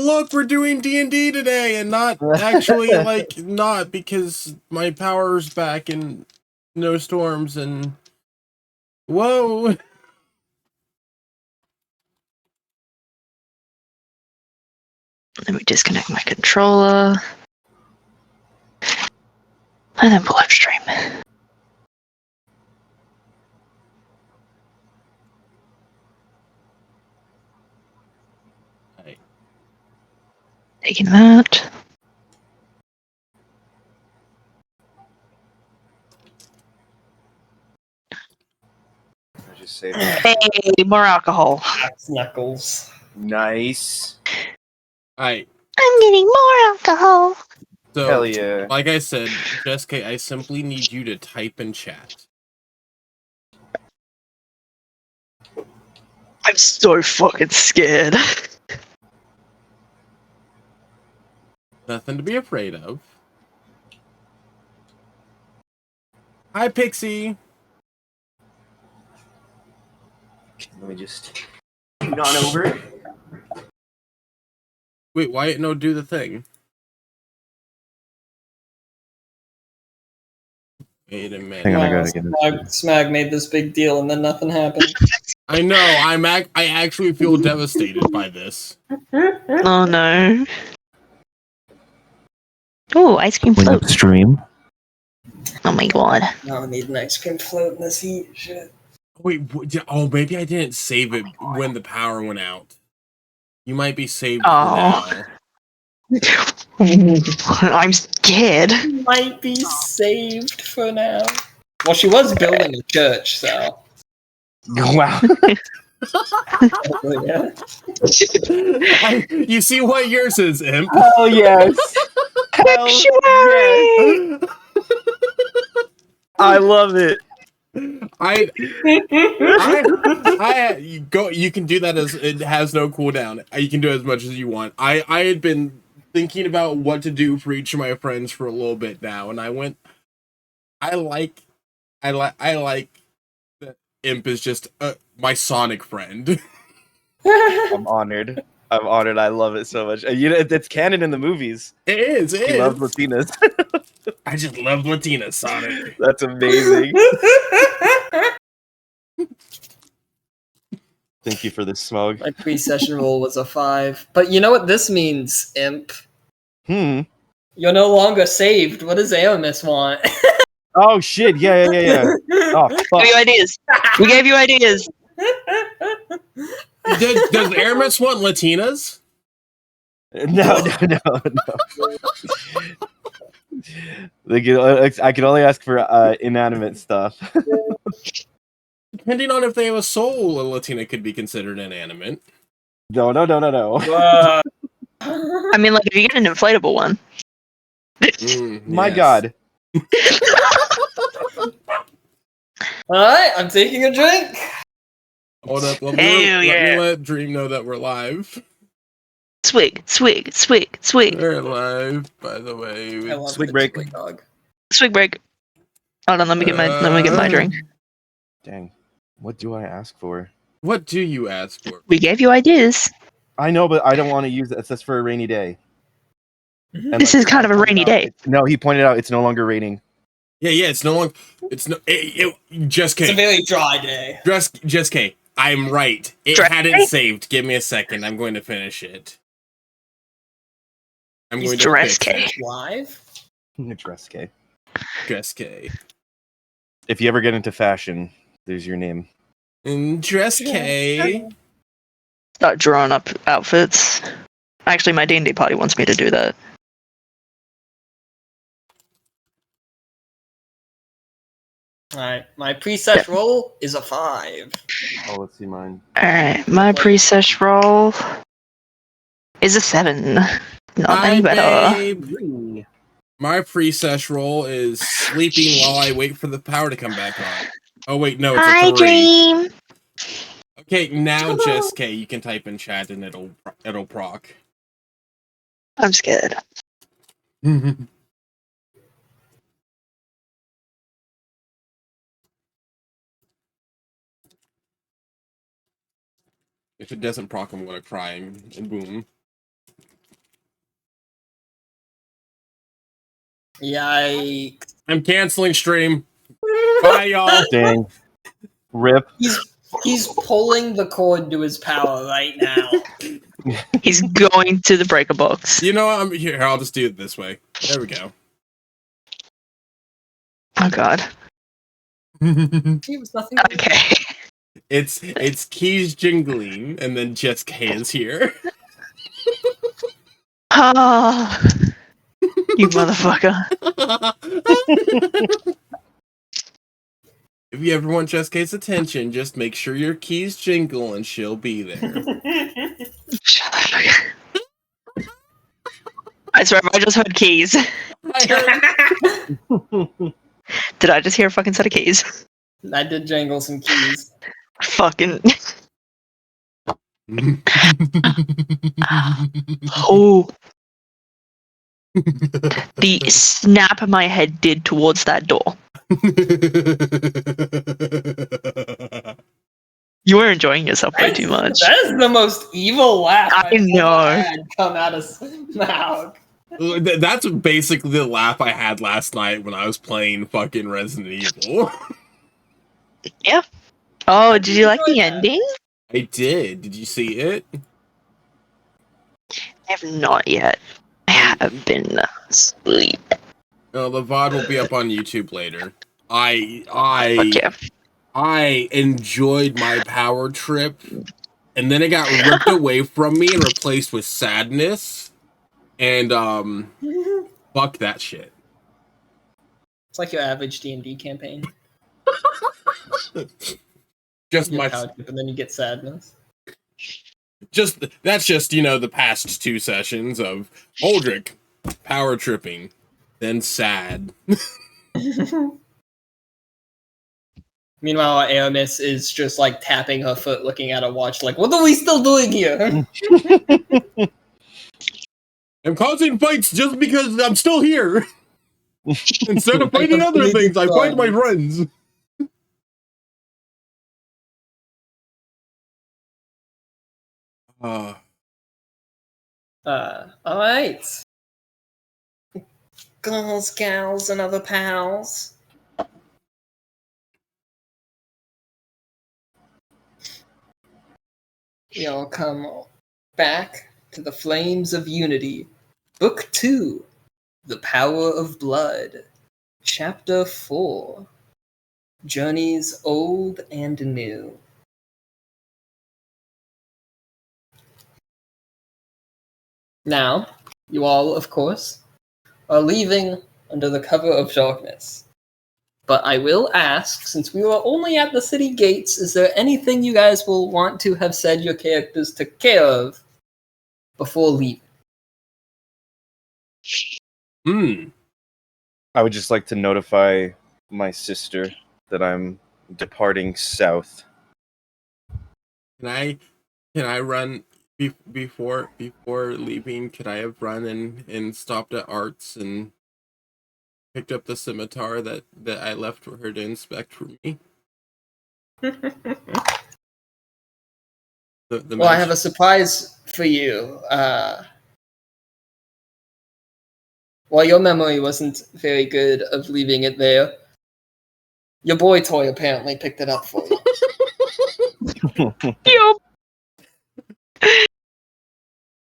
look, we're doing D&D today, and not actually, like, not because my power's back and no storms and... Whoa! Let me disconnect my controller. And then pull up stream. Right. Taking that. Just say that. Hey, more alcohol. That's Knuckles. Nice. Alright, I'm getting more alcohol. so, Hell yeah. like I said, Jessica, I simply need you to type in chat. I'm so fucking scared. Nothing to be afraid of. Hi, Pixie! Let me just scoot on over. Wait, why no do the thing? Wait a minute. Hang on, I gotta get Smag made this big deal and then nothing happened. I know, I actually feel devastated by this. Oh no. Oh, ice cream float. Stream. Oh my god. Now I need an ice cream float in this heat. Shit. Wait, oh, maybe I didn't save it when the power went out. You might be saved Oh. for now. I'm scared. Might be saved for now. Well, she was building a church, so. Wow. Yeah. You see what yours is, Imp? Hell yes. Hell Sanctuary! yes. I love it. You go. You can do that as it has no cooldown. You can do as much as you want. I had been thinking about what to do for each of my friends for a little bit now, and I went. I like that Imp is just my Sonic friend. I'm honored. I love it so much. You know, it's canon in the movies. It is. He loves Latinas. I just love Latina Sonic. That's amazing. Thank you for this, Smog. My pre-session roll was a 5. But you know what this means, Imp? Hmm. You're no longer saved. What does Aramis want? Oh shit! Yeah. Oh fuck! Give you ideas. We gave you ideas. Does Aramis want Latinas? No. I can only ask for inanimate stuff. Depending on if they have a soul, a Latina could be considered inanimate. No. I mean, like, if you get an inflatable one. My God. Alright, I'm taking a drink. Hold up. Let Hell me yeah. let Dream know that we're live. Swig. We're live, by the way. I love Swig the break. Twig dog. Swig break. Hold on, let me get my drink. Dang. What do I ask for? What do you ask for? We gave you ideas. I know, but I don't want to use it. It's just for a rainy day. And This is kind of a rainy day. No, he pointed out it's no longer raining. Yeah, it's no longer. It's no. Just It's a K. very dry day. Just K. I'm right. It Dress hadn't K? saved. Give me a second. I'm going to finish it. I'm He's going to Dress fix K. it. Live? Dress K. Dress K. If you ever get into fashion, there's your name. And Dress K. Start drawing up outfits. Actually, my D&D party wants me to do that. Alright, my pre-set roll is a 5. Oh, let's see mine. Alright, my pre-sesh roll is a 7. Not any better. Babe. My pre-sesh roll is sleeping while I wait for the power to come back on. Oh wait, no, it's Hi, a 3. Dream. Okay, now Jess K, you can type in chat and it'll proc. I'm scared. If it doesn't proc, I'm gonna cry and boom. Yikes. I'm canceling stream. Bye, y'all. Dang. Rip. He's pulling the cord to his power right now. He's going to the breaker box. You know what? I'm here. I'll just do it this way. There we go. Oh god. He was nothing. Okay. It's keys jingling, and then Jess K is here. Ah, you motherfucker. If you ever want Jess K's attention, just make sure your keys jingle, and she'll be there. Shut the fuck up. I swear, if I just heard keys. I heard. Did I just hear a fucking set of keys? I did jangle some keys. Fucking. Oh. The snap my head did towards that door. You were enjoying yourself way too much. That is the most evil laugh I I've know. ever had come out of mouth. That's basically the laugh I had last night when I was playing fucking Resident Evil. Yeah. Oh, did you like the enjoyed that. ending? I did. Did you see it? I have not yet. I have been asleep. No, the VOD will be up on YouTube later. Fuck yeah. I enjoyed my power trip, and then it got ripped away from me and replaced with sadness. And fuck that shit. It's like your average D&D campaign. Just You my get power trip and then you get sadness. that's just, you know, the past 2 sessions of Aldrich power tripping, then sad. Meanwhile, Aramis is just like tapping her foot, looking at a watch, like, what are we still doing here? I'm causing fights just because I'm still here. Instead of I fighting other completely things, I fight my fine. friends. Alright. Girls, gals, and other pals. We all come back to the Flames of Unity. Book 2, The Power of Blood. Chapter 4, Journeys Old and New. Now, you all, of course, are leaving under the cover of darkness. But I will ask, since we were only at the city gates, is there anything you guys will want to have said your characters took care of before leaving? I would just like to notify my sister that I'm departing south. Can I run before leaving? Could I have run and stopped at Arts and picked up the scimitar that I left for her to inspect for me? Well, I have a surprise for you. While your memory wasn't very good of leaving it there, your boy toy apparently picked it up for you. Yup.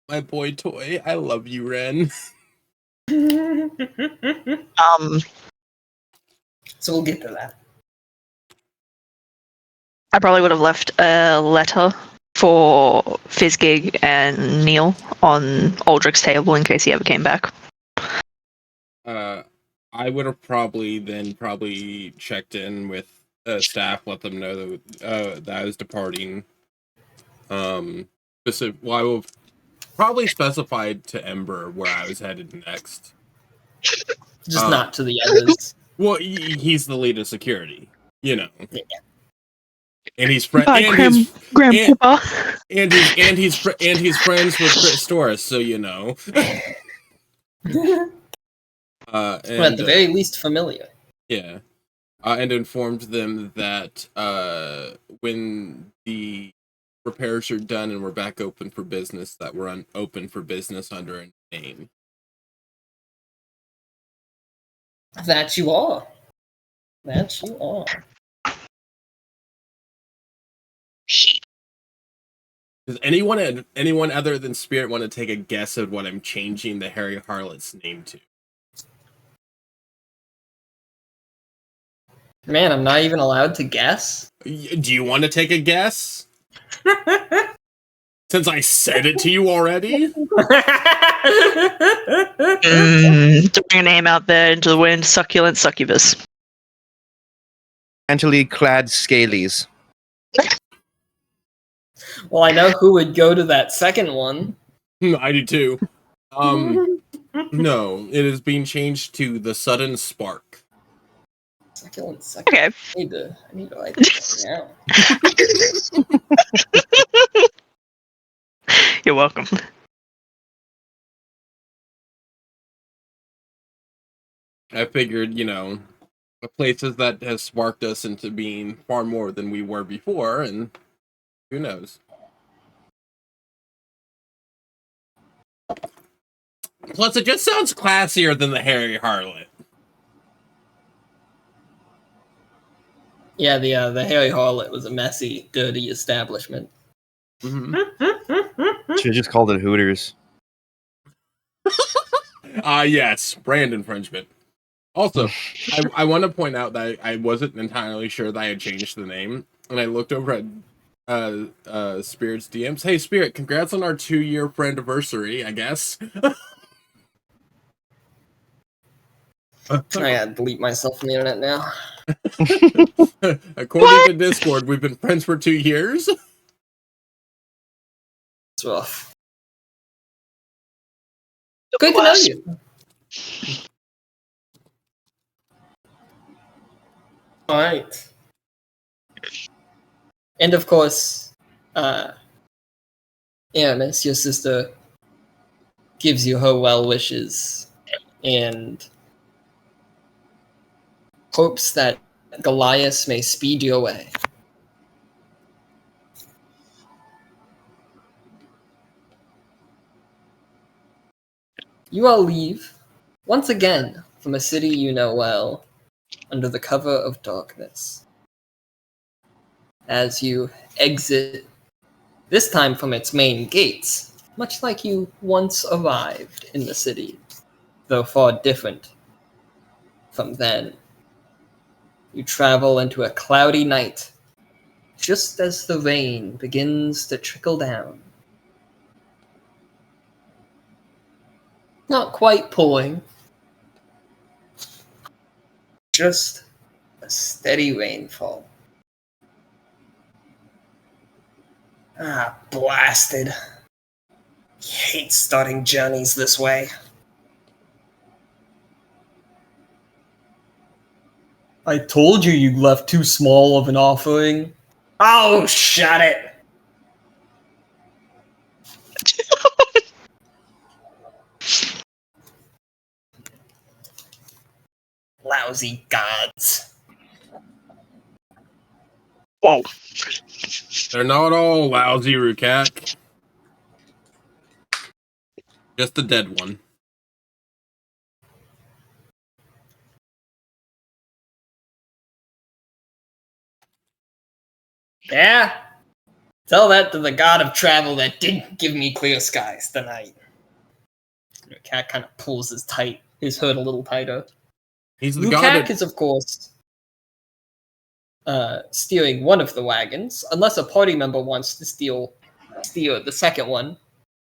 My boy toy. I love you, Ren. So we'll get to that. I probably would have left a letter for Fizzgig and Neil on Aldrich's table in case he ever came back. I would have probably checked in with staff, let them know that I was departing. I would have probably specified to Ember where I was headed next. Just not to the others. Well, he's the lead of security, you know. Yeah. And he's friends. Grandpa. And he's friends with Chris Torres, so you know. Well, at the very least, familiar. Yeah. And informed them that when the repairs are done and we're back open for business, that we're open for business under a name. That you are. That you are. Does anyone other than Spirit want to take a guess at what I'm changing the Harry Harlot's name to? Man, I'm not even allowed to guess. Do you want to take a guess? Since I said it to you already? Throwing a name out there into the wind, succulent succubus. Scantily clad scalies. Well, I know who would go to that second one. I do too. No, it is being changed to the Sudden Spark. Succulent. Okay. I need to write this down. You're welcome. I figured, the places that has sparked us into being far more than we were before, and who knows. Plus, it just sounds classier than the Harry Harlot. Yeah, the Harry Harlot was a messy, dirty establishment. Mm-hmm. Should have just called it Hooters. Yes, brand infringement. Also, I want to point out that I wasn't entirely sure that I had changed the name, and I looked over at Spirit's DMs. Hey, Spirit, congrats on our 2-year friendiversary, I guess. I gotta delete myself from the internet now. According to Discord, we've been friends for 2 years. It's rough. Good to know you. All right. And of course, Aramis, your sister, gives you her well wishes and hopes that Goliath may speed your way. You all leave, once again, from a city you know well, under the cover of darkness. As you exit, this time from its main gates, much like you once arrived in the city, though far different from then. You travel into a cloudy night, just as the rain begins to trickle down. Not quite pouring, just a steady rainfall. Ah, blasted. Hate starting journeys this way. I told you you left too small of an offering. Oh, shut it! Lousy gods. Whoa. They're not all lousy, Rukak. Just the dead one. Yeah? Tell that to the god of travel that didn't give me clear skies tonight. The cat kind of pulls his hood a little tighter. He's the god Lukac is, of course, steering one of the wagons, unless a party member wants to steal the second one.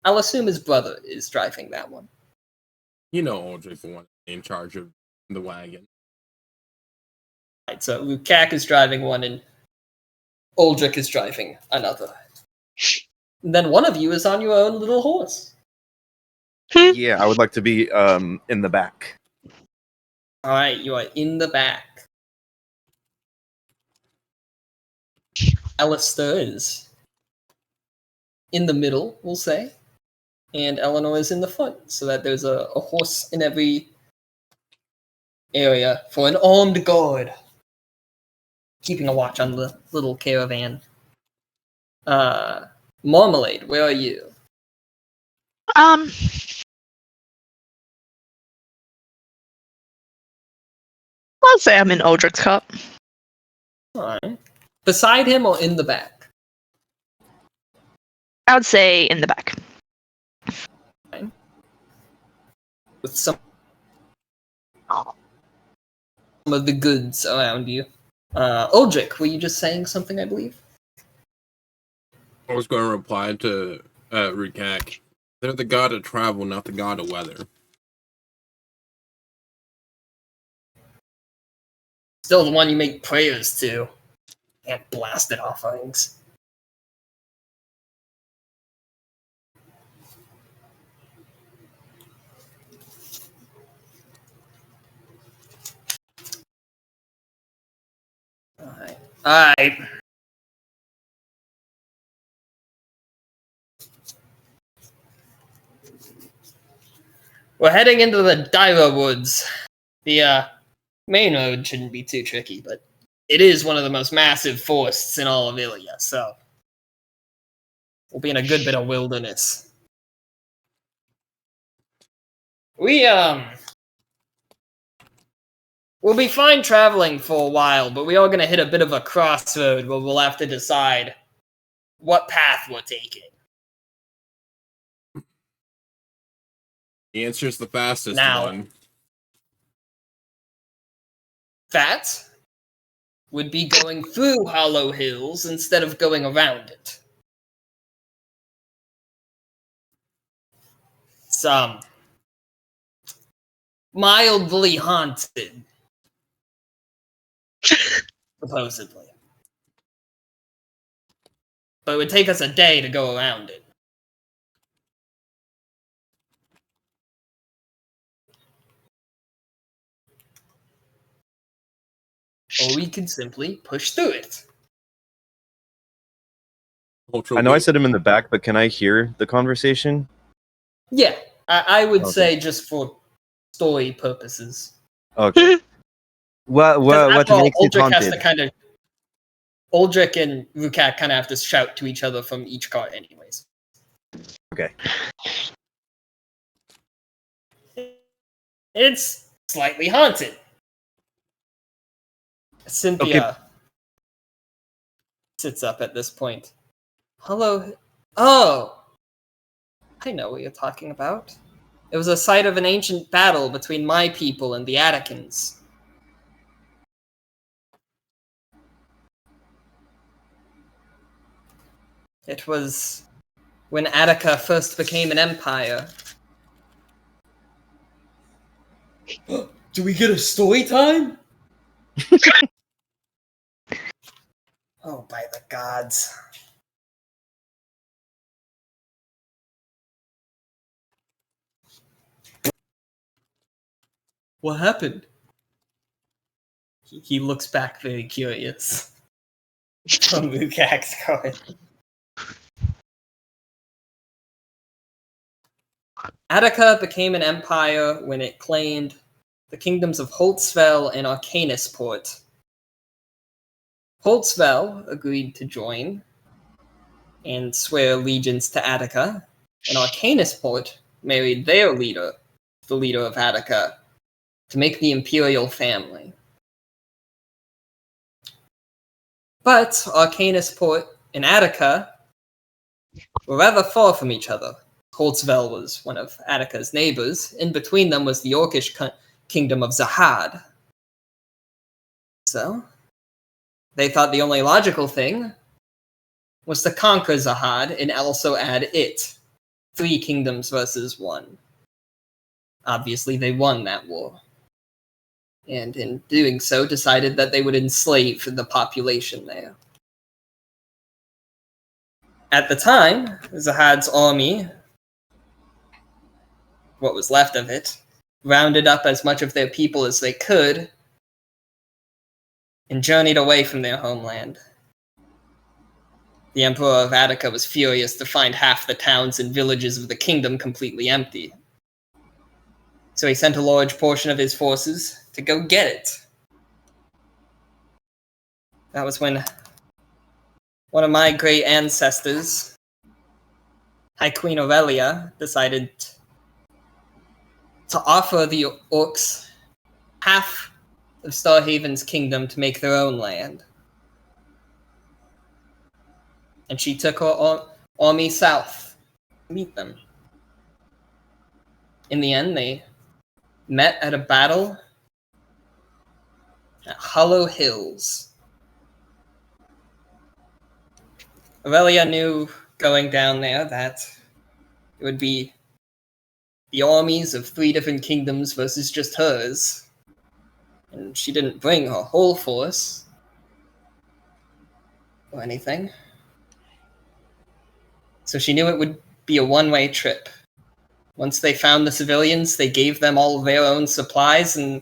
I'll assume his brother is driving that one. Aldrich's the one in charge of the wagon. Right, so Lukac is driving one and Aldrich is driving another. And then one of you is on your own little horse. Yeah, I would like to be in the back. Alright, you are in the back. Alistair is in the middle, we'll say. And Eleanor is in the front, so that there's a horse in every area for an armed guard. Keeping a watch on the little caravan. Marmalade, where are you? I'll say I'm in Aldrich's cart. Alright. Beside him or in the back? I would say in the back. With some of the goods around you. Uldrich, were you just saying something, I believe? I was going to reply to Rukak. They're the god of travel, not the god of weather. Still the one you make prayers to. And blasted offerings. Alright. We're heading into the Dyra Woods. The main road shouldn't be too tricky, but it is one of the most massive forests in all of Illia, so we'll be in a good bit of wilderness. We'll be fine traveling for a while, but we are going to hit a bit of a crossroad where we'll have to decide what path we're taking. The answer's the fastest Now, one. that would be going through Hollow Hills instead of going around it. Some mildly haunted, supposedly. But it would take us a day to go around it. Or we could simply push through it. I know I said him in the back, but can I hear the conversation? Yeah, I would Okay. say just for story purposes. Okay. What After all, makes it Uldrich has haunted? to kind of... Uldrich and Rukat kind of have to shout to each other from each cart anyways. Okay. It's slightly haunted. Cynthia sits up at this point. Hello. Oh! I know what you're talking about. It was a site of an ancient battle between my people and the Atticans. It was when Attica first became an empire. Do we get a story time? Oh, by the gods. What happened? He looks back very curious. From Mukak's going. Attica became an empire when it claimed the kingdoms of Holtzfell and Arcanisport. Holtzfell agreed to join and swear allegiance to Attica, and Arcanisport married their leader, the leader of Attica, to make the imperial family. But Arcanisport and Attica were rather far from each other. Holtzfell was one of Attica's neighbors. In between them was the Orcish kingdom of Zahad. So, they thought the only logical thing was to conquer Zahad and also add it. 3 kingdoms versus 1. Obviously, they won that war. And in doing so, decided that they would enslave the population there. At the time, Zahad's army, what was left of it, rounded up as much of their people as they could and journeyed away from their homeland. The Emperor of Attica was furious to find half the towns and villages of the kingdom completely empty. So he sent a large portion of his forces to go get it. That was when one of my great ancestors, High Queen Aurelia, decided to offer the orcs half of Starhaven's kingdom to make their own land. And she took her army south to meet them. In the end, they met at a battle at Hollow Hills. Aurelia knew going down there that it would be the armies of 3 different kingdoms versus just hers. And she didn't bring her whole force or anything. So she knew it would be a one-way trip. Once they found the civilians, they gave them all their own supplies and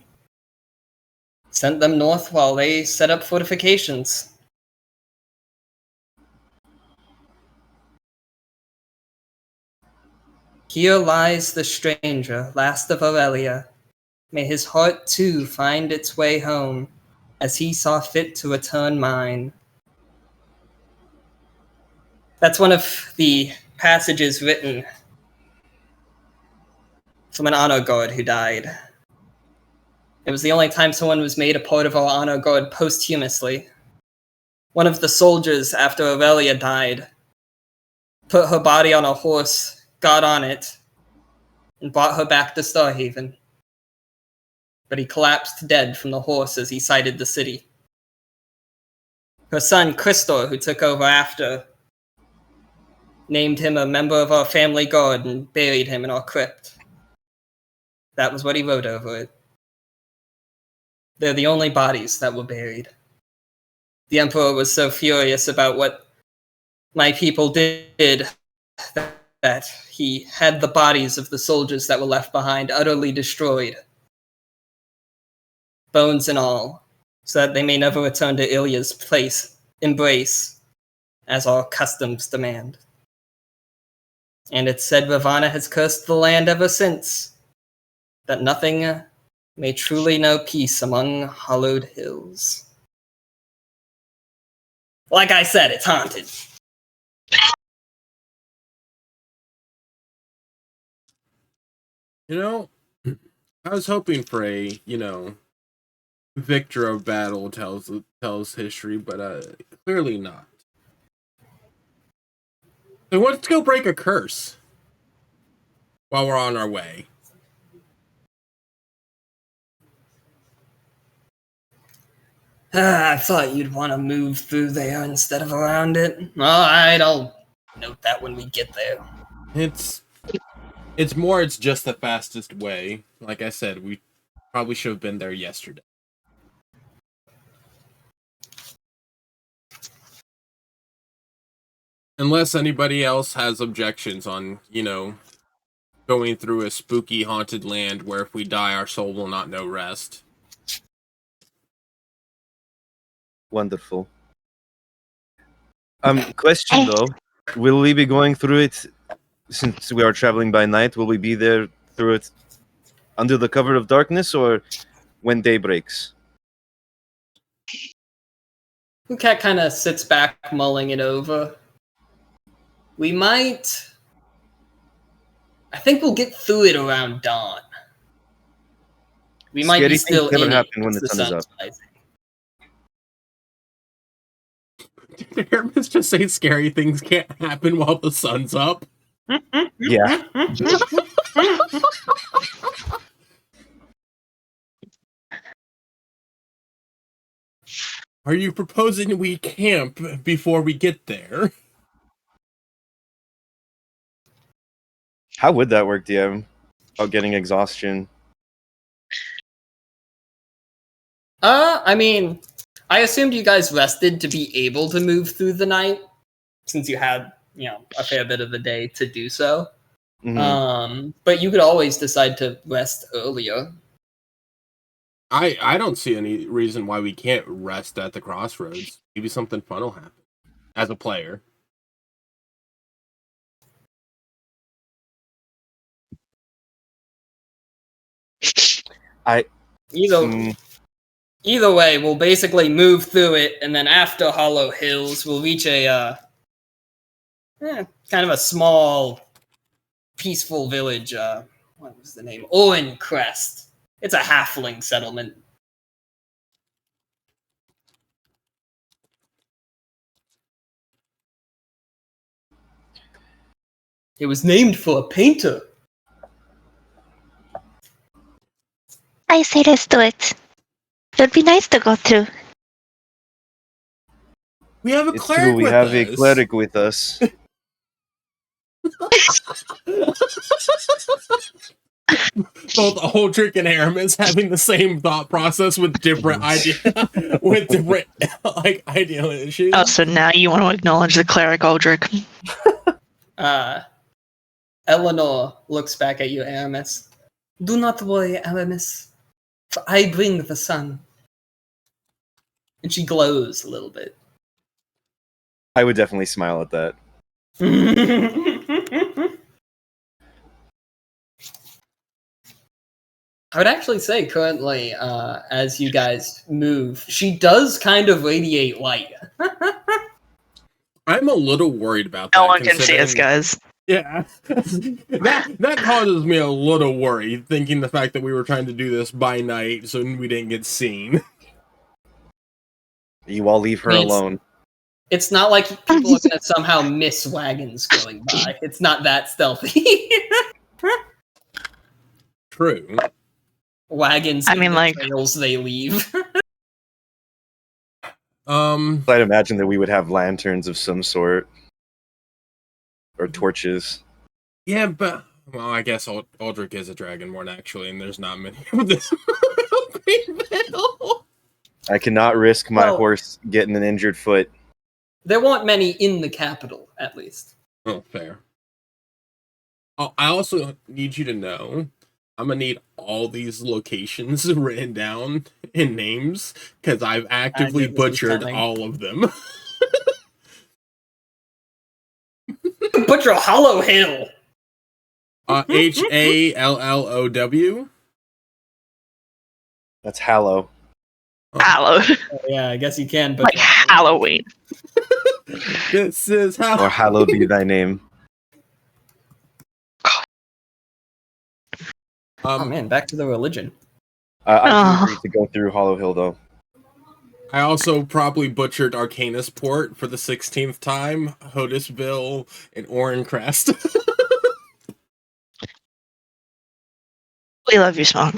sent them north while they set up fortifications. Here lies the stranger, last of Aurelia. May his heart too find its way home, as he saw fit to return mine. That's one of the passages written from an honor guard who died. It was the only time someone was made a part of our honor guard posthumously. One of the soldiers, after Aurelia died, put her body on a horse, got on it, and brought her back to Starhaven. But he collapsed dead from the horse as he sighted the city. Her son, Christor, who took over after, named him a member of our family guard and buried him in our crypt. That was what he wrote over it. They're the only bodies that were buried. The Emperor was so furious about what my people did that he had the bodies of the soldiers that were left behind utterly destroyed, bones and all, so that they may never return to Illia's embrace, as our customs demand. And it's said Ravana has cursed the land ever since, that nothing may truly know peace among hollowed hills. Like I said, it's haunted. You know, I was hoping for a, victor of battle tells history, but clearly not. So let's go break a curse while we're on our way. I thought you'd want to move through there instead of around it. Alright, I'll note that when we get there. It's just the fastest way. Like I said, we probably should have been there yesterday. Unless anybody else has objections on, going through a spooky haunted land where if we die our soul will not know rest. Wonderful. Question though, will we be going through it since we are traveling by night? Will we be there through it under the cover of darkness or when day breaks? Cat kind of sits back, mulling it over. We might... I think we'll get through it around dawn. We might Scary be still things never in happen it when once the sun is up. rising. Did Hermes just say scary things can't happen while the sun's up? Yeah. Are you proposing we camp before we get there? How would that work, DM? About getting exhaustion. I mean, I assumed you guys rested to be able to move through the night, since you had, a fair bit of the day to do so. Mm-hmm. But you could always decide to rest earlier. I don't see any reason why we can't rest at the crossroads. Maybe something fun will happen as a player. Either way, we'll basically move through it, and then after Hollow Hills, we'll reach a kind of a small, peaceful village. What was the name? Owen Crest. It's a halfling settlement. It was named for a painter. I say let's do it. It would be nice to go through. We have a It's true, cleric we with have us. a cleric with us. Both Aldrich and Aramis having the same thought process with different ideal issues. Oh, so now you want to acknowledge the cleric Aldrich. Eleanor looks back at you, Aramis. Do not worry, Aramis, for I bring the sun. And she glows a little bit. I would definitely smile at that. I would actually say currently, as you guys move, she does kind of radiate light. I'm a little worried about that. No one can see us, guys. Yeah, that causes me a little worry, thinking the fact that we were trying to do this by night so we didn't get seen. You all leave her alone. It's not like people are gonna somehow miss wagons going by. It's not that stealthy. True. Wagons. I mean, like trails they leave. I'd imagine that we would have lanterns of some sort. Or torches. Yeah, but well, I guess Aldrich is a dragonborn actually, and there's not many of this. I cannot risk my horse getting an injured foot. There weren't many in the capital, at least. Oh, fair. Oh, I also need you to know, I'm gonna need all these locations written down in names because I've actively butchered all of them. Butcher Hollow Hill. Hallow. That's Hallow. Hallow. Oh, yeah, I guess you can. Like Halloween. This is how. Or hallowed be thy name. Oh man, back to the religion. I agree to go through Hollow Hill though. I also probably butchered Arcanus Port for the 16th time, Hodisville, and Orencrest. We love you, Smog.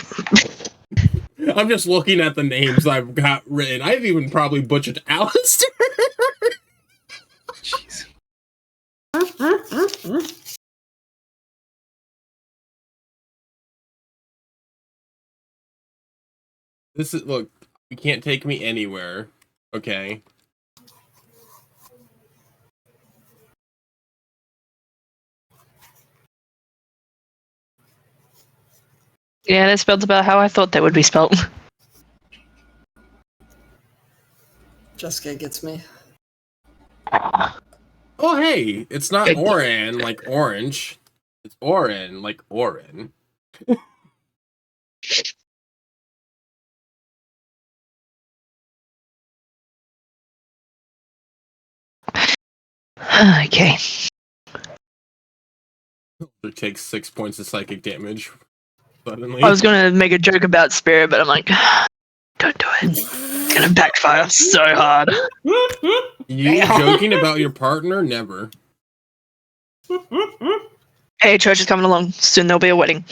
I'm just looking at the names I've got written. I've even probably butchered Alistair. Jeez. This is, look, you can't take me anywhere. Okay. Yeah, they're spelled about how I thought they would be spelled. Jessica gets me. Oh, hey, it's not Oran like orange. It's Oren like Oren. Okay. It takes 6 points of psychic damage. Suddenly. I was going to make a joke about Spirit, but I'm like, don't do it. It's going to backfire so hard. You joking about your partner? Never. Hey, church is coming along. Soon there'll be a wedding.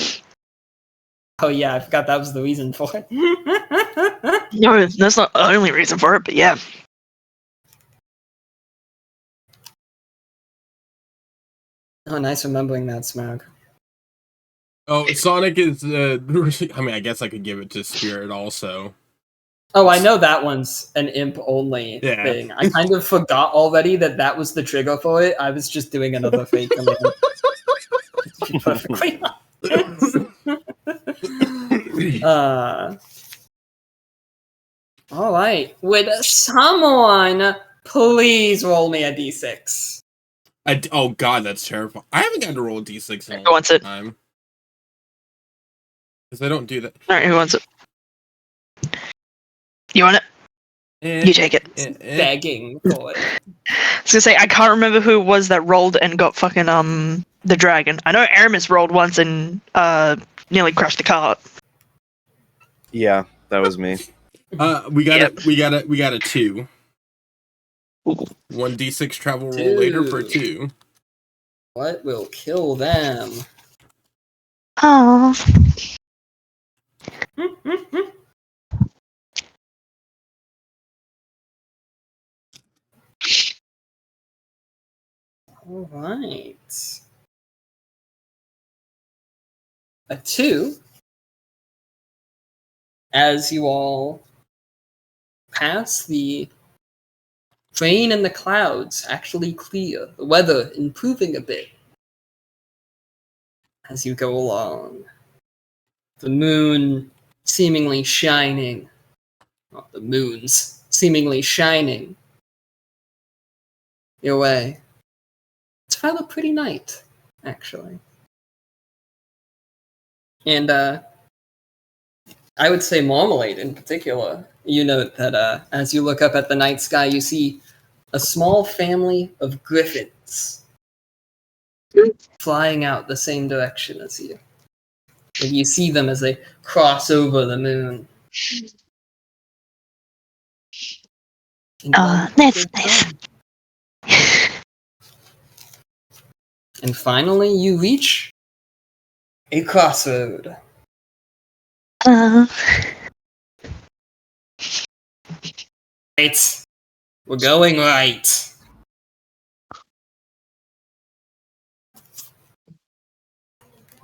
Oh yeah, I forgot that was the reason for it. No, that's not the only reason for it, but yeah. Oh, nice remembering that, Smog. Oh, Sonic is, I mean, I guess I could give it to Spirit also. Oh, I know that one's an imp only thing. I kind of forgot already that was the trigger for it. I was just doing another fake command. To be perfectly honest. Alright. Would someone please roll me a d6? Oh god, that's terrifying. I haven't gotten to roll a d6 in a Who wants it? time. Because I don't do that. Alright, who wants it? You want it? You take it. Begging for it. I was gonna say, I can't remember who it was that rolled and got fucking, the dragon. I know Aramis rolled once and, nearly crushed the cart. Yeah, that was me. We got a 2. 1d6 travel roll later for 2. What will kill them? Oh. All right. A 2. As you all pass, the rain and the clouds actually clear, the weather improving a bit as you go along. The moon seemingly shining. Well, the moon's seemingly shining your way. It's rather pretty night, actually. And I would say Marmalade in particular. You note that as you look up at the night sky, you see a small family of griffins flying out the same direction as you. And you see them as they cross over the moon. Oh, that's nice. And finally, you reach a crossroad. Right. We're going right.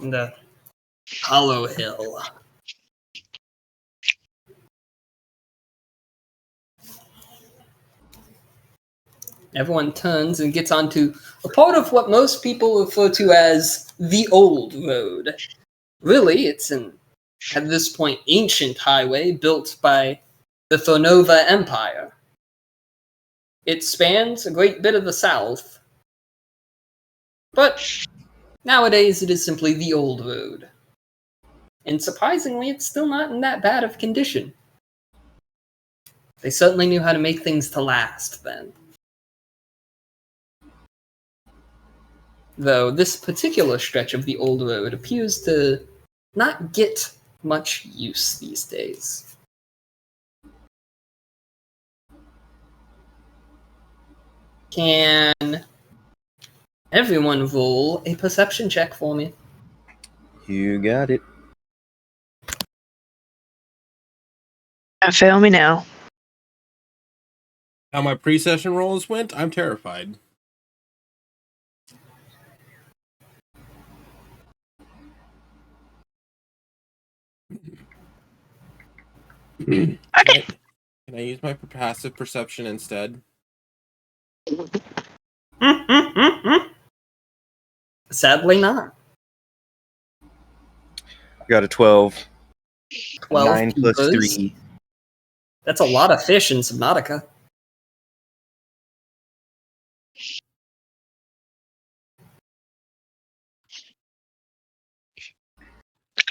The Hollow Hill. Everyone turns and gets onto a part of what most people refer to as the Old Road. Really, it's an, at this point, ancient highway built by the Thornova Empire. It spans a great bit of the south, but nowadays it is simply the Old Road. And surprisingly, it's still not in that bad of condition. They certainly knew how to make things to last then. Though this particular stretch of the Old Road appears to not get much use these days. Can everyone roll a perception check for me? You got it. Don't fail me now. How my pre-session rolls went, I'm terrified. Okay. Can I use my passive perception instead? Sadly not. Got a 12. 12 9 plus keepers. 3. That's a lot of fish in Subnautica.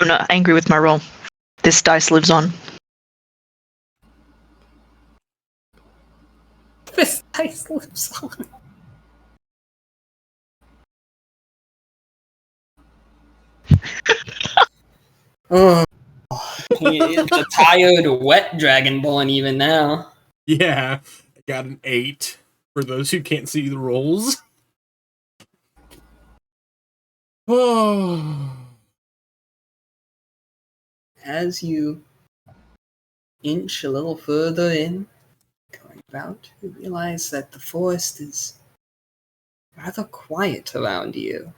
I'm not angry with my roll. This dice lives on. This dice lives on. Oh, it's a tired, wet dragonborn even now. Yeah, I got an 8 for those who can't see the rolls. Oh. As you inch a little further in, going about, you realize that the forest is rather quiet around you.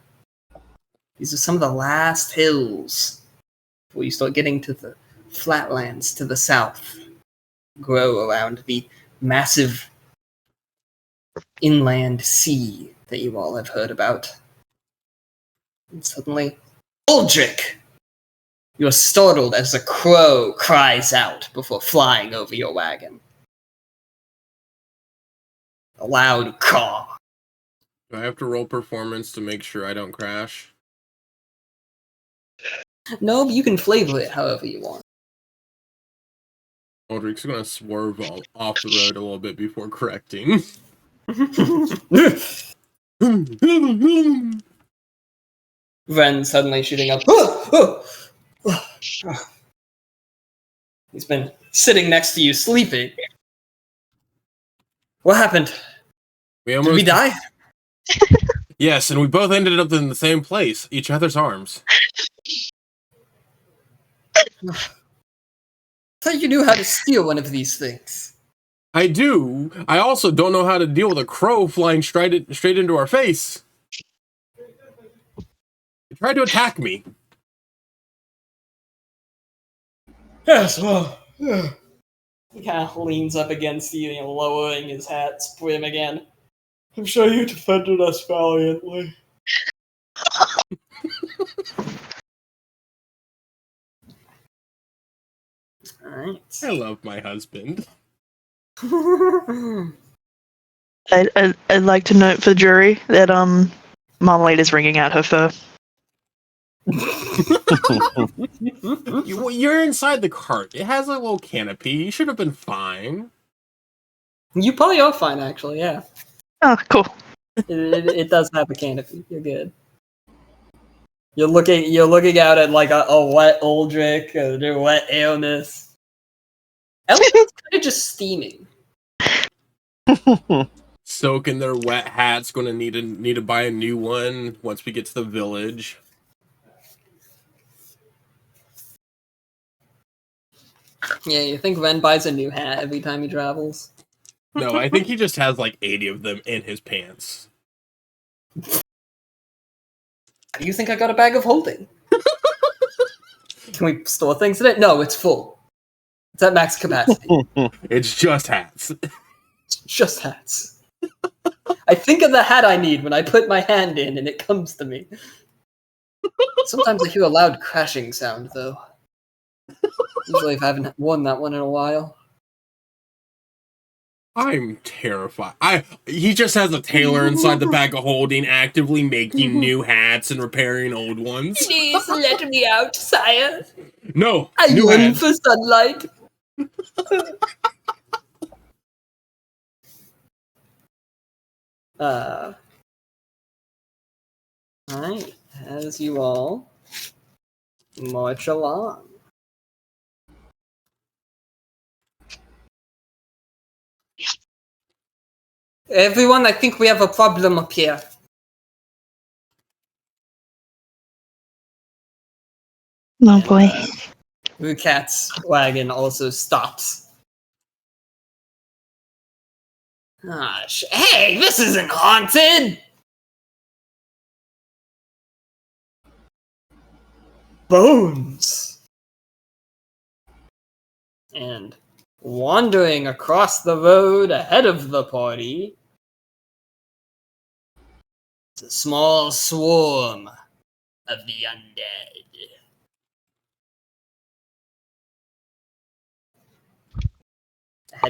These are some of the last hills before you start getting to the flatlands to the south, grow around the massive inland sea that you all have heard about. And suddenly, Uldric! You're startled as a crow cries out before flying over your wagon. A loud caw. Do I have to roll performance to make sure I don't crash? No, but you can flavor it however you want. Aldrich's gonna swerve off the road a little bit before correcting. Ren suddenly shooting up. He's been sitting next to you, sleeping. What happened? We Did almost we die? Yes, and we both ended up in the same place, each other's arms. Thought you knew how to steal one of these things. I do. I also don't know how to deal with a crow flying straight into our face. It tried to attack me. Yes, well. He kind of leans up against you, lowering his hat's brim again. I'm sure you defended us valiantly. Alright. I love my husband. I'd like to note for the jury that Marmalade is wringing out her fur. You're inside the cart. It has a little canopy. You should have been fine. You probably are fine, actually, yeah. Oh, cool. It does have a canopy. You're good. You're looking out at like a wet Aldrich, a wet Aeolus. Everyone's kind of just steaming. Soaking their wet hats. Going to need to buy a new one once we get to the village. Yeah, you think Ren buys a new hat every time he travels? No, I think he just has like 80 of them in his pants. How do you think I got a bag of holding? Can we store things in it? No, it's full. It's at max capacity. It's just hats. It's just hats. I think of the hat I need when I put my hand in and it comes to me. Sometimes I hear a loud crashing sound, though. Usually I haven't worn that one in a while. I'm terrified. He just has a tailor inside the bag of holding, actively making new hats and repairing old ones. Please let me out, sire. No, I new yearn hats. for sunlight. Alright, as you all march along. Everyone, I think we have a problem up here. Oh boy. The cat's wagon also stops. Hey, this isn't haunted! Bones! And wandering across the road ahead of the party is a small swarm of the undead.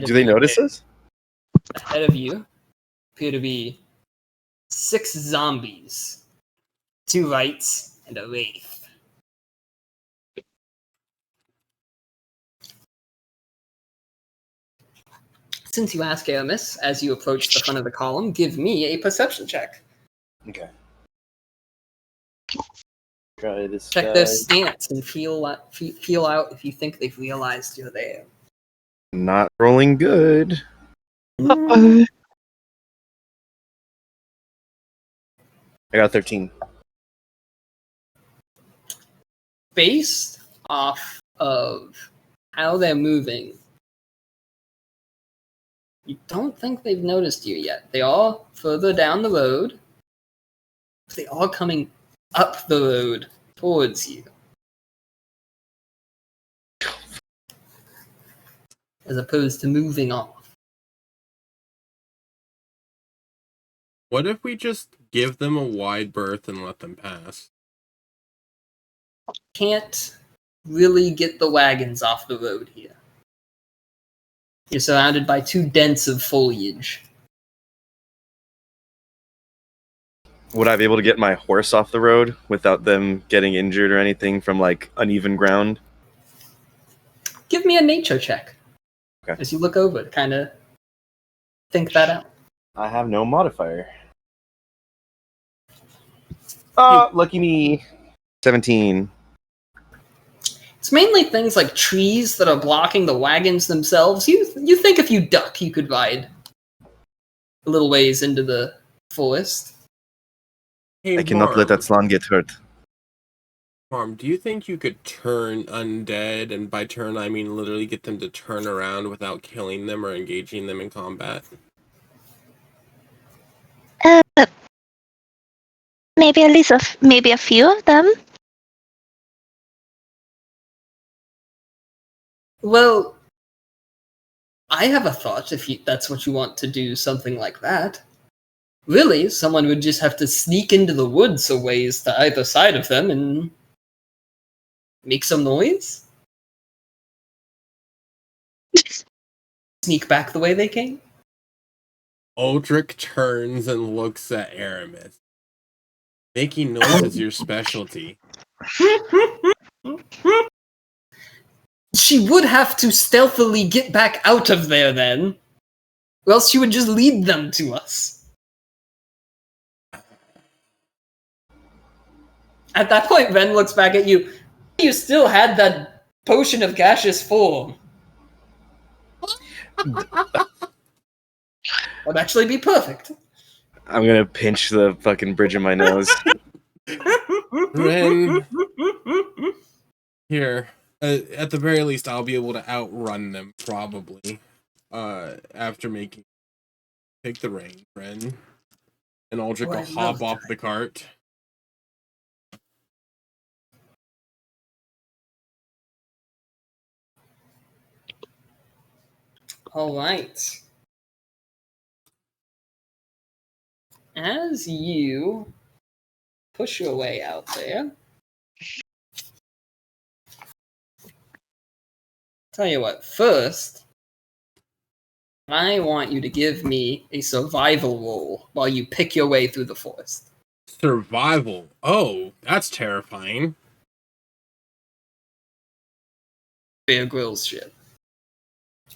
Do they notice us? Ahead of you appear to be 6 zombies, 2 rights, and a wraith. Since you ask Aramis, as you approach the front of the column, give me a perception check. Okay. Try this. Check their stance and feel out if you think they've realized you're there. Not rolling good. Uh-oh. I got 13. Based off of how they're moving, you don't think they've noticed you yet. They are further down the road. They are coming up the road towards you. As opposed to moving off. What if we just give them a wide berth and let them pass? Can't really get the wagons off the road here. You're surrounded by too dense of foliage. Would I be able to get my horse off the road without them getting injured or anything from like uneven ground? Give me a nature check. Okay. As you look over it, kind of think that out. I have no modifier. Oh, lucky me. 17. It's mainly things like trees that are blocking the wagons themselves. You think if you duck, you could ride a little ways into the forest. Hey, I cannot let Marm, that Slan get hurt. Marm, do you think you could turn undead, and by turn I mean literally get them to turn around without killing them or engaging them in combat? Maybe at least maybe a few of them. Well, I have a thought if that's what you want to do, something like that. Really, someone would just have to sneak into the woods a ways to either side of them and make some noise. Sneak back the way they came. Aldrich turns and looks at Aramis. Making noise is your specialty. She would have to stealthily get back out of there then, or else she would just lead them to us. At that point, Ren looks back at you. You still had that potion of gaseous form. Would actually be perfect. I'm gonna pinch the fucking bridge of my nose. Ren, here. At the very least, I'll be able to outrun them, probably. After making... Take the reins, Ren. And Aldrich will hop off the cart. Alright. As you push your way out there, tell you what, first, I want you to give me a survival roll while you pick your way through the forest. Survival. Oh, that's terrifying. Bear Grylls shit.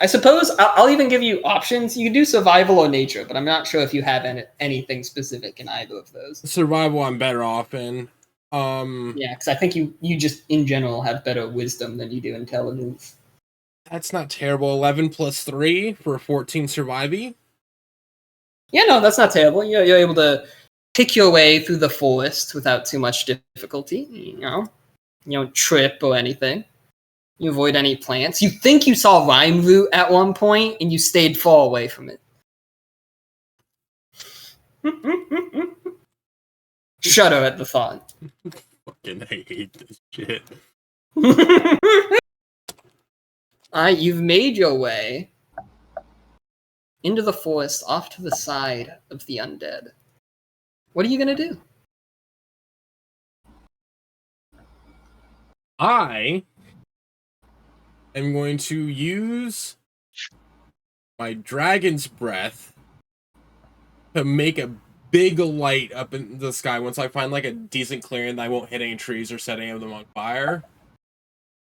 I suppose I'll even give you options. You can do survival or nature, but I'm not sure if you have anything specific in either of those. Survival I'm better off in. Yeah, because I think you just in general have better wisdom than you do intelligence. That's not terrible. 11 plus 3 for 14 surviving. Yeah, no, that's not terrible. You're able to pick your way through the forest without too much difficulty. You don't trip or anything. You avoid any plants. You think you saw Rhyme Root at one point, and you stayed far away from it. Shudder at the thought. Fucking hate this shit. You've made your way into the forest off to the side of the undead. What are you going to do? I am going to use my dragon's breath to make a big light up in the sky once I find like a decent clearing that I won't hit any trees or set any of them on fire.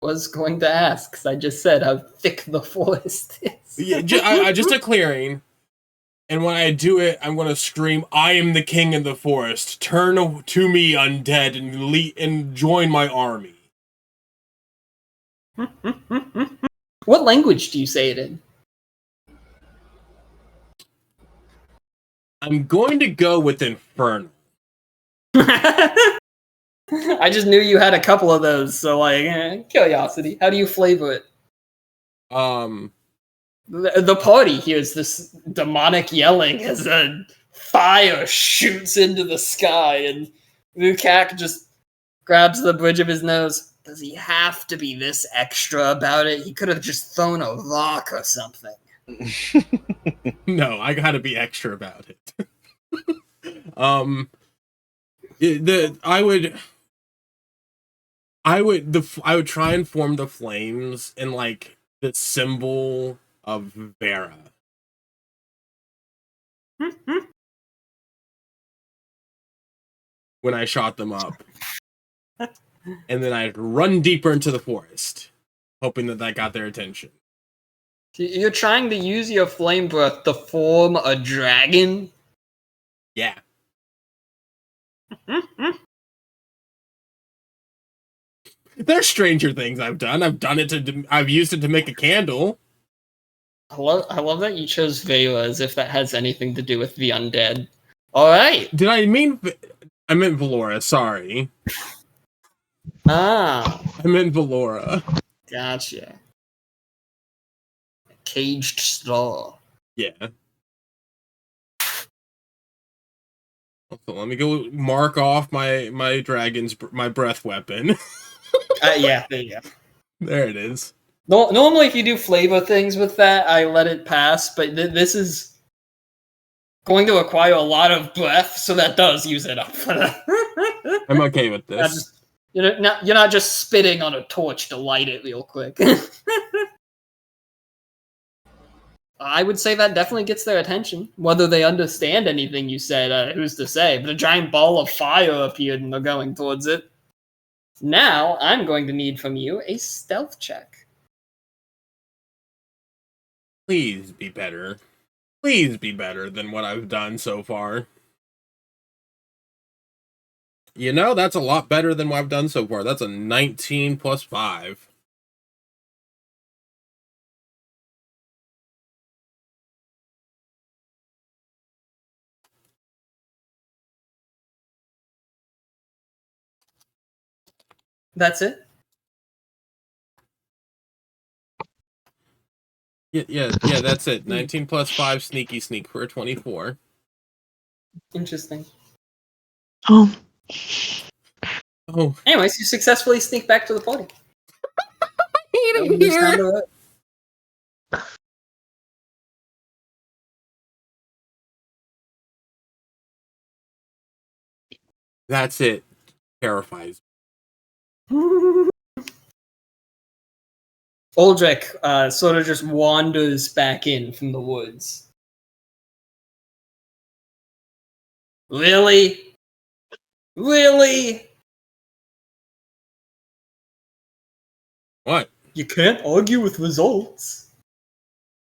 Was going to ask, because I just said how thick the forest is. Yeah, just a clearing. And when I do it, I'm going to scream, "I am the king of the forest. Turn to me, undead, and join my army." What language do you say it in? I'm going to go with Infernal. I just knew you had a couple of those, so curiosity. How do you flavor it? The party hears this demonic yelling as a fire shoots into the sky, and Vukak just grabs the bridge of his nose. Does he have to be this extra about it? He could have just thrown a rock or something. No, I gotta be extra about it. I would try and form the flames in like the symbol of Vera. When I shot them up. And then I'd run deeper into the forest, hoping that got their attention. You're trying to use your flame breath to form a dragon? Yeah. There's stranger things I've done. I've used it to make a candle. I love that you chose Vela as if that has anything to do with the undead. All right. Did I mean I meant Valora, sorry. Ah, I meant Valora. gotcha. Caged straw. Yeah. So let me go mark off my breath weapon. Yeah, there you go. There it is. No, normally, if you do flavor things with that, I let it pass, but this is going to acquire a lot of breath, so that does use it up. I'm okay with Not this. just, you're not just spitting on a torch to light it real quick. I would say that definitely gets their attention. Whether they understand anything you said, who's to say? But a giant ball of fire appeared and they're going towards it. Now, I'm going to need from you a stealth check. Please be better. Please be better than what I've done so far. You know, that's a lot better than what I've done so far. That's a 19 plus 5. That's it? Yeah, that's it. 19 plus 5 sneaky sneak for a 24. Interesting. Oh, Oh, Anyways, you successfully sneak back to the party. That was just here. kind of it. That's it. Terrifies. Aldrich sort of just wanders back in from the woods. Really? Really? What? You can't argue with results.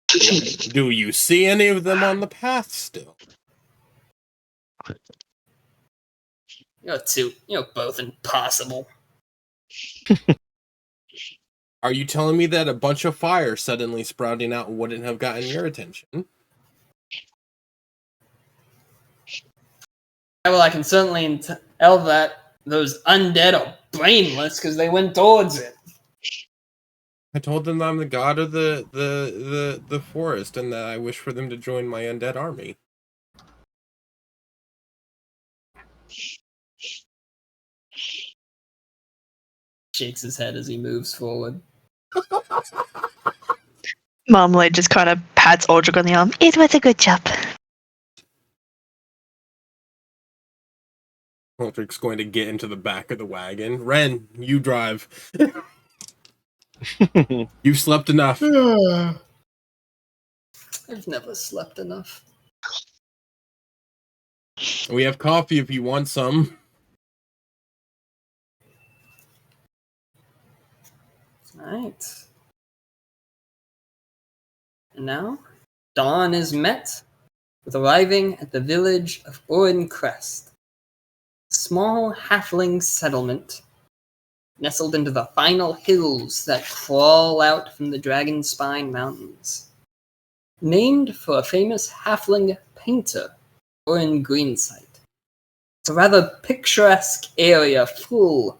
Do you see any of them on the path still? You're both impossible. Are you telling me that a bunch of fire suddenly sprouting out wouldn't have gotten your attention? Well, I can certainly tell that those undead are brainless because they went towards it. I told them I'm the god of the forest and that I wish for them to join my undead army. Shakes his head as he moves forward. Marmalade just kind of pats Aldrich on the arm. It was a good job. Aldrich's going to get into the back of the wagon. Ren, you drive. You've slept enough. I've never slept enough. We have coffee if you want some. Alright. And now, dawn is met with arriving at the village of Orin Crest. A small halfling settlement nestled into the final hills that crawl out from the Dragon Spine Mountains. Named for a famous halfling painter, Orin Greensight. It's a rather picturesque area full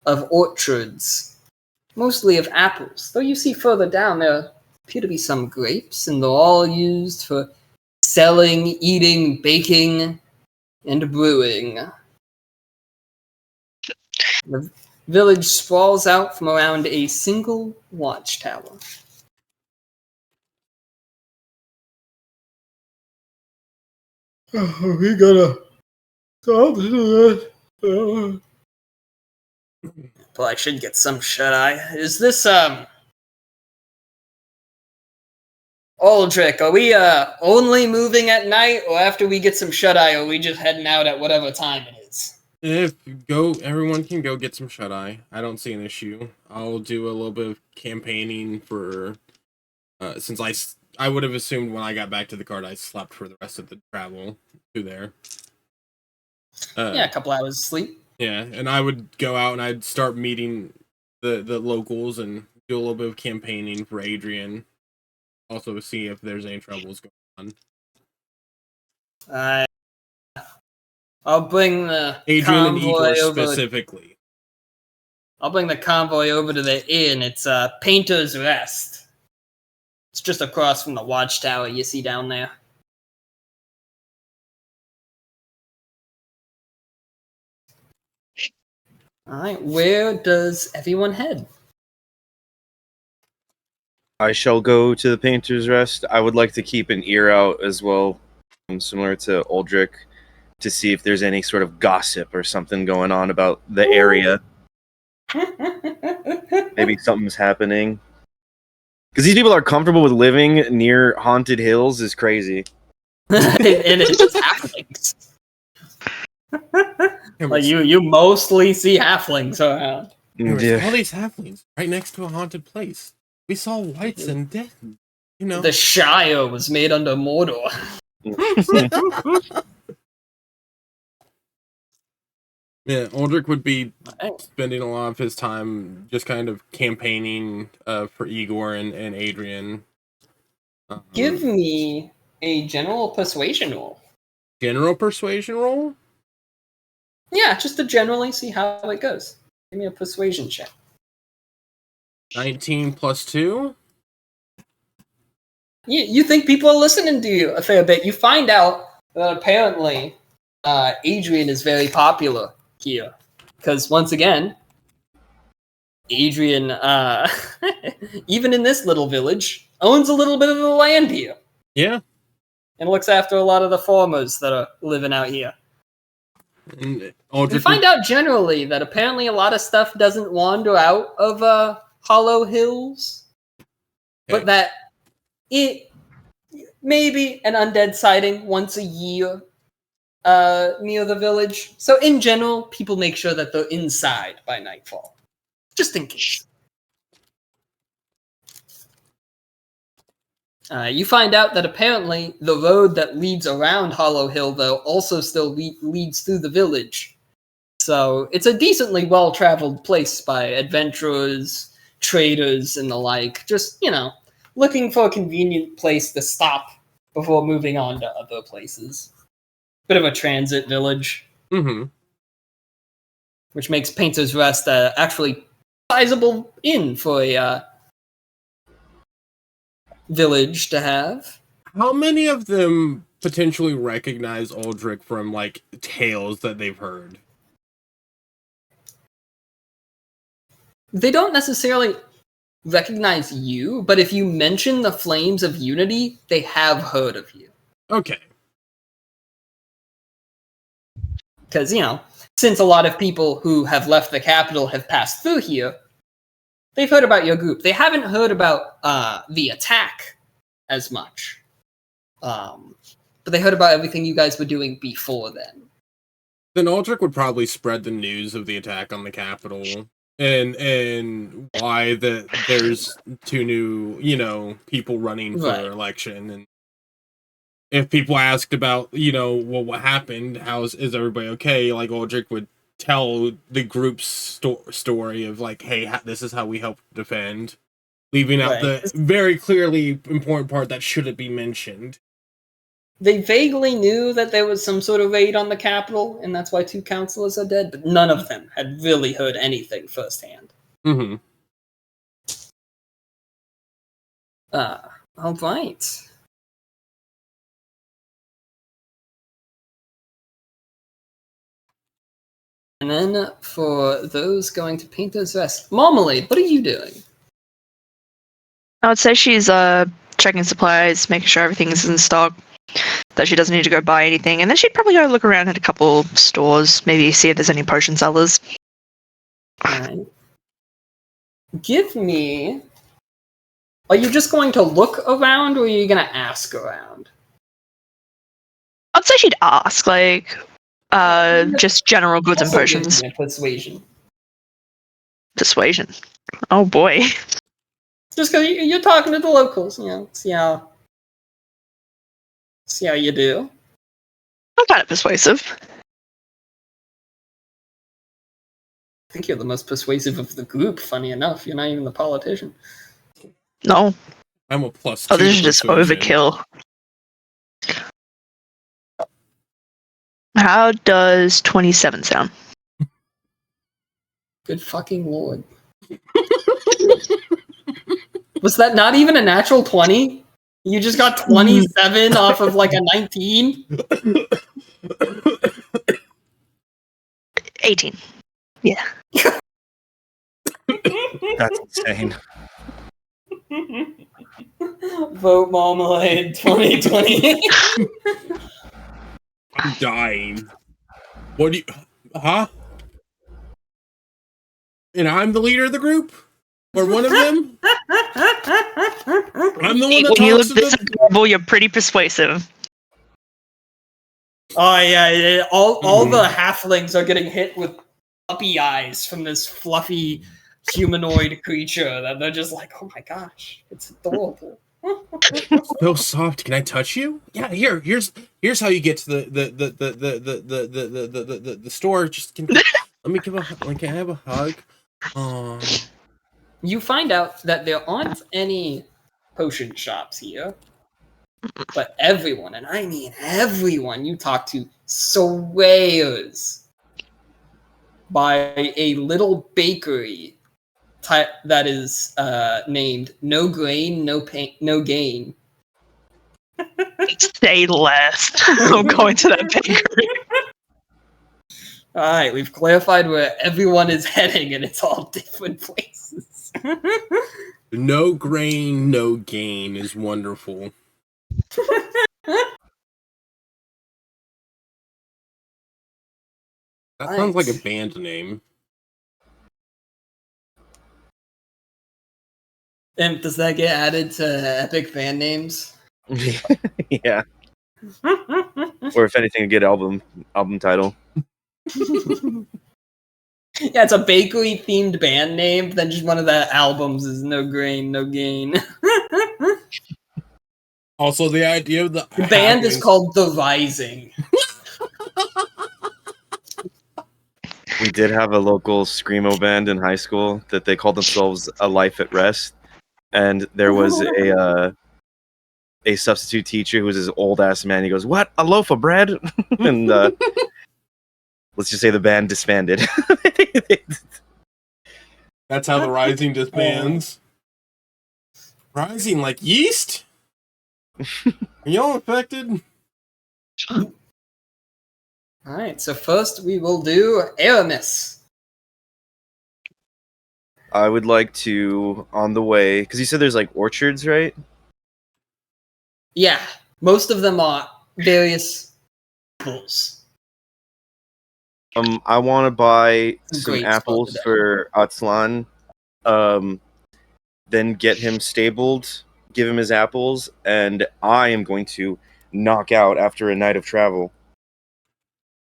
of orchards, mostly of apples, though you see further down there appear to be some grapes, and they're all used for selling, eating, baking, and brewing. The village sprawls out from around a single watchtower. We gotta stop this. Well, I should get some shut-eye. Is this, Aldrich, are we, only moving at night, or after we get some shut-eye, are we just heading out at whatever time it is? Everyone can go get some shut-eye. I don't see an issue. I'll do a little bit of campaigning for, since I would have assumed when I got back to the card I slept for the rest of the travel to there. Yeah, a couple hours sleep. Yeah, and I would go out and I'd start meeting the locals and do a little bit of campaigning for Adrian. Also see if there's any troubles going on. I'll bring the Adrian and convoy Igor over. specifically. I'll bring the convoy over to the inn. It's Painter's Rest. It's just across from the watchtower you see down there. Alright, where does everyone head? I shall go to the Painter's Rest. I would like to keep an ear out as well, similar to Uldric, to see if there's any sort of gossip or something going on about the area. Maybe something's happening. Because these people are comfortable with living near haunted hills is crazy. And it's just halflings. Like you mostly see halflings around. All these halflings right next to a haunted place. We saw whites and death. You know, The Shire was made under Mordor. Yeah, Uldric would be spending a lot of his time just kind of campaigning for Igor and Adrian. Give me a general persuasion roll. General persuasion roll? Yeah, just to generally see how it goes. Give me a persuasion check. 19 plus 2? You think people are listening to you a fair bit. You find out that apparently Adrian is very popular here. Because once again, Adrian, even in this little village, owns a little bit of the land here. Yeah. And looks after a lot of the farmers that are living out here. And We find out generally that apparently a lot of stuff doesn't wander out of Hollow Hills, but that it maybe an undead sighting once a year near the village. So in general, people make sure that they're inside by nightfall, just in case. You find out that apparently the road that leads around Hollow Hill, though, also still leads through the village. So it's a decently well-traveled place by adventurers, traders, and the like. Just, looking for a convenient place to stop before moving on to other places. Bit of a transit village. Mm-hmm. Which makes Painter's Rest actually sizable inn for a village to have. How many of them potentially recognize Uldric from, like, tales that they've heard? They don't necessarily recognize you, but if you mention the Flames of Unity, they have heard of you. Okay. Because, since a lot of people who have left the capital have passed through here, they've heard about your group. They haven't heard about the attack as much. But they heard about everything you guys were doing before then. Then Uldric would probably spread the news of the attack on the capital and why there's 2 new, people running for election. And if people asked about, what happened, is everybody okay? Like, Uldric would tell the group's story of, like, hey, this is how we helped defend. Leaving out the very clearly important part that shouldn't be mentioned. They vaguely knew that there was some sort of raid on the capital, and that's why 2 counselors are dead, but none of them had really heard anything firsthand. Mm-hmm. All right. And then for those going to Painter's Rest, Marmalade, what are you doing? I would say she's checking supplies, making sure everything's in stock, that she doesn't need to go buy anything, and then she'd probably go look around at a couple stores, maybe see if there's any potion sellers. Alright. Give me... Are you just going to look around, or are you going to ask around? I'd say she'd ask, just general goods and potions. Persuasion. Persuasion. Oh boy. Just because you're talking to the locals, see how you do. I'm kind of persuasive. I think you're the most persuasive of the group, funny enough. You're not even the politician. No. I'm a plus 2. Oh, this is just overkill. How does 27 sound? Good fucking lord. Was that not even a natural 20? You just got 27 off of like a 19? 18. Yeah. That's insane. Vote Marmalade 2020. I'm dying. What do you... Huh? And I'm the leader of the group? Or one of them? I'm the one that When you talks look to this them? adorable, you're pretty persuasive. Oh yeah. All the halflings are getting hit with puppy eyes from this fluffy humanoid creature that they're just like, oh my gosh, it's adorable. So soft. Can I touch you? Yeah, here's how you get to the store. Just let me give a can I have a hug? You find out that there aren't any potion shops here, but everyone, and I mean everyone you talk to, swears by a little bakery type that is named No Grain, No Pain, No Gain. Say less. I'm going to that bakery. All right, we've clarified where everyone is heading, and it's all different places. No grain, no gain is wonderful. That sounds like a band name. And does that get added to epic band names? Yeah. Or if anything, a good album title. Yeah, it's a bakery themed band name, but then just one of the albums is No Grain, No Gain. Also, the idea of the band is called The Rising. We did have a local screamo band in high school that they called themselves A Life at Rest, and there was a substitute teacher who was this old ass man. He goes, "What? A loaf of bread?" And let's just say the band disbanded. That's how the Rising disbands. Rising like yeast? Are y'all infected? Alright, so first we will do Aramis. I would like to, on the way, because you said there's like orchards, right? Yeah, most of them are various apples. I want to buy some grapes apples both for Atslan. Then get him stabled, give him his apples, and I am going to knock out after a night of travel.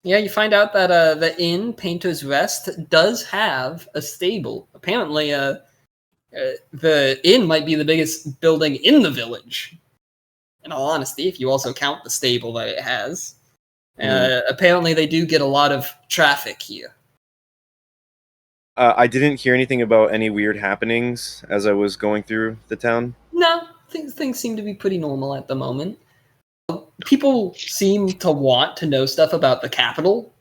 Yeah, you find out that the inn, Painter's Rest, does have a stable. Apparently, the inn might be the biggest building in the village. In all honesty, if you also count the stable that it has. Apparently, they do get a lot of traffic here. I didn't hear anything about any weird happenings as I was going through the town. No, things seem to be pretty normal at the moment. People seem to want to know stuff about the capital.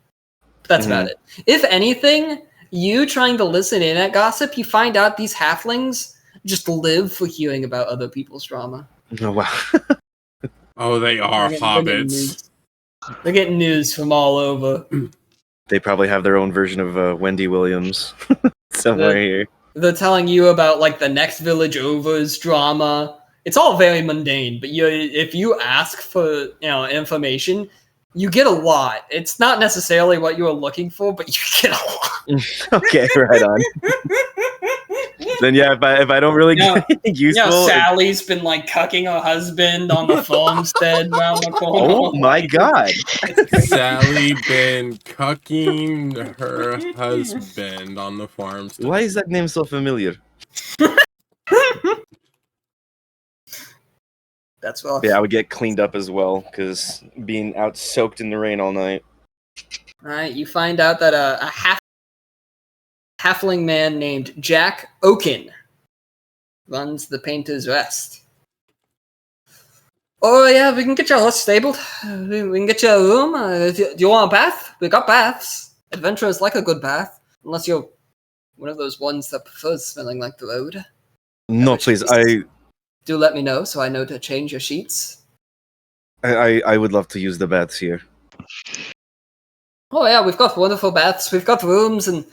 That's about it. If anything, you trying to listen in at gossip, you find out these halflings just live for hearing about other people's drama. Oh, wow. Oh, they are hobbits. They're getting news from all over. They probably have their own version of Wendy Williams somewhere here. They're telling you about like the next village over's drama. It's all very mundane, but if you ask for information, you get a lot. It's not necessarily what you were looking for, but you get a lot. Okay, right on. Then yeah, if I don't really get anything useful, Sally's been like cucking her husband on the farmstead around the corner. Oh my god! Sally been cucking her husband on the farmstead. Why is that name so familiar? That's rough. Yeah, I would get cleaned up as well because being out soaked in the rain all night. All right, you find out that a halfling man named Jack Oaken runs the Painter's Rest. Oh yeah, we can get your horse stabled. We can get you a room. Do you want a bath? We got baths. Adventurers like a good bath, unless you're one of those ones that prefers smelling like the road. No, which please. case, do let me know so I know to change your sheets. I would love to use the baths here. Oh yeah, we've got wonderful baths. We've got rooms and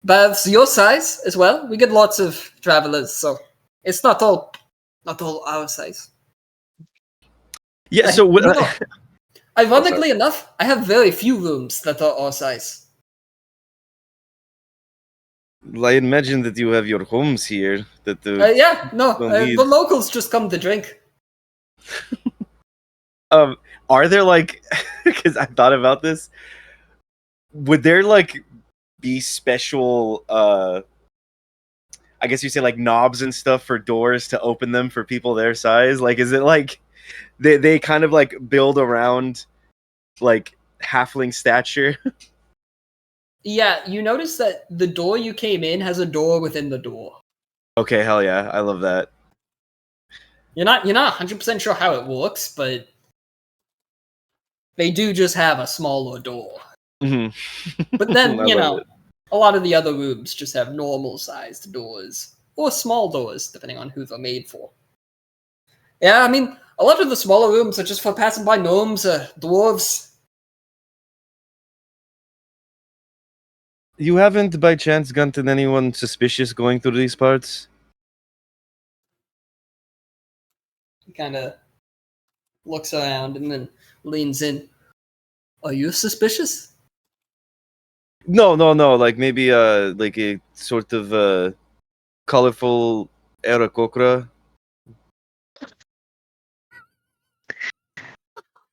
baths your size as well. We get lots of travelers, so it's not all our size. Yeah. So Ironically enough, I have very few rooms that are our size. I imagine that you have your homes here. That the The locals just come to drink. Are there like? Because I thought about this. Would there like be special? I guess you say like knobs and stuff for doors to open them for people their size. Like, is it like they kind of like build around like halfling stature? Yeah, you notice that the door you came in has a door within the door. Okay, hell yeah, I love that. You're not 100% sure how it works, but they do just have a smaller door. Mm-hmm. But then, I love it. a lot of the other rooms just have normal sized doors or small doors, depending on who they're made for. Yeah, I mean, a lot of the smaller rooms are just for passing by gnomes, dwarves. You haven't by chance gotten anyone suspicious going through these parts? He kind of looks around and then leans in. Are you suspicious? No. Like maybe like a sort of colorful Aarakocra.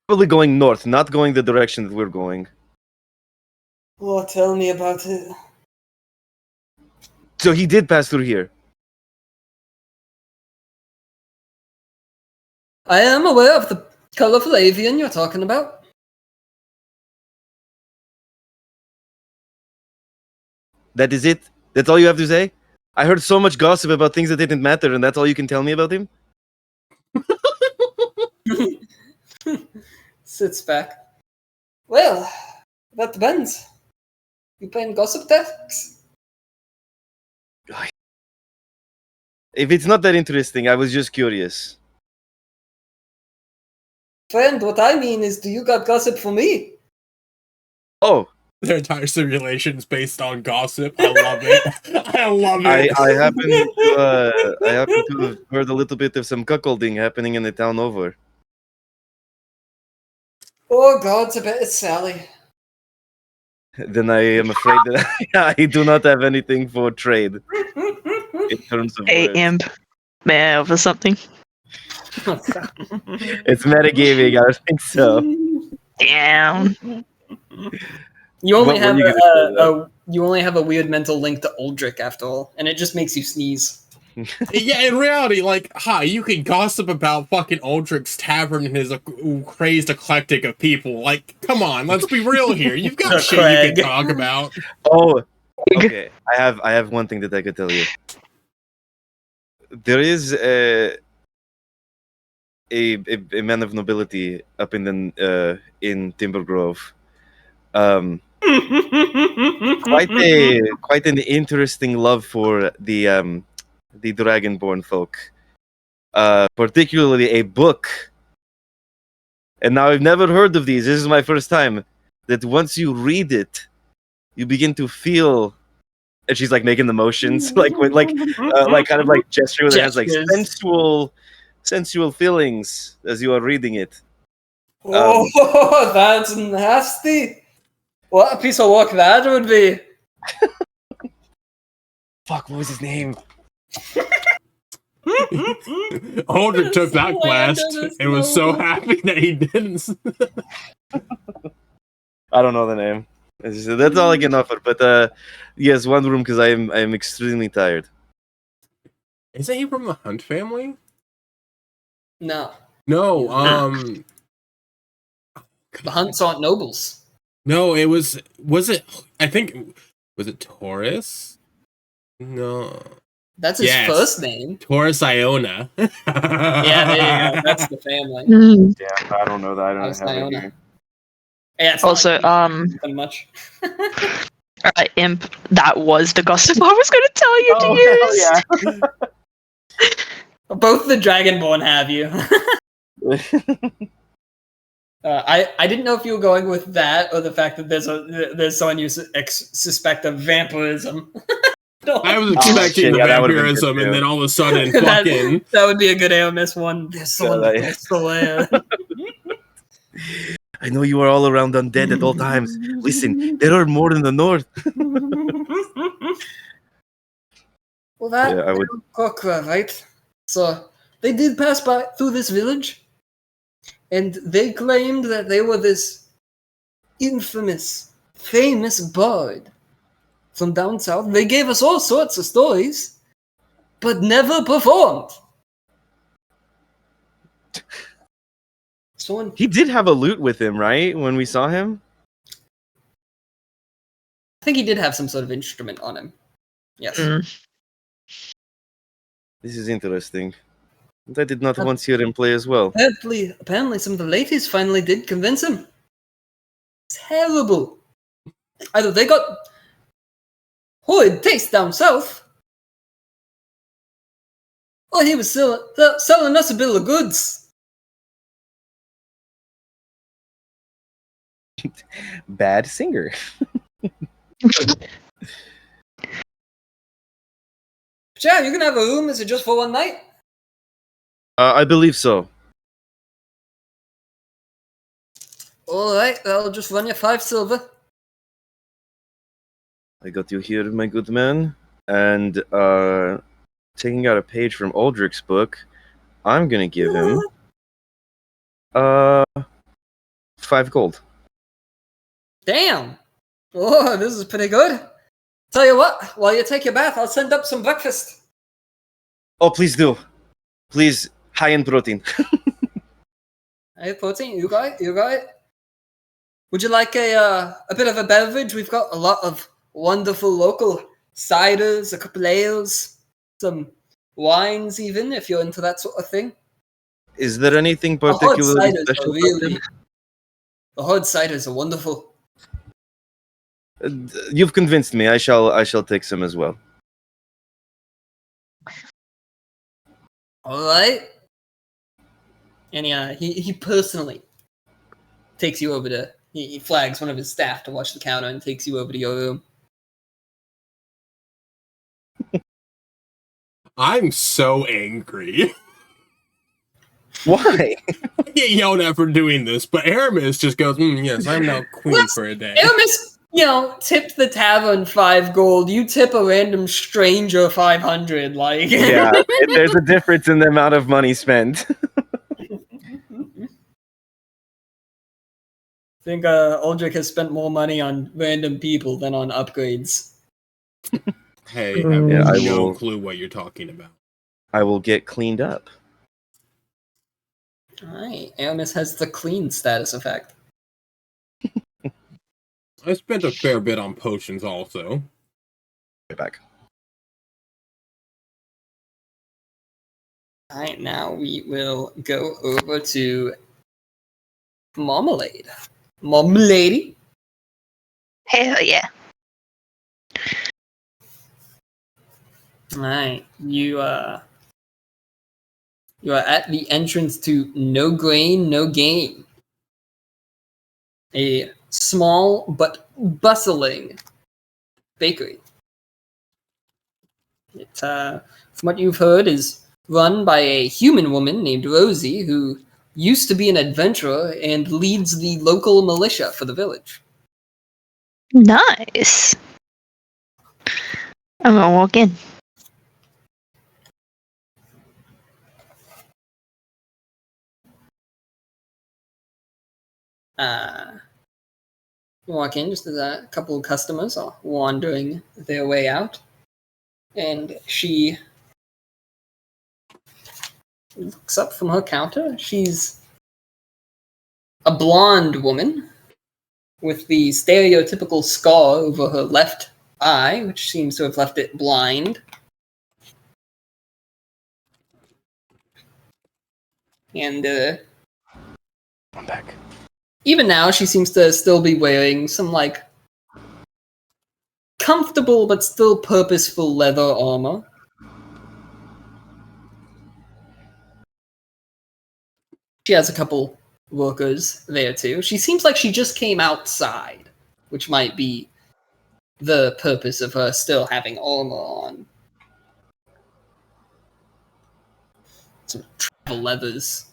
Probably going north, not going the direction that we're going. Oh, tell me about it. So he did pass through here. I am aware of the colorful avian you're talking about. That is it? That's all you have to say? I heard so much gossip about things that didn't matter, and that's all you can tell me about him? Sits back. Well, that depends. You playing gossip tasks? If it's not that interesting, I was just curious. Friend, what I mean is, do you got gossip for me? Oh, Their entire simulation is based on gossip. I love it. I love it. I happen to have heard a little bit of some cuckolding happening in the town over. Oh God, I bet it's Sally. Then I am afraid that I do not have anything for trade in terms of A words. imp. Man, or something. It's metagaming, I think so. Damn. You only What have were you gonna you only have a weird mental link to Uldric after all, and it just makes you sneeze. Yeah, in reality, like, hi, you can gossip about fucking Uldric's tavern and his crazed eclectic of people. Like, come on, let's be real here. You've got shit you Craig. can talk about. Oh, okay. I have one thing that I could tell you. There is a man of nobility up in Timber Grove. Quite an interesting love for the Dragonborn folk. Particularly a book. And now I've never heard of these. This is my first time. That once you read it, you begin to feel. And she's like making the motions, like with like kind of like gesture that has like Gestures. sensual feelings as you are reading it. Oh, that's nasty. What a piece of work that would be. Fuck, what was his name? Uldric took that blast and was so happy that he didn't. I don't know the name. That's all I can offer. But yes, one room because I am extremely tired. Isn't he from the Hunt family? No, No, the Hunts aren't nobles. no, it was it, I think, was it Taurus? No. That's his Yes. first name. Taurus Iona. Yeah, there you go. That's the family. Mm. Yeah, I don't know that. I don't Taurus have it Iona. here. Yeah, it's Also, not much. Imp, that was the gossip I was going to tell you to use. hell yeah. Both the Dragonborn have you. I didn't know if you were going with that or the fact that there's someone you suspect of vampirism. I was expecting shit, the yeah, that would've been good vampirism, and too. then all of a sudden, that, fucking. that would be a good AOMS one. There's someone that- that gets the lair. I know you are all around undead at all times. Listen, there are more in the north. Well, that Yeah, I would. Kokra, right? So they did pass by through this village, and they claimed that they were this infamous, famous bard from down south. They gave us all sorts of stories, but never performed. Someone, He did have a lute with him, right? When we saw him. I think he did have some sort of instrument on him. Yes. Mm. This is interesting. And I did not once hear him play as well. Apparently, some of the ladies finally did convince him. Terrible. Either they got horrid taste down south, or he was selling us a bill of goods. Bad singer. Yeah, you can have a room. Is it just for one night? I believe so. All right, I'll just run you 5 silver. I got you here, my good man. And taking out a page from Aldrich's book, I'm gonna give him 5 gold. Damn. Oh, this is pretty good. Tell you what, while you take your bath, I'll send up some breakfast. Oh, please do. Please, high in protein. Hey, protein, you got it. You got it. Would you like a bit of a beverage? We've got a lot of wonderful local ciders, a couple ales, some wines, even if you're into that sort of thing. Is there anything The hard particularly ciders special are about really. them? The hard ciders are wonderful. You've convinced me. I shall take some as well. All right. And he personally takes you over to. He flags one of his staff to watch the counter and takes you over to your room. I'm so angry. Why? I get yelled at for doing this, but Aramis just goes, yes, I'm now queen for a day. Aramis, tipped the tavern 5 gold. You tip a random stranger 500. Like, Yeah, there's a difference in the amount of money spent. I think Aldrich has spent more money on random people than on upgrades. Hey, I have Yeah, I no will- clue what you're talking about. I will get cleaned up. Alright, Aramis has the clean status effect. I spent a fair bit on potions also. Right back. Alright, now we will go over to Marmalade. Marmalade? Hell yeah. Alright, you are at the entrance to No Grain, No Gain. A small but bustling bakery. It, from what you've heard, is run by a human woman named Rosie, who used to be an adventurer and leads the local militia for the village. Nice. I'm gonna walk in. You walk in just as a couple of customers are wandering their way out, and she looks up from her counter. She's a blonde woman with the stereotypical scar over her left eye, which seems to have left it blind. And I'm back. even now, she seems to still be wearing some, like, comfortable but still purposeful leather armor. She has a couple workers there too. She seems like she just came outside, which might be the purpose of her still having armor on. Some travel leathers.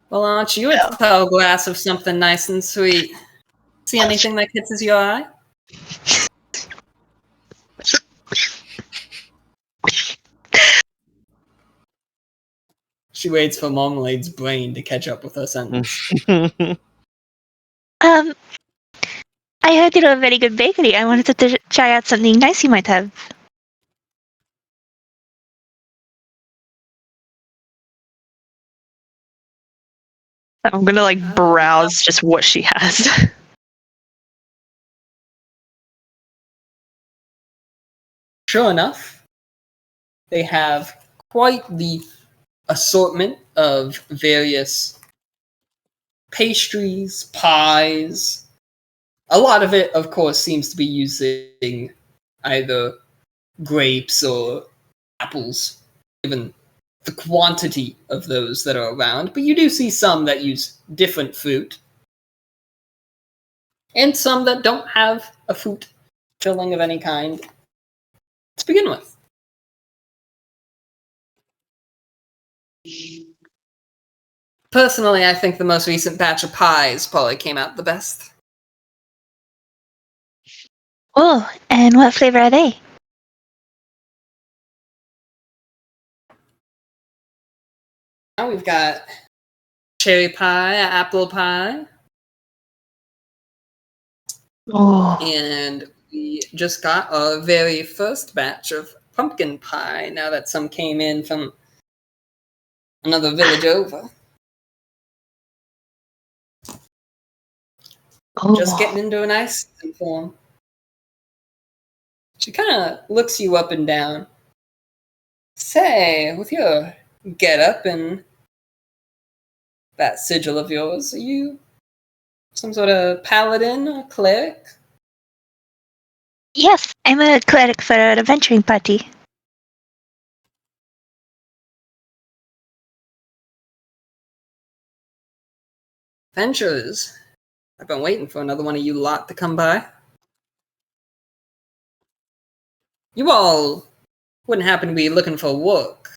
Well, aren't you a tall glass of something nice and sweet? See anything that catches your eye? She waits for Marmalade's brain to catch up with her sentence. I heard you're a very good bakery. I wanted to try out something nice you might have. I'm gonna like browse just what she has. Sure enough, they have quite the assortment of various pastries, pies. A lot of it, of course, seems to be using either grapes or apples, given the quantity of those that are around. But you do see some that use different fruit, and some that don't have a fruit filling of any kind to begin with. Personally, I think the most recent batch of pies probably came out the best. Oh, and what flavor are they? Now we've got cherry pie, apple pie, Oh, and we just got our very first batch of pumpkin pie now that some came in from another village over. Just getting into a nice form. She kind of looks you up and down. Say, with your get up and that sigil of yours, are you some sort of paladin or cleric? Yes, I'm a cleric for an adventuring party. Adventurers. I've been waiting for another one of you lot to come by. You all wouldn't happen to be looking for work.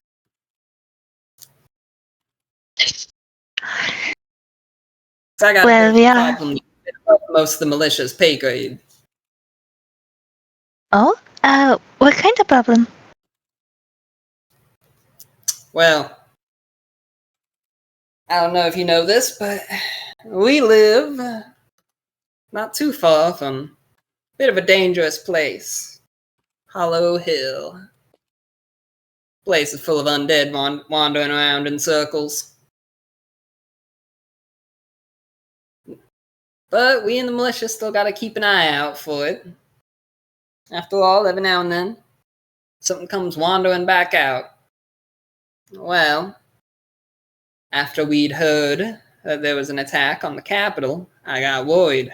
I got Well, a yeah. problem with most of the militia's pay grade. Oh, what kind of problem? Well, I don't know if you know this, but we live not too far from a bit of a dangerous place. Hollow Hill. Place is full of undead wandering around in circles. But we in the militia still gotta keep an eye out for it. After all, every now and then, something comes wandering back out. Well, after we'd heard that there was an attack on the capital, I got worried.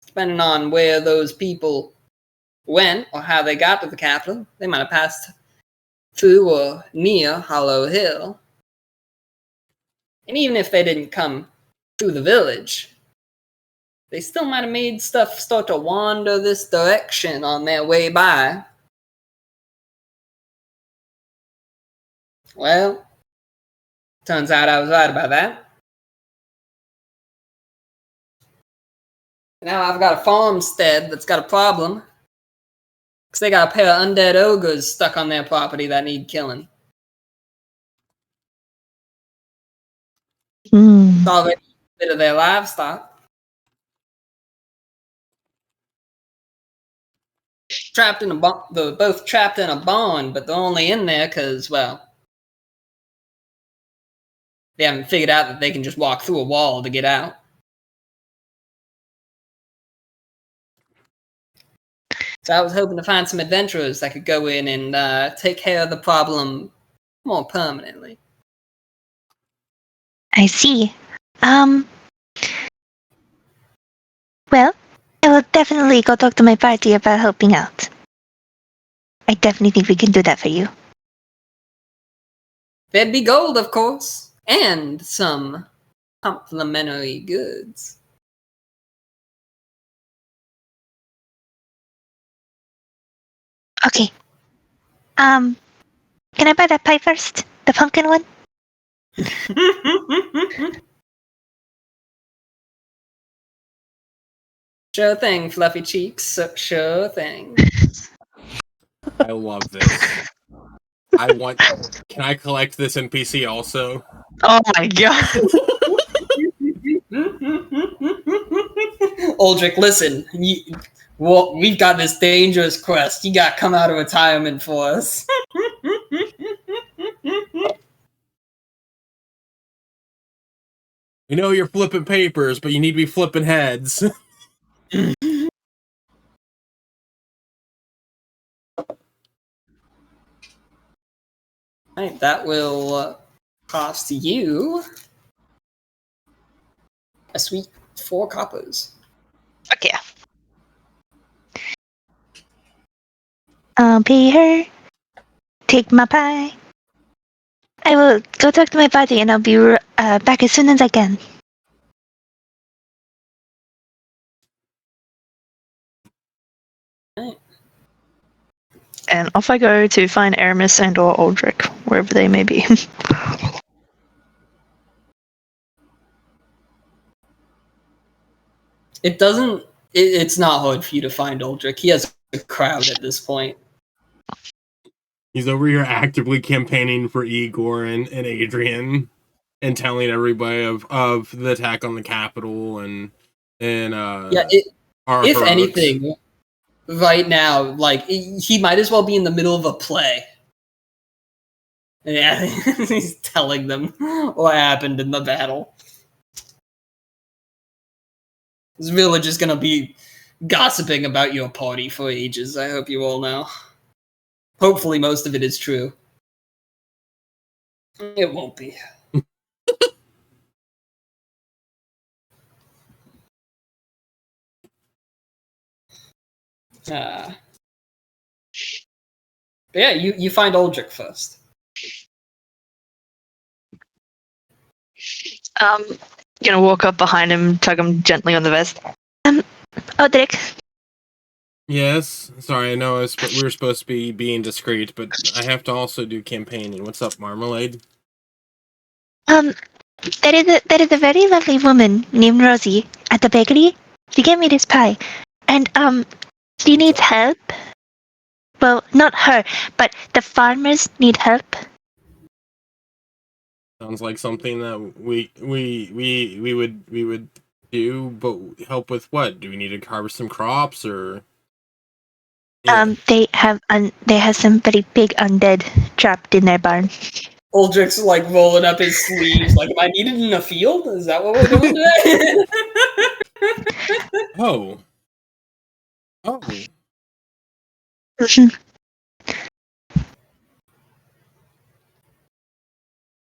Depending on where those people went or how they got to the capital, they might have passed through or near Hollow Hill. And even if they didn't come through the village, they still might have made stuff start to wander this direction on their way by. Well, turns out I was right about that. Now I've got a farmstead that's got a problem. Because they got a pair of undead ogres stuck on their property that need killing. It's already a bit of their livestock. Trapped in a they're both trapped in a barn, but they're only in there because, well, they haven't figured out that they can just walk through a wall to get out. So I was hoping to find some adventurers that could go in and take care of the problem more permanently. I see. Well, I will definitely go talk to my party about helping out. I definitely think we can do that for you. There'd be gold, of course, and some complimentary goods. Okay. Can I buy that pie first? The pumpkin one? Sure thing, fluffy cheeks. Sure thing. I love this. Can I collect this NPC also? Oh my god. Aldrich, listen. We've got this dangerous quest. You gotta come out of retirement for us. We know you're flipping papers, but you need to be flipping heads. Right, that will cost you a sweet 4 coppers. Okay. I'll pay her. Take my pie. I will go talk to my party and I'll be back as soon as I can. Right. And off I go to find Aramis and or Aldrich, wherever they may be. It doesn't. It's not hard for you to find Aldrich. He has a crowd at this point. He's over here actively campaigning for Igor and Adrian and telling everybody of the attack on the Capitol and Yeah, our if heroics. anything, right now, like he might as well be in the middle of a play. Yeah, he's telling them what happened in the battle. This village is gonna be gossiping about your party for ages. I hope you all know. Hopefully, most of it is true. It won't be. But yeah, you find Aldrich first. Gonna walk up behind him, tug him gently on the vest. Odric, Yes, sorry, I know we were supposed to be being discreet, but I have to also do campaigning. What's up, Marmalade? there is a very lovely woman named Rosie at the bakery. She gave me this pie. And, she needs help. Well, not her, but the farmers need help. Sounds like something that we would do, but help with what? Do we need to harvest some crops or? Yeah. They have some very big undead trapped in their barn. Aldrich's like rolling up his sleeves, like, am I needed in a field? Is that what we're doing today? Oh.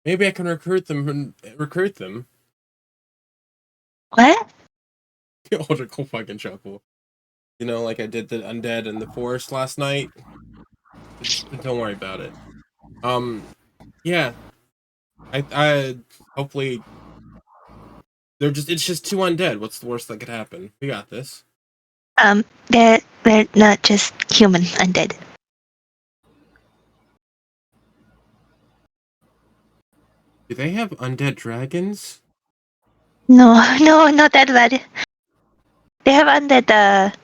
Maybe I can recruit them. What? Aldrich will fucking chuckle. You know, like I did the undead in the forest last night. Just don't worry about it. Yeah. I hopefully it's just 2 undead. What's the worst that could happen? We got this. They're not just human undead. Do they have undead dragons? No, not that bad. They have undead,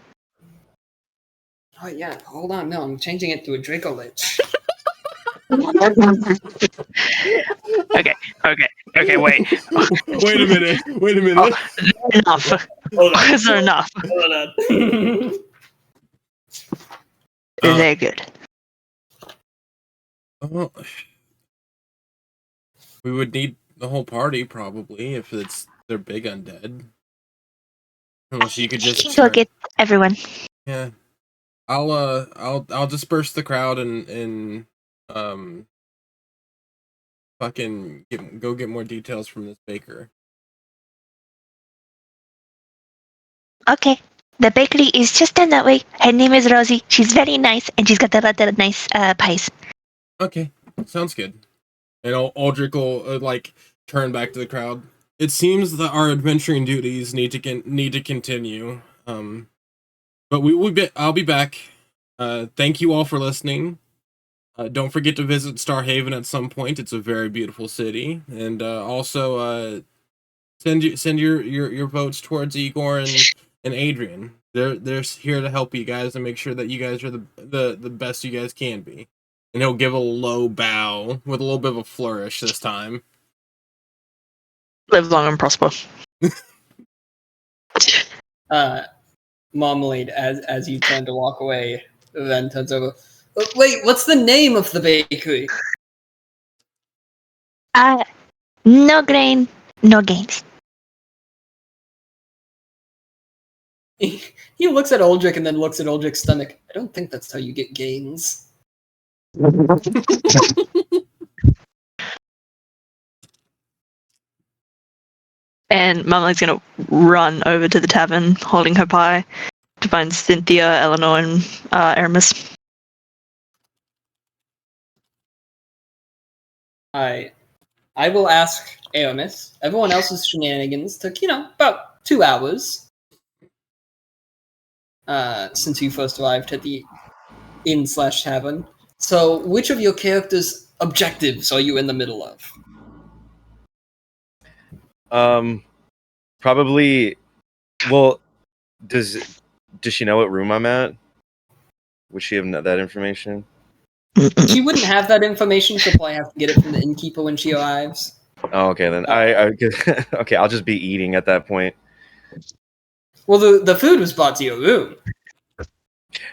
Oh yeah, hold on, no, I'm changing it to a Dracolich. Okay, wait. Wait a minute. Enough. Hold on. Is there enough? Hold on. They're good. Oh, we would need the whole party probably if they're big undead. Unless you could I just can go get everyone. yeah. I'll disperse the crowd and fucking go get more details from this baker. Okay. The bakery is just down that way. Her name is Rosie. She's very nice, and she's got a lot of nice pies. Okay, sounds good. And Aldrich will like turn back to the crowd. It seems that our adventuring duties need to continue. But I'll be back. Thank you all for listening. Don't forget to visit Starhaven at some point. It's a very beautiful city, and also send your votes towards Igor and Adrian. They're here to help you guys and make sure that you guys are the best you guys can be. And he'll give a low bow with a little bit of a flourish this time. Live long and prosper. Marmalade, as you turn to walk away, then turns over. Wait, what's the name of the bakery? No grain, no gains. He looks at Aldrich and then looks at Aldrich's stomach. I don't think that's how you get gains. And Marmalade's gonna run over to the tavern, holding her pie, to find Cynthia, Eleanor, and Aramis. I will ask Aramis. Everyone else's shenanigans took, about 2 hours. Since you first arrived at the inn/tavern. So, which of your characters' objectives are you in the middle of? Probably. Well, does she know what room I'm at? Would she have that information? She wouldn't have that information. She'll probably have to get it from the innkeeper when she arrives. Oh, okay, then okay, I'll just be eating at that point. Well, the food was brought to your room.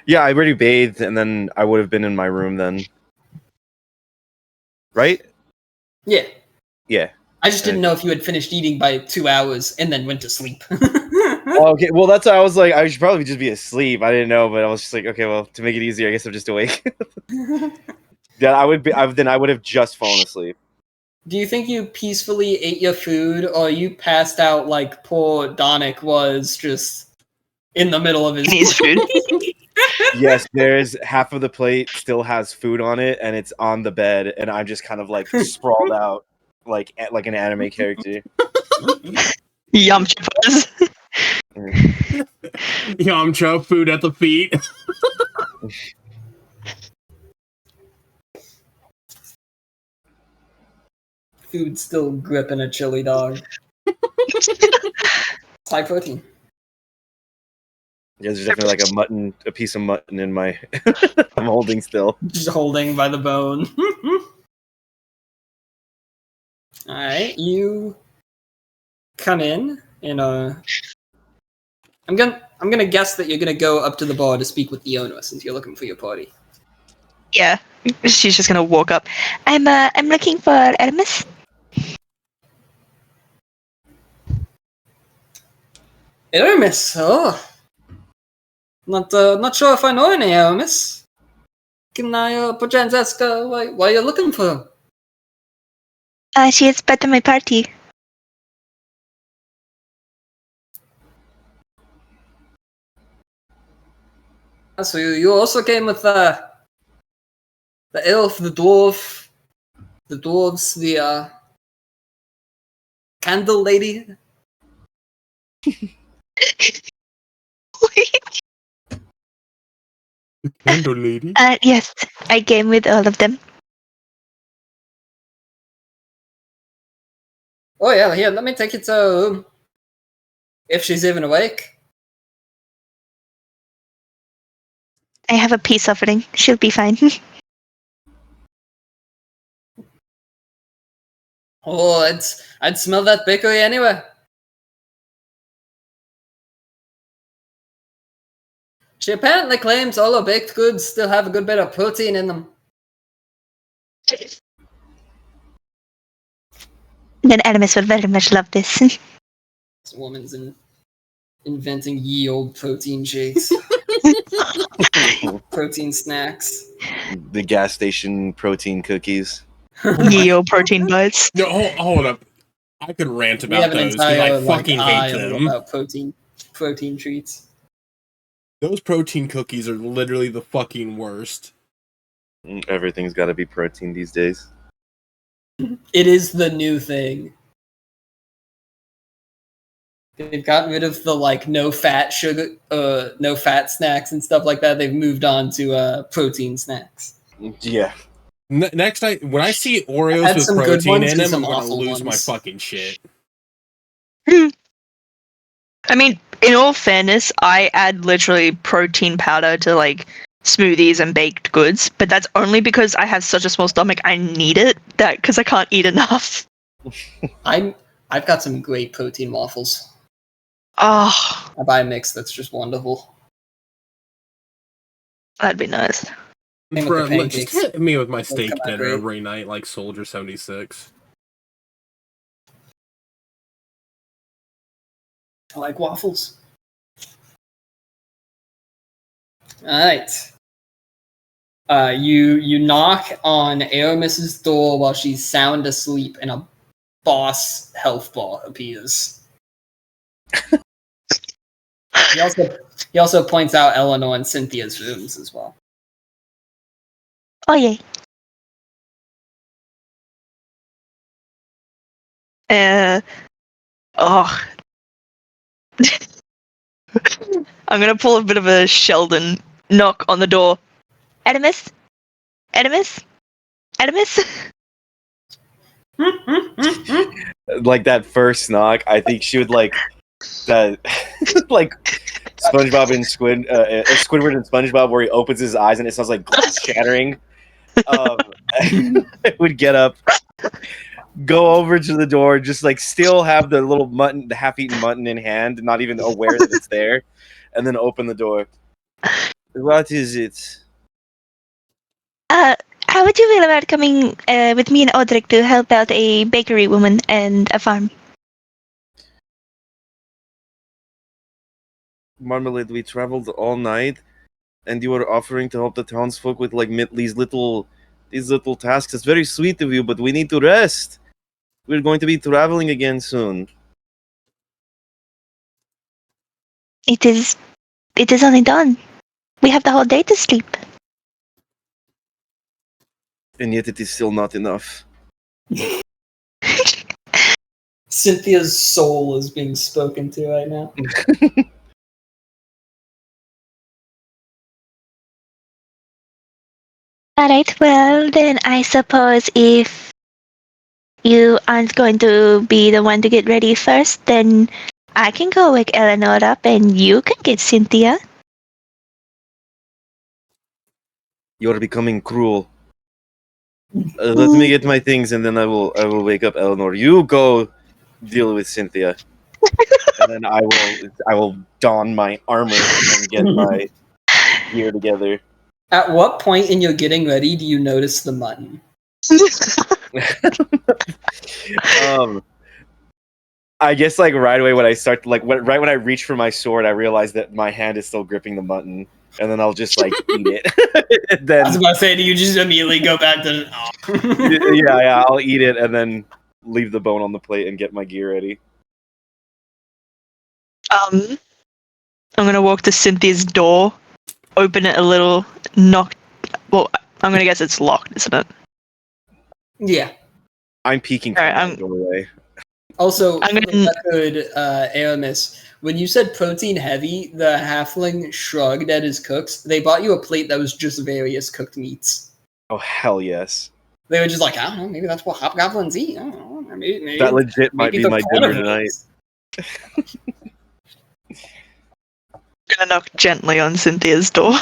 Yeah, I already bathed, and then I would have been in my room then. Right? Yeah. Yeah. I just didn't know if you had finished eating by 2 hours and then went to sleep. Oh, okay, well, that's why I was like, I should probably just be asleep. I didn't know, but I was just like, okay, well, to make it easier, I guess I'm just awake. Yeah, I would have just fallen asleep. Do you think you peacefully ate your food, or you passed out like poor Donick was, just in the middle of his food? Yes, there's half of the plate still has food on it, and it's on the bed, and I'm just kind of like sprawled out like an anime character. Yamcha pose. Yamcha, food at the feet. Food still gripping a chili dog. It's high protein. Yeah, there's definitely like a piece of mutton in my. I'm holding still. Just holding by the bone. Alright, you come in and I'm gonna guess that you're gonna go up to the bar to speak with the owner since you're looking for your party. Yeah, she's just gonna walk up. I'm looking for Aramis. Aramis, oh. Not sure if I know any Aramis. Can I perchance ask why you're looking for her? She is part of my party. So you also came with the elf, the dwarf, the dwarves, the candle lady. The candle lady? Yes, I came with all of them. Oh yeah, here, let me take you to her room. If she's even awake. I have a peace offering. She'll be fine. Oh, I'd smell that bakery anyway. She apparently claims all her baked goods still have a good bit of protein in them. Then Aramis will very much love this. This woman's inventing ye old protein shakes. Protein snacks. The gas station protein cookies. Neo protein bites. No, hold up. I could rant We have about an those because I entire fucking hate aisle them. about protein treats. Those protein cookies are literally the fucking worst. Everything's got to be protein these days. It is the new thing. They've gotten rid of the no fat sugar, no fat snacks and stuff like that. They've moved on to protein snacks. Yeah. Next when I see Oreos Had with some good protein ones in and them, I'm some gonna awful lose my ones. fucking shit. I mean, in all fairness, I add literally protein powder to smoothies and baked goods, but that's only because I have such a small stomach. I need it because I can't eat enough. I've got some great protein waffles. Oh, I buy a mix that's just wonderful. that'd be nice. Same with the Bruh, just pancakes. hit me with my Those steak come out dinner great. every night like Soldier 76. I like waffles. Alright. You knock on Aramis's door while she's sound asleep, and a boss health bar appears. He also points out Eleanor and Cynthia's rooms as well. Oh yay. Oh. I'm gonna pull a bit of a Sheldon, knock on the door. Edimus? Edimus? Edimus? Like that first knock, I think she would like that, like SpongeBob and Squidward and SpongeBob, where he opens his eyes and it sounds like glass shattering. I would get up, go over to the door, just still have the little mutton, the half-eaten mutton in hand, not even aware that it's there, and then open the door. What is it? How would you feel about coming with me and Odric to help out a bakery woman and a farm? Marmalade, we traveled all night, and you were offering to help the townsfolk with these little tasks. It's very sweet of you, but we need to rest. We're going to be traveling again soon. It is only dawn. We have the whole day to sleep. And yet it is still not enough. Cynthia's soul is being spoken to right now. Alright, well then I suppose if you aren't going to be the one to get ready first, then I can go wake Eleanor up and you can get Cynthia. You're becoming cruel. Let me get my things, and then I will wake up Eleanor. You go deal with Cynthia, and then I will don my armor and get my gear together. At what point in your getting ready do you notice the mutton? I guess right away when I start right when I reach for my sword, I realize that my hand is still gripping the mutton, and then I'll just eat it. Then I was about to say, do you just immediately go back to? yeah, I'll eat it and then leave the bone on the plate and get my gear ready. I'm gonna walk to Cynthia's door, open it a little, knock. Well, I'm gonna guess it's locked, isn't it? Yeah. I'm peeking from Alright, the doorway. Also, I'm for gonna- the record, Aramis, when you said protein heavy, the halfling shrugged at his cooks. They bought you a plate that was just various cooked meats. Oh hell yes! They were just like, I don't know, maybe that's what hobgoblins eat. I don't know, maybe That legit might maybe be they're my dinner tonight. carnivores. gonna knock gently on Cynthia's door.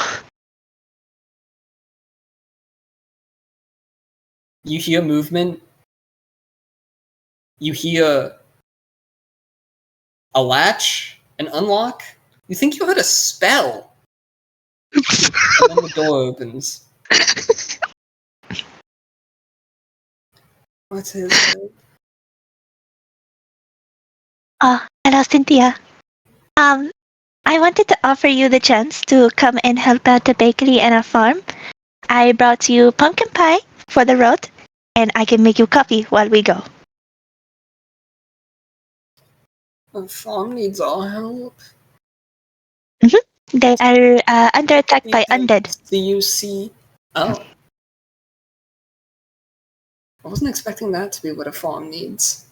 You hear movement. You hear a latch, an unlock. You think you heard a spell. And then the door opens. What's his name? Hello Cynthia. I wanted to offer you the chance to come and help out the bakery and our farm. I brought you pumpkin pie for the road, and I can make you coffee while we go. The farm needs our help. They are under attack by undead. Do you see? Oh. I wasn't expecting that to be what a farm needs.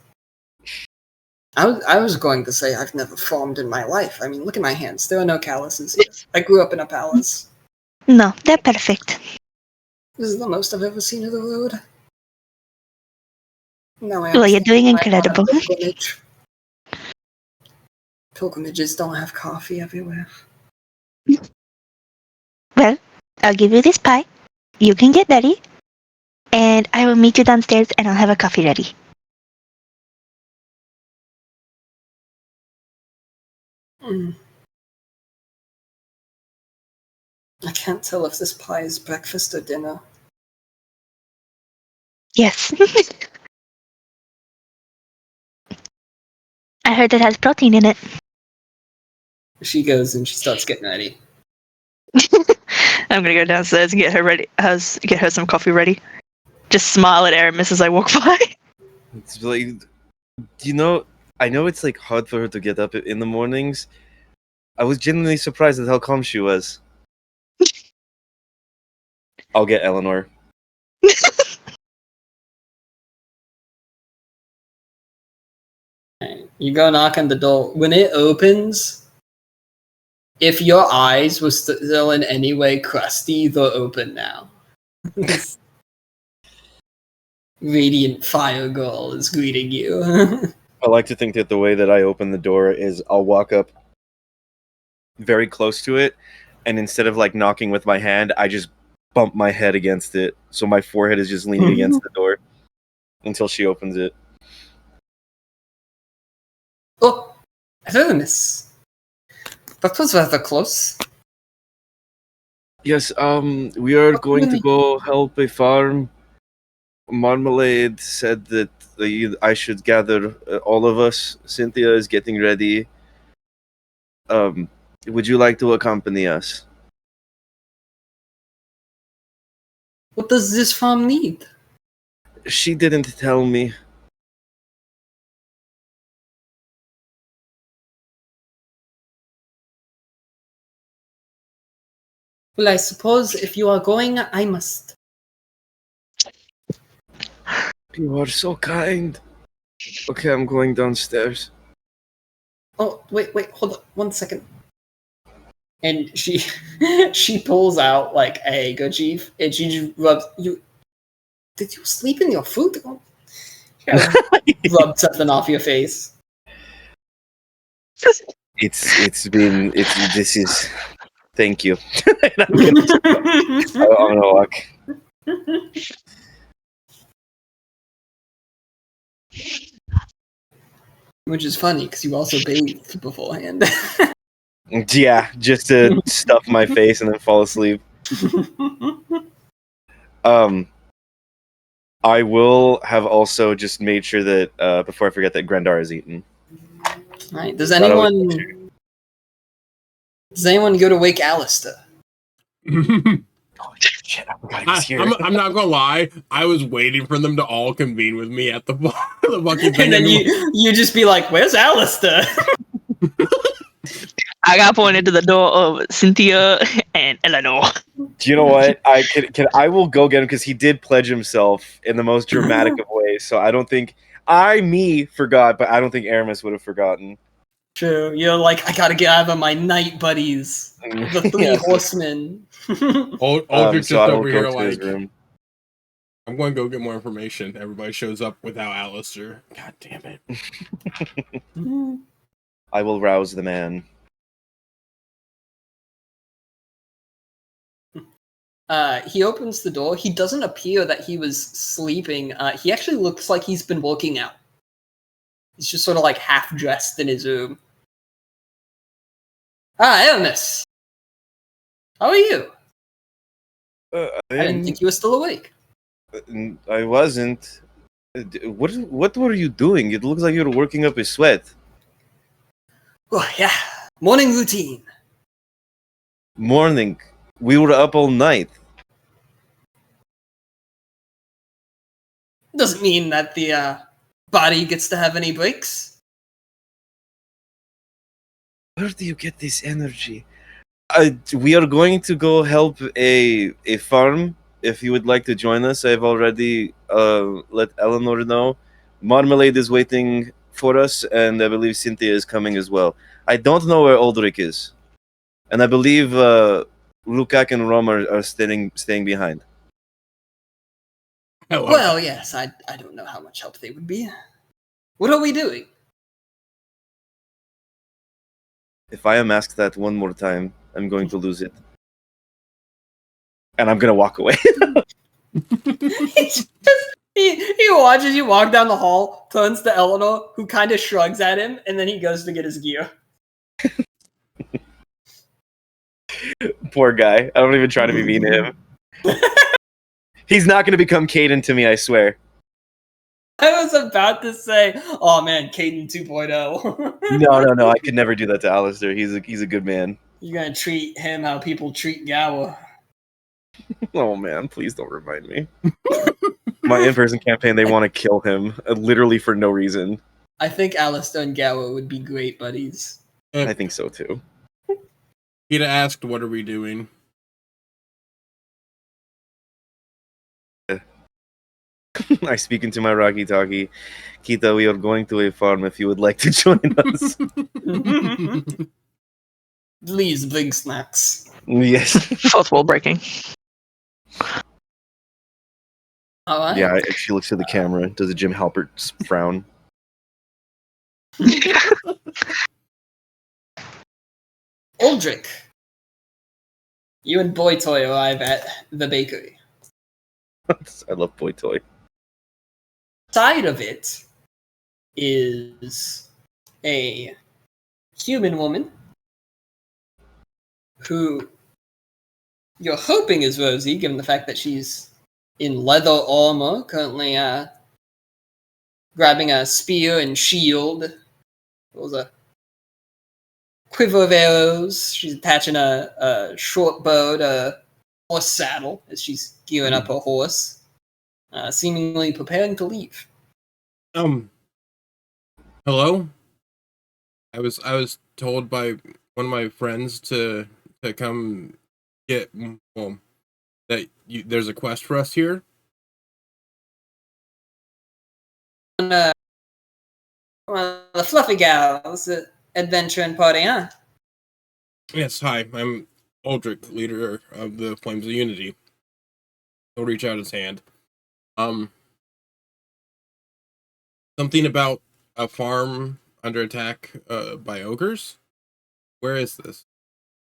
I was going to say I've never farmed in my life. I mean, look at my hands. There are no calluses here. I grew up in a palace. No, they're perfect. This is the most I've ever seen of the road. No, Well, you're doing incredible. Pilgrimage. Pilgrimages don't have coffee everywhere. Well, I'll give you this pie. You can get ready. And I will meet you downstairs and I'll have a coffee ready. Mm. I can't tell if this pie is breakfast or dinner. Yes. I heard it has protein in it. She goes and she starts getting ready. I'm gonna go downstairs and get her ready. Get her some coffee ready. Just smile at Aramis as I walk by. It's like, I know it's like hard for her to get up in the mornings. I was genuinely surprised at how calm she was. I'll get Eleanor. You go knock on the door. When it opens, if your eyes were still in any way crusty, they're open now. Radiant Fire Girl is greeting you. I like to think that the way that I open the door is I'll walk up very close to it, and instead of like knocking with my hand, I just bump my head against it, so my forehead is just leaning against the door until she opens it. Oh, hello, miss. That was rather close. Yes, we are going to go help a farm. Marmalade said that I should gather all of us. Cynthia is getting ready. Would you like to accompany us? What does this farm need? She didn't tell me. Well, I suppose if you are going, I must. You are so kind. Okay, I'm going downstairs. Oh, wait, hold on 1 second. And she she pulls out like a kerchief and she just rubs you. Did you sleep in your food? Oh. Rub something off your face. This is. Thank you. I'm gonna walk. Which is funny because you also bathed beforehand. Yeah, just to stuff my face and then fall asleep. I will have also just made sure that before I forget that Grandar is eaten. Right. Does anyone go to wake Alistair? Oh shit! I forgot he was here. I'm not gonna lie. I was waiting for them to all convene with me at the fucking thing. And then you just be like, "Where's Alistair?" I got pointed to the door of Cynthia and Eleanor. Do you know what? I will go get him because he did pledge himself in the most dramatic of ways. So I don't think forgot, but I don't think Aramis would have forgotten. True. You're like, I gotta get out of my night buddies, the three horsemen. Aldrich's so I just don't over go here to his like, room. I'm going to go get more information. Everybody shows up without Alistair. God damn it. I will rouse the man. He opens the door. He doesn't appear that he was sleeping. He actually looks like he's been working out. He's just sort of like half dressed in his room. Aramis! How are you? I didn't think you were still awake. I wasn't. What were you doing? It looks like you were working up a sweat. Oh, yeah. Morning routine. Morning. We were up all night. Doesn't mean that the body gets to have any breaks. Where do you get this energy? We are going to go help a farm. If you would like to join us, I've already let Eleanor know. Marmalade is waiting for us, and I believe Cynthia is coming as well. I don't know where Aldrich is, and I believe Lukak and Rom are staying behind. Hello. Well, yes, I don't know how much help they would be. What are we doing? If I am asked that one more time, I'm going to lose it. And I'm going to walk away. he watches you walk down the hall, turns to Eleanor, who kind of shrugs at him, and then he goes to get his gear. Poor guy. I don't even try to be mean to him. He's not going to become Caden to me, I swear. I was about to say, oh man, Caden 2.0. No. I could never do that to Alistair. He's a good man. You're gonna treat him how people treat Gower. Oh man, please don't remind me. My in-person campaign, they want to kill him, literally for no reason. I think Alistair and Gower would be great buddies. I think so too. Peter asked, "What are we doing?" I speak into my Rocky Talkie. Kita, we are going to a farm if you would like to join us. Please bring snacks. Yes. Fourth wall breaking. All right. Yeah, she looks at the camera, does a Jim Halpert frown. Aldrich, you and Boy Toy arrive at the bakery. I love Boy Toy. Side of it is a human woman who you're hoping is Rosie, given the fact that she's in leather armor, currently grabbing a spear and shield. It was a quiver of arrows. She's attaching a short bow to a horse saddle as she's gearing up her horse, seemingly preparing to leave. Hello. I was told by one of my friends to come get that there's a quest for us here. Well, the fluffy gals, adventuring party, huh? Yes, hi. I'm Aldrich, leader of the Flames of Unity. He'll reach out his hand. Something about a farm under attack by ogres? Where is this?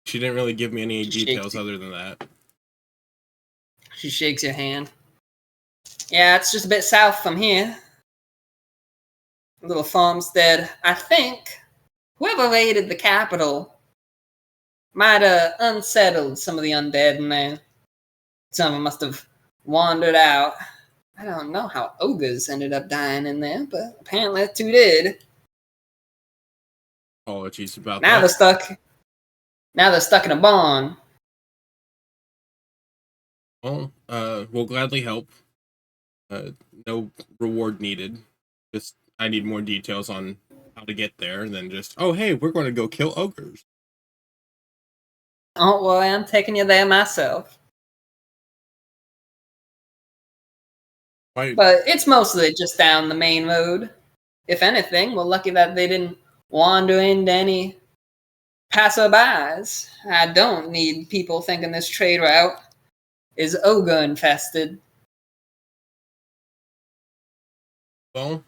She didn't really give me any details other than that. She shakes your hand. Yeah, it's just a bit south from here. A little farmstead. I think whoever raided the capital might have unsettled some of the undead in there. Some of them must have wandered out. I don't know how ogres ended up dying in there, but apparently two did. Apologies about Now they're that. stuck. Now they're stuck in a barn. Well, we'll gladly help. No reward needed. Just I need more details on how to get there than just, oh hey, we're going to go kill ogres. Don't worry, I'm taking you there myself. Why? But it's mostly just down the main road. If anything, we're lucky that they didn't wander into any passerbys. I don't need people thinking this trade route is ogre infested. Well,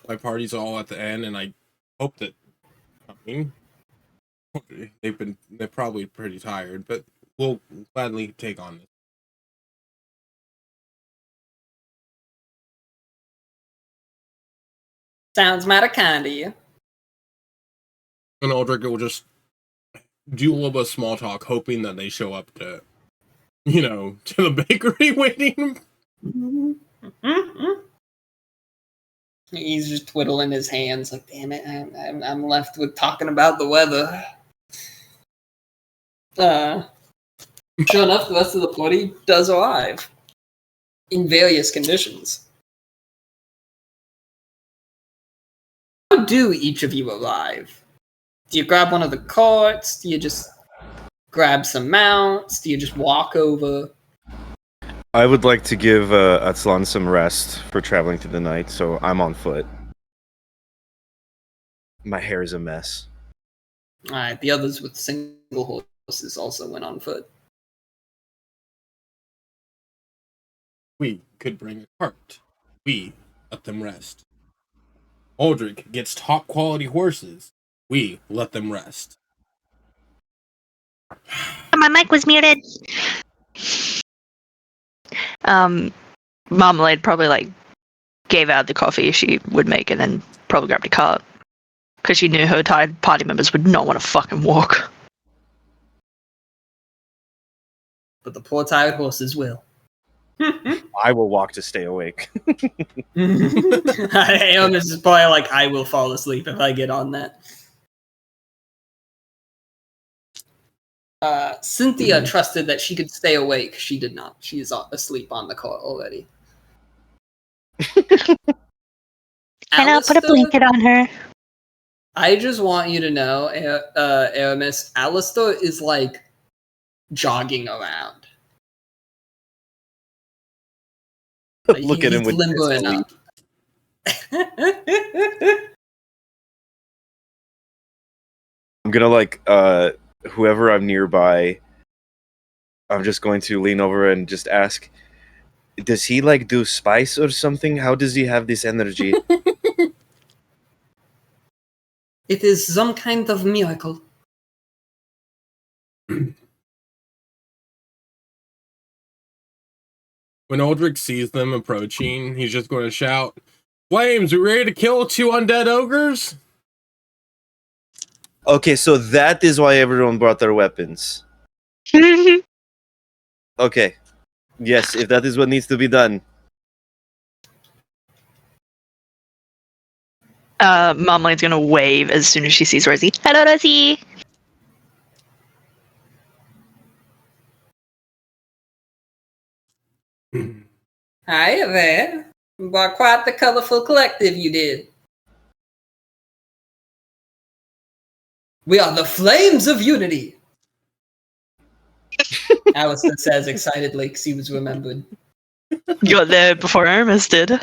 my party's all at the end, and I hope that. I mean, they're probably pretty tired, but we'll gladly take on this. Sounds mighty kind of you. And Aldrich will just do a little bit of small talk, hoping that they show up to, to the bakery waiting. He's just twiddling his hands like, damn it, I'm left with talking about the weather. Sure enough, the rest of the party does arrive in various conditions. How do each of you arrive? Do you grab one of the carts? Do you just grab some mounts? Do you just walk over? I would like to give Atlan some rest for traveling through the night, so I'm on foot. My hair is a mess. Alright, the others with single horses also went on foot. We could bring a cart. We let them rest. Aldrich gets top quality horses. We let them rest. My mic was muted. Marmalade probably like gave out the coffee she would make and then probably grabbed a cart because she knew her tired party members would not want to fucking walk. But the poor tired horses will. I will walk to stay awake. Aeonis is probably like, I will fall asleep if I get on that. Cynthia trusted that she could stay awake. She did not. She is asleep on the cart already. And I'll put a blanket on her. I just want you to know, Aramis, Alistair is like jogging around. Look at him with limber his enough. I'm gonna like whoever I'm nearby, I'm just going to lean over and just ask, does he like do spice or something? How does he have this energy? It is some kind of miracle. When Aldrich sees them approaching, he's just going to shout, "Flames, we ready to kill 2 undead ogres?" Okay, so that is why everyone brought their weapons. Okay. Yes, if that is what needs to be done. Marmalade's gonna wave as soon as she sees Rosie. Hello, Rosie. Hi there. Brought quite the colorful collective you did. We are the Flames of Unity. Alistair says excitedly because he was remembered. You got there before Aramis did.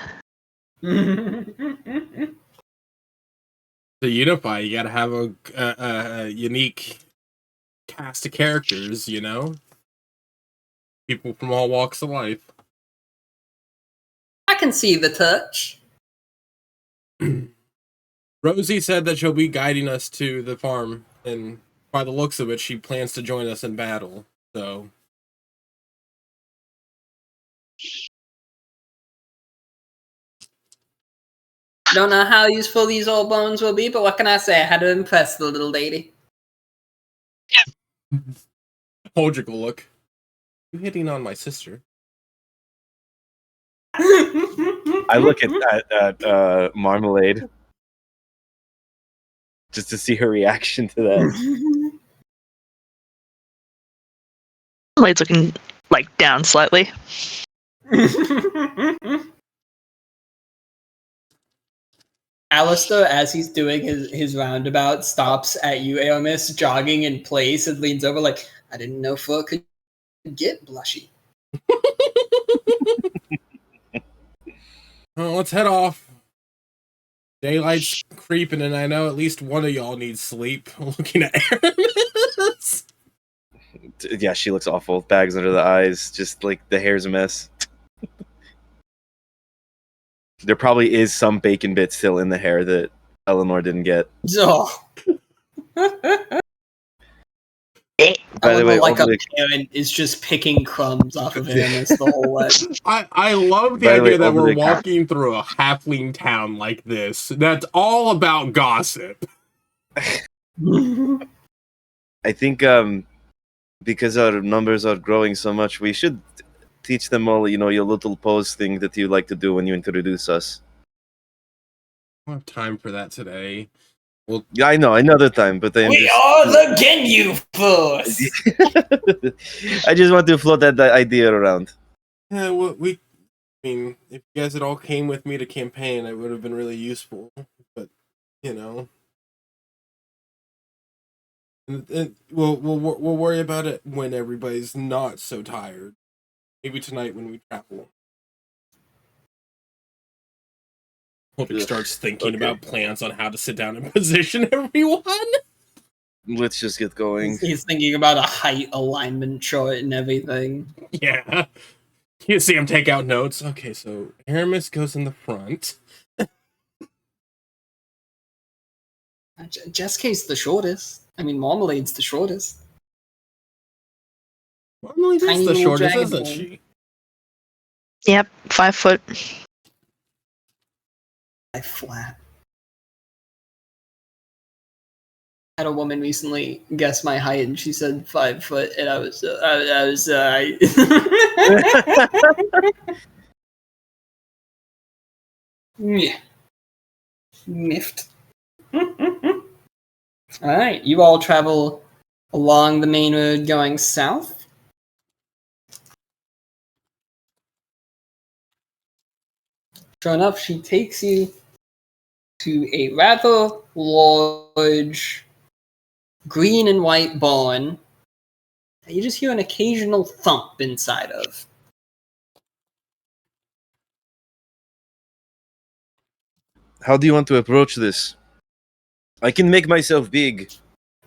To unify, you gotta have a unique cast of characters, you know? People from all walks of life. I can see the touch. Rosie said that she'll be guiding us to the farm, and by the looks of it, she plans to join us in battle, so... Don't know how useful these old bones will be, but what can I say? I had to impress the little lady. Aldrich will look. You hitting on my sister? I look at Marmalade just to see her reaction to that. Marmalade's looking like down slightly. Alistair, as he's doing his roundabout, stops at you, Aomis, jogging in place, and leans over like, I didn't know Fur could get blushy. Well, let's head off. Daylight's creeping, and I know at least one of y'all needs sleep. Looking at Aramis. Yeah, she looks awful. Bags under the eyes, just like the hair's a mess. There probably is some bacon bit still in the hair that Eleanor didn't get. Oh. By the way, like a parent is just picking crumbs off of Aomis the whole way. I love the By the way, idea that we're Aldrich- walking through a halfling town like this. That's all about gossip. I think because our numbers are growing so much, we should teach them all, your little pose thing that you like to do when you introduce us. don't have time for that today. Yeah, I know, another time, but then We are the Ginyu Force! I just want to float that idea around. Yeah, well, I mean, if you guys had all came with me to campaign, it would have been really useful. But you know, we'll worry about it when everybody's not so tired. Maybe tonight when we travel. Holdrick starts thinking about plans on how to sit down and position everyone. Let's just get going. He's thinking about a height alignment chart and everything. Yeah. You see him take out notes. Okay, so Aramis goes in the front. Jessica's the shortest. I mean, Marmalade's the shortest. Marmalade is Tiny the little shortest, dragon isn't boy. she? Yep, 5 foot. I flat. I had a woman recently guess my height, and she said 5 foot, and I was yeah, miffed. All right, you all travel along the main road going south. Sure enough, she takes you to a rather large green and white barn that you just hear an occasional thump inside of. How do you want to approach this? I can make myself big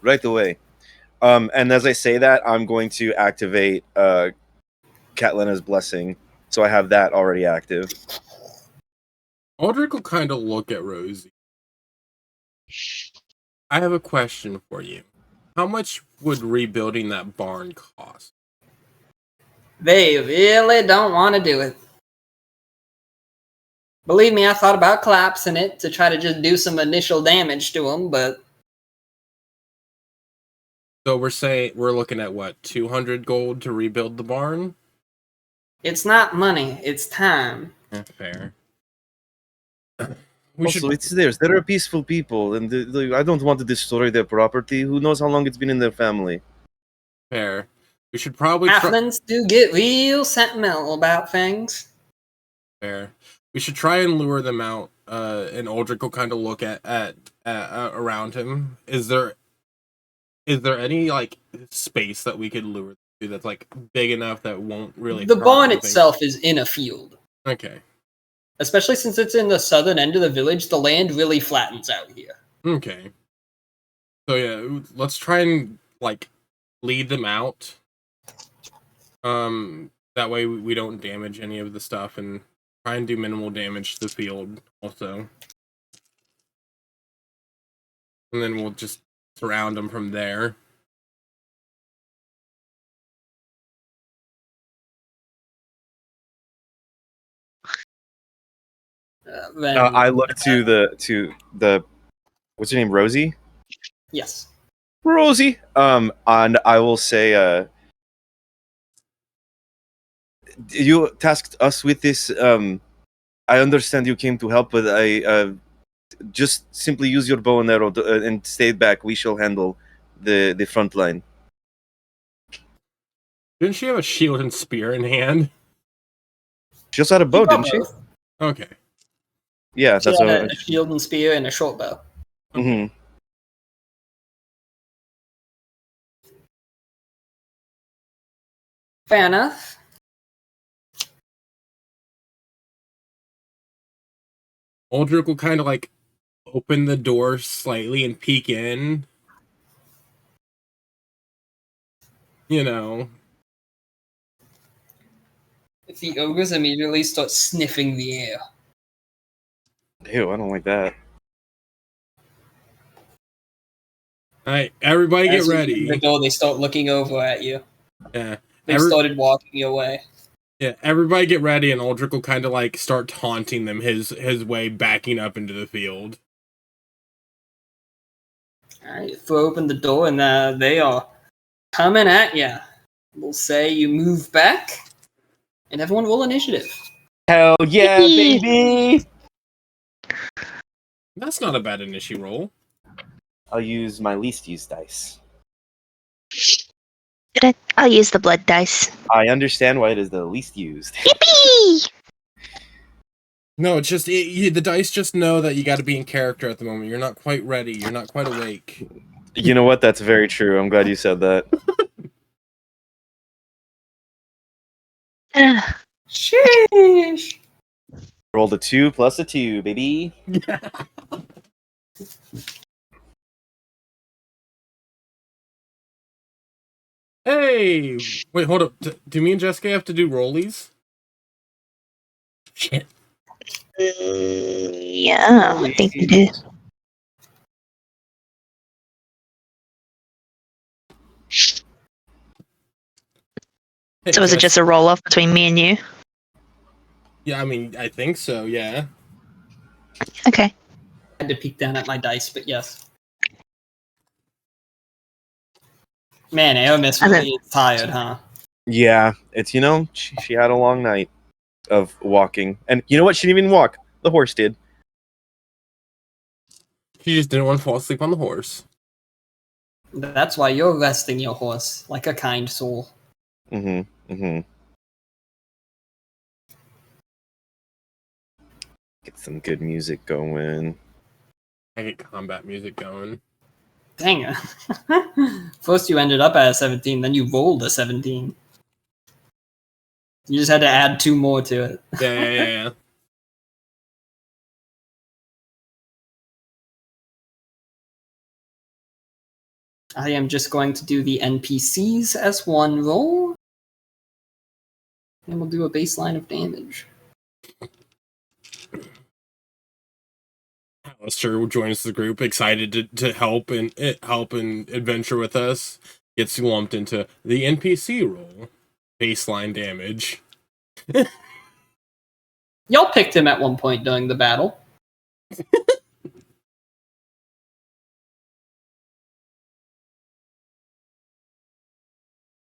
right away. And as I say that, I'm going to activate Catlena's blessing, so I have that already active. Aldrich will kind of look at Rosie. I have a question for you. How much would rebuilding that barn cost? They really don't want to do it. Believe me, I thought about collapsing it to try to just do some initial damage to them, but So we're looking at what, 200 gold to rebuild the barn? it's not money, it's time. Fair. It's theirs. They're a peaceful people, and I don't want to destroy their property. Who knows how long it's been in their family? Fair. We should probably Halflings do get real sentimental about things. Fair. We should try and lure them out. And Aldrich will kind of look at around him. Is there any like space that we could lure them to that's like big enough that won't really? The hurt barn anything? itself is in a field. Okay. Especially since it's in the southern end of the village, the land really flattens out here. Okay. So yeah, let's try and like lead them out. That way we don't damage any of the stuff and try and do minimal damage to the field also. And then we'll just surround them from there. Then I look to the what's her name, Rosie? yes. Rosie. And I will say, you tasked us with this. I understand you came to help, but I just simply use your bow and arrow and stay back. We shall handle the front line. Didn't she have a shield and spear in hand? She also had a bow, didn't she? Both. Okay. Yeah, She that's had what. a shield and spear and a short bow. Mm-hmm. Fair enough. Aldrich will kind of like open the door slightly and peek in. You know. The ogres immediately start sniffing the air. Ew, I don't like that. Alright, everybody As get you open ready. the door, they start looking over at you. Yeah. They've started walking away. Yeah, everybody get ready, and Aldrich will kind of like start taunting them his way backing up into the field. Alright, throw open the door and they are coming at you. We'll say you move back, and everyone roll initiative. Hell yeah, Yippee! baby! That's not a bad initiative roll. I'll use my least used dice. I'll use the blood dice. I understand why it is the least used. Yippee! No, it's just the dice just know that you got to be in character at the moment. You're not quite ready. You're not quite awake. You know what? That's very true. I'm glad you said that. Sheesh. Rolled a 2 plus a 2, baby. Hey, wait, hold up. Do me and Jessica have to do rollies? Shit. Yeah, I think we do. Hey, So is it just a roll off between me and you? Yeah, I mean, I think so. Yeah. Okay. I had to peek down at my dice, but yes. Man, Aomis really is tired, huh? Yeah, it's, she had a long night of walking. And you know what? She didn't even walk. The horse did. She just didn't want to fall asleep on the horse. That's why you're resting your horse, like a kind soul. Mm-hmm. Mm-hmm. Get some good music going. I get combat music going. Dang it. First you ended up at a 17, then you rolled a 17. You just had to add 2 more to it. Yeah. I am just going to do the NPCs as one roll. And we'll do a baseline of damage. Alistair joins the group, excited to help and adventure with us. Gets lumped into the NPC role. Baseline damage. Y'all picked him at one point during the battle.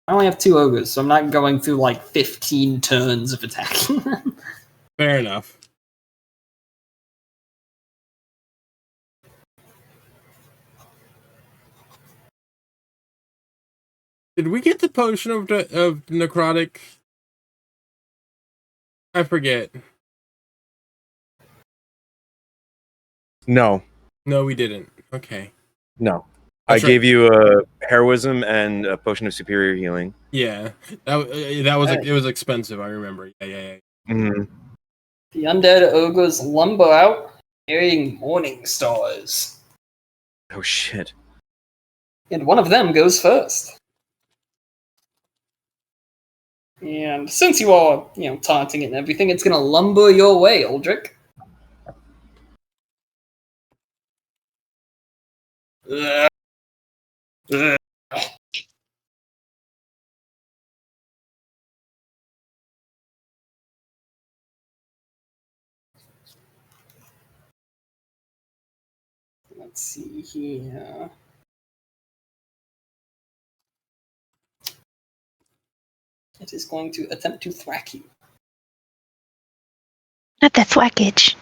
I only have 2 ogres, so I'm not going through like 15 turns of attacking them. Fair enough. Did we get the potion of necrotic? I forget. No. No, we didn't. Okay. No. That's I right. gave you a heroism and a potion of superior healing. Yeah, that was Hey. it was expensive. I remember. Yeah. Mm-hmm. The undead ogres lumber out, carrying morning stars. Oh, shit. And one of them goes first. And since you are, taunting it and everything, it's gonna lumber your way, Uldric. Let's see here. It is going to attempt to thwack you. Not that thwackage.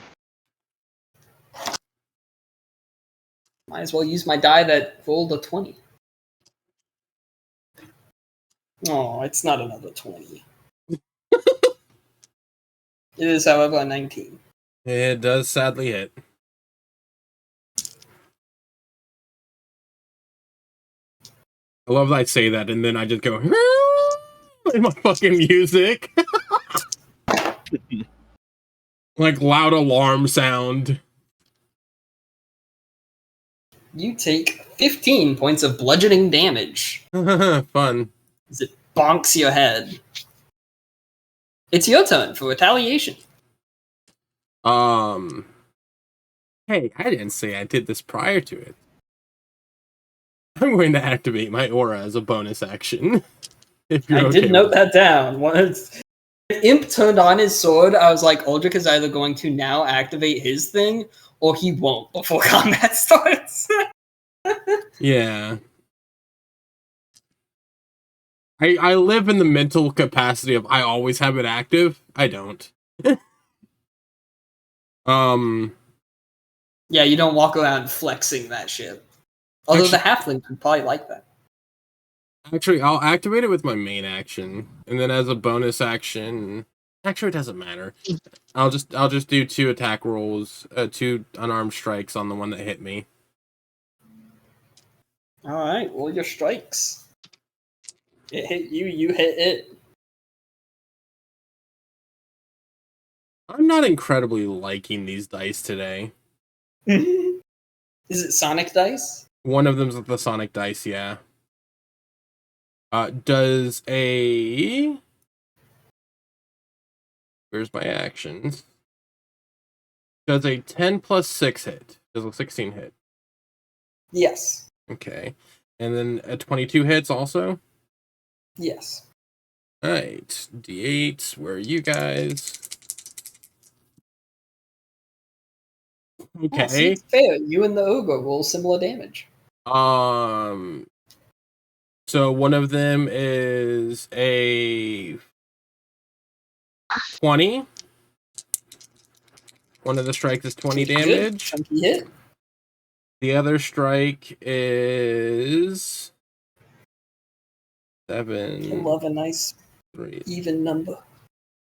Might as well use my die that rolled a 20. Oh, it's not another 20. It is, however, a 19. It does sadly hit. I love that I say that and then I just go in my fucking music. Like loud alarm sound. You take 15 points of bludgeoning damage Fun. as it bonks your head. It's your turn for retaliation. Hey, I didn't say I did this prior to it. I'm going to activate my aura as a bonus action. If you're I okay did note with that down. Once Imp turned on his sword, I was like, Uldric is either going to now activate his thing, or he won't before combat starts. Yeah. I live in the mental capacity of I always have it active. I don't. Yeah, you don't walk around flexing that shit. Although the halflings would probably like that. Actually, I'll activate it with my main action, and then as a bonus action, actually it doesn't matter. I'll just do 2 attack rolls, 2 unarmed strikes on the one that hit me. All right, roll your strikes. It hit you. You hit it. I'm not incredibly liking these dice today. Is it Sonic dice? One of them's the Sonic dice, yeah. Does a... Where's my actions? Does a 10 plus 6 hit? Does a 16 hit? Yes. Okay. And then a 22 hits also? Yes. Alright. D8, where are you guys? Oh, see, Okay. it's fair. You and the ogre roll similar damage. So one of them is a 20. One of the strikes is 20 Pretty good. damage. Chunky hit. The other strike is 7. I love a nice 3. even number.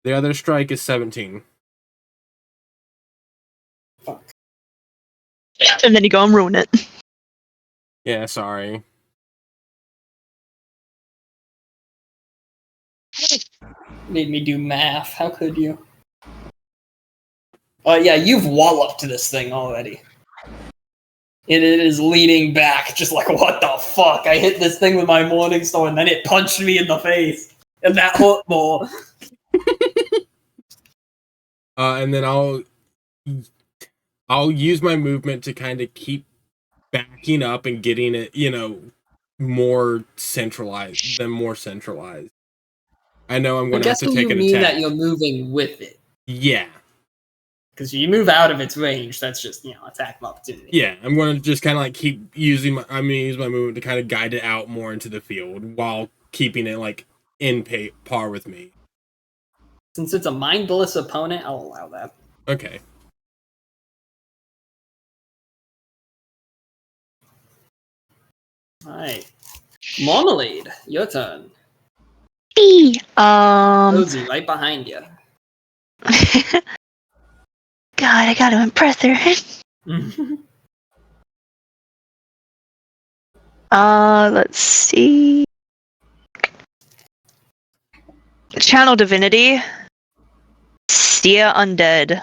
The other strike is 17. Fuck. And then you go and ruin it. Yeah, sorry. Made me do math. How could you? Yeah, you've walloped this thing already. It is leaning back, just like, what the fuck? I hit this thing with my Morning Star, and then it punched me in the face. And that hurt more. And then I'll use my movement to kind of keep backing up and getting it, more centralized. I know I'm going to have to I'm take guessing an you mean attack. that you're moving with it. Yeah. Because you move out of its range, that's just, attack of opportunity. Yeah, I'm going to just kind of like keep using I'm going to use my movement to kind of guide it out more into the field while keeping it like in par with me. Since it's a mindless opponent, I'll allow that. Okay. Alright. Marmalade, your turn. Rosie, right behind you. God, I gotta impress her. Let's see. Channel Divinity. Steer Undead.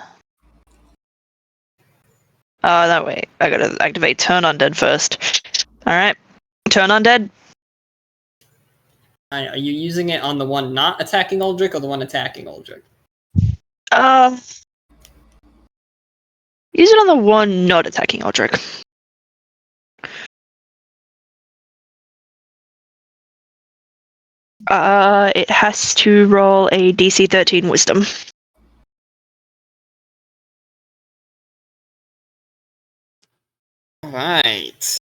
That way. I gotta activate Turn Undead first. Alright. Turn Undead. Are you using it on the one not attacking Aldrich or the one attacking Aldrich? Use it on the one not attacking Aldrich. It has to roll a DC 13 Wisdom. Alright.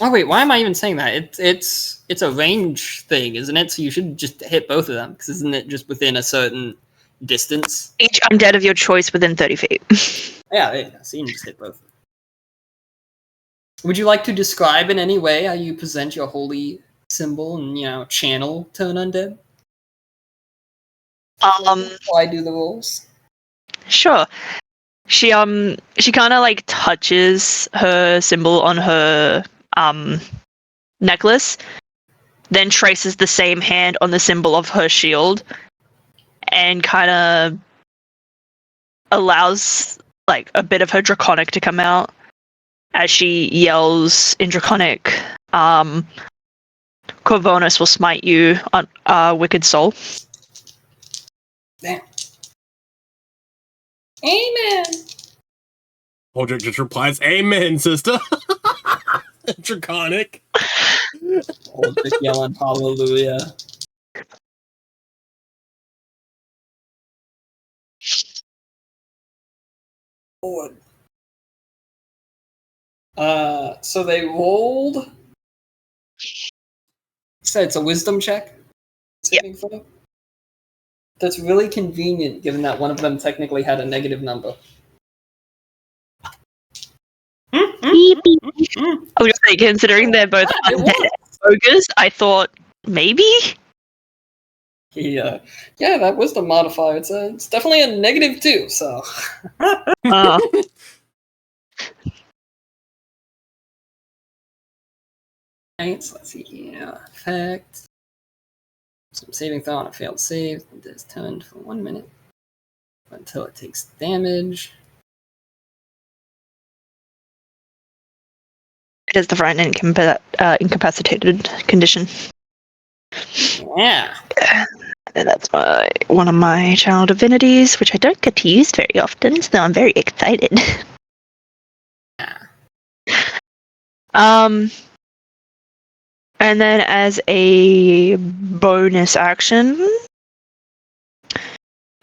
Oh wait, why am I even saying that? It's a range thing, isn't it? So you should just hit both of them, because isn't it just within a certain distance? Each undead of your choice within 30 feet. Yeah, so you can just hit both. Would you like to describe in any way how you present your holy symbol and channel Turn Undead? While I do the rolls. Sure. She kind of like touches her symbol on her necklace, then traces the same hand on the symbol of her shield, and kind of allows like a bit of her draconic to come out as she yells in draconic, Corvonus will smite you on wicked soul. Damn. Amen. Holdrick just replies, "Amen, sister." Draconic. Aldrich yelling hallelujah. Lord. So they rolled. So it's a wisdom check. Yep. Saving throw? That's really convenient, given that one of them technically had a negative number. Beep, beep. I was just say, considering they're both It undead was. ogres, I thought maybe. Yeah, that wisdom modifier. It's definitely a -2. So. Uh, Right, so let's see here. Effect. Some saving throw on a failed save. It is turned for 1 minute until it takes damage. it is the frightened incapacitated condition. Yeah. And that's one of my channel divinities, which I don't get to use very often, so I'm very excited. And then as a bonus action,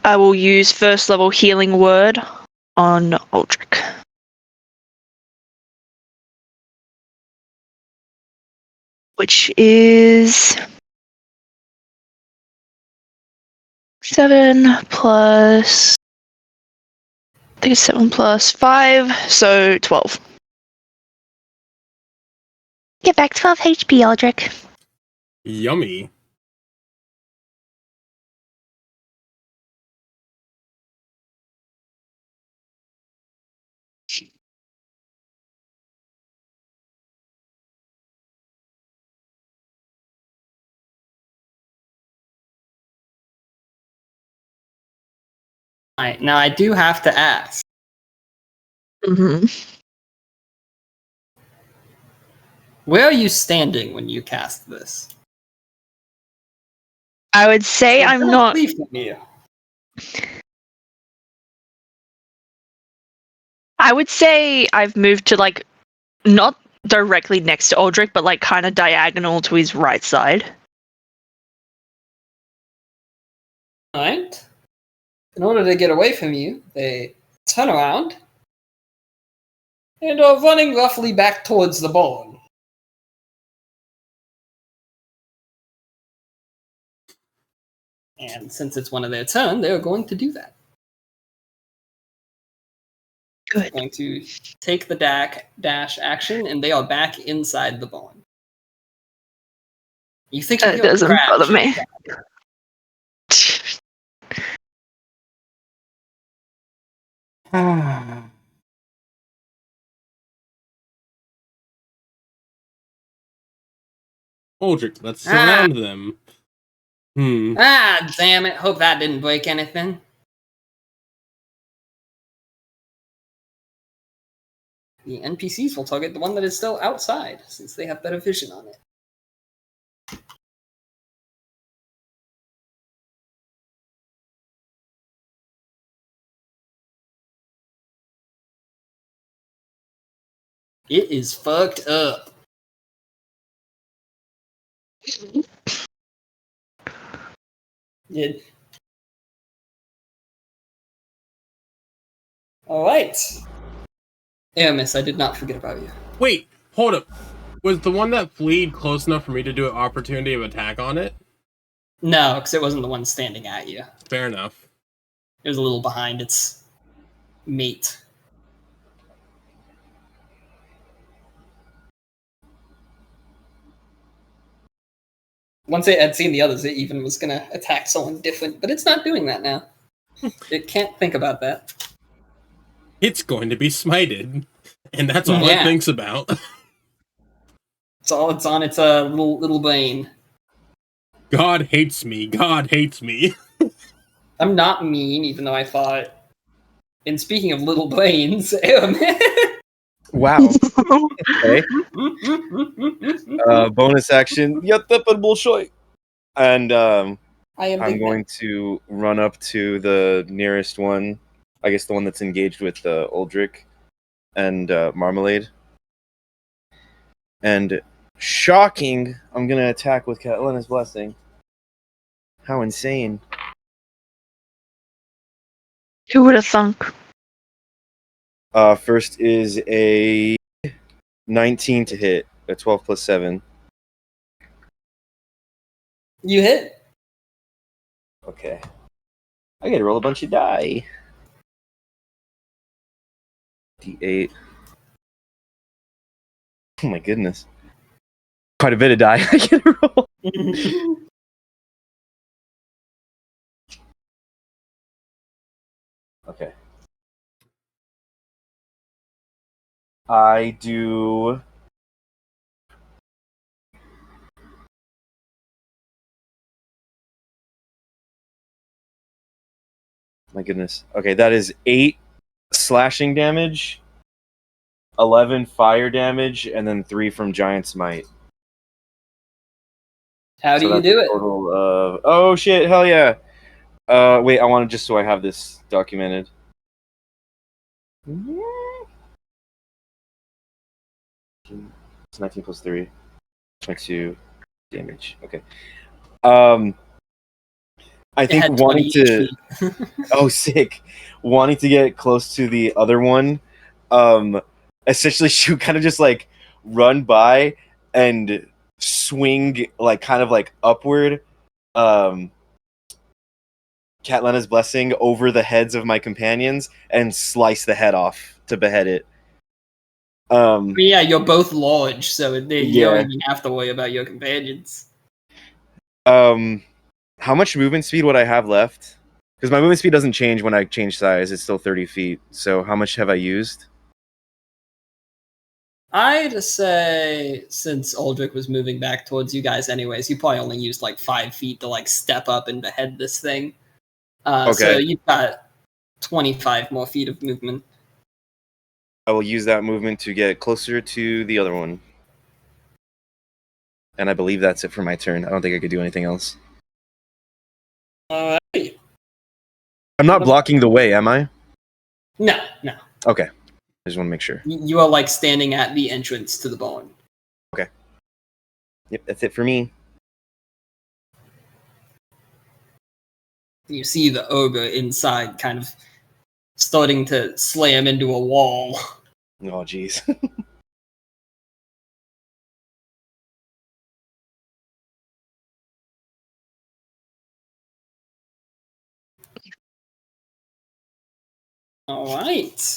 I will use first level healing word on Aldrich. Which is 7 plus, I think it's 7 plus 5, so 12. Get back 12 HP, Aldrich. Yummy. Alright, now I do have to ask. Mm-hmm. Where are you standing when you cast this? I would say I'm not. Leave from you. I would say I've moved to like not directly next to Aldrich, but like kind of diagonal to his right side. Alright. In order to get away from you, they turn around and are running roughly back towards the barn. And since it's one of their turn, they're going to do that. Good. They're going to take the dash action, and they are back inside the barn. You think It doesn't bother me. Aldrich, let's surround them. Ah, damn it. Hope that didn't break anything. The NPCs will target the one that is still outside, since they have better vision on it. It is fucked up. It... Alright. Aramis, I did not forget about you. Wait, hold up. Was the one that fleed close enough for me to do an opportunity of attack on it? No, because it wasn't the one standing at you. Fair enough. It was a little behind its mate. Once it had seen the others, it even was going to attack someone different, but it's not doing that now. It can't think about that. It's going to be smited. And that's all Yeah. it thinks about. It's on its little brain. God hates me. God hates me. I'm not mean, even though I thought. And speaking of little brains, Wow. Okay. Bonus action. Bullshit. And I am I'm going to run up to the nearest one. I guess the one that's engaged with Aldrich and Marmalade. And shocking, I'm going to attack with Catalina's Blessing. How insane. Who would have thunk? First is a 19 to hit. A 12 plus 7. You hit. Okay. I gotta roll a bunch of die. D8. Oh my goodness. Quite a bit of die I can roll. Okay. I do. My goodness. Okay, that is 8 slashing damage, 11 fire damage, and then 3 from Giant Smite. How do you that's do a it? total of. Oh shit! Hell yeah! Wait, I want to just so I have this documented. It's 19 plus 3, 22 damage. Okay. I It think had wanting 20 to. HP. Oh, sick! Wanting to get close to the other one. Essentially, she would kind of just like run by and swing like kind of like upward. Catlena's blessing over the heads of my companions and slice the head off to behead it. Yeah, you're both large, so you Yeah. don't even have to worry about your companions. How much movement speed would I have left? Because my movement speed doesn't change when I change size. It's still 30 feet. So how much have I used? I'd say since Aldrich was moving back towards you guys anyways, you probably only used like 5 feet to like step up and behead this thing. So Okay. you've got 25 more feet of movement. I will use that movement to get closer to the other one. And I believe that's it for my turn. I don't think I could do anything else. Alright. I'm not blocking the way, am I? No. Okay. I just want to make sure. You are like standing at the entrance to the barn. Yep, that's it for me. You see the ogre inside kind of starting to slam into a wall. Oh, jeez. Alright.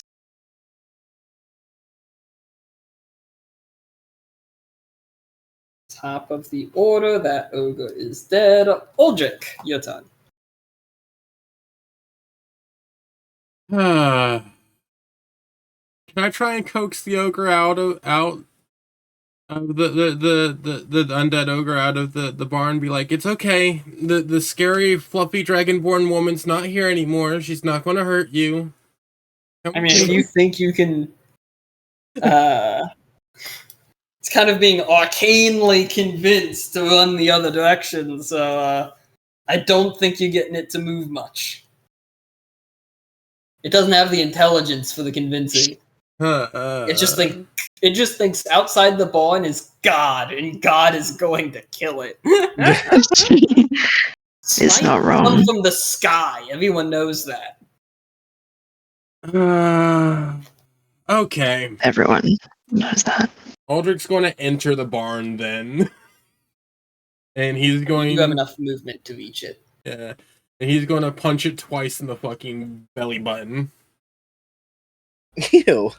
Top of the order, that ogre is dead. Aldrich, your turn. Can I try and coax the ogre out of the undead ogre out of the barn? Be like, it's okay. The scary fluffy dragonborn woman's not here anymore. She's not going to hurt you. I mean, if you think you can, it's kind of being arcanely convinced to run the other direction. So I don't think you're getting it to move much. It doesn't have the intelligence for the convincing. It just thinks outside the barn is God, and God is going to kill it. It's not wrong. Come from the sky. Everyone knows that. Okay. Everyone knows that. Aldrich's going to enter the barn then. And he's going... You have enough movement to reach it. Yeah. And he's going to punch it twice in the fucking belly button. Ew.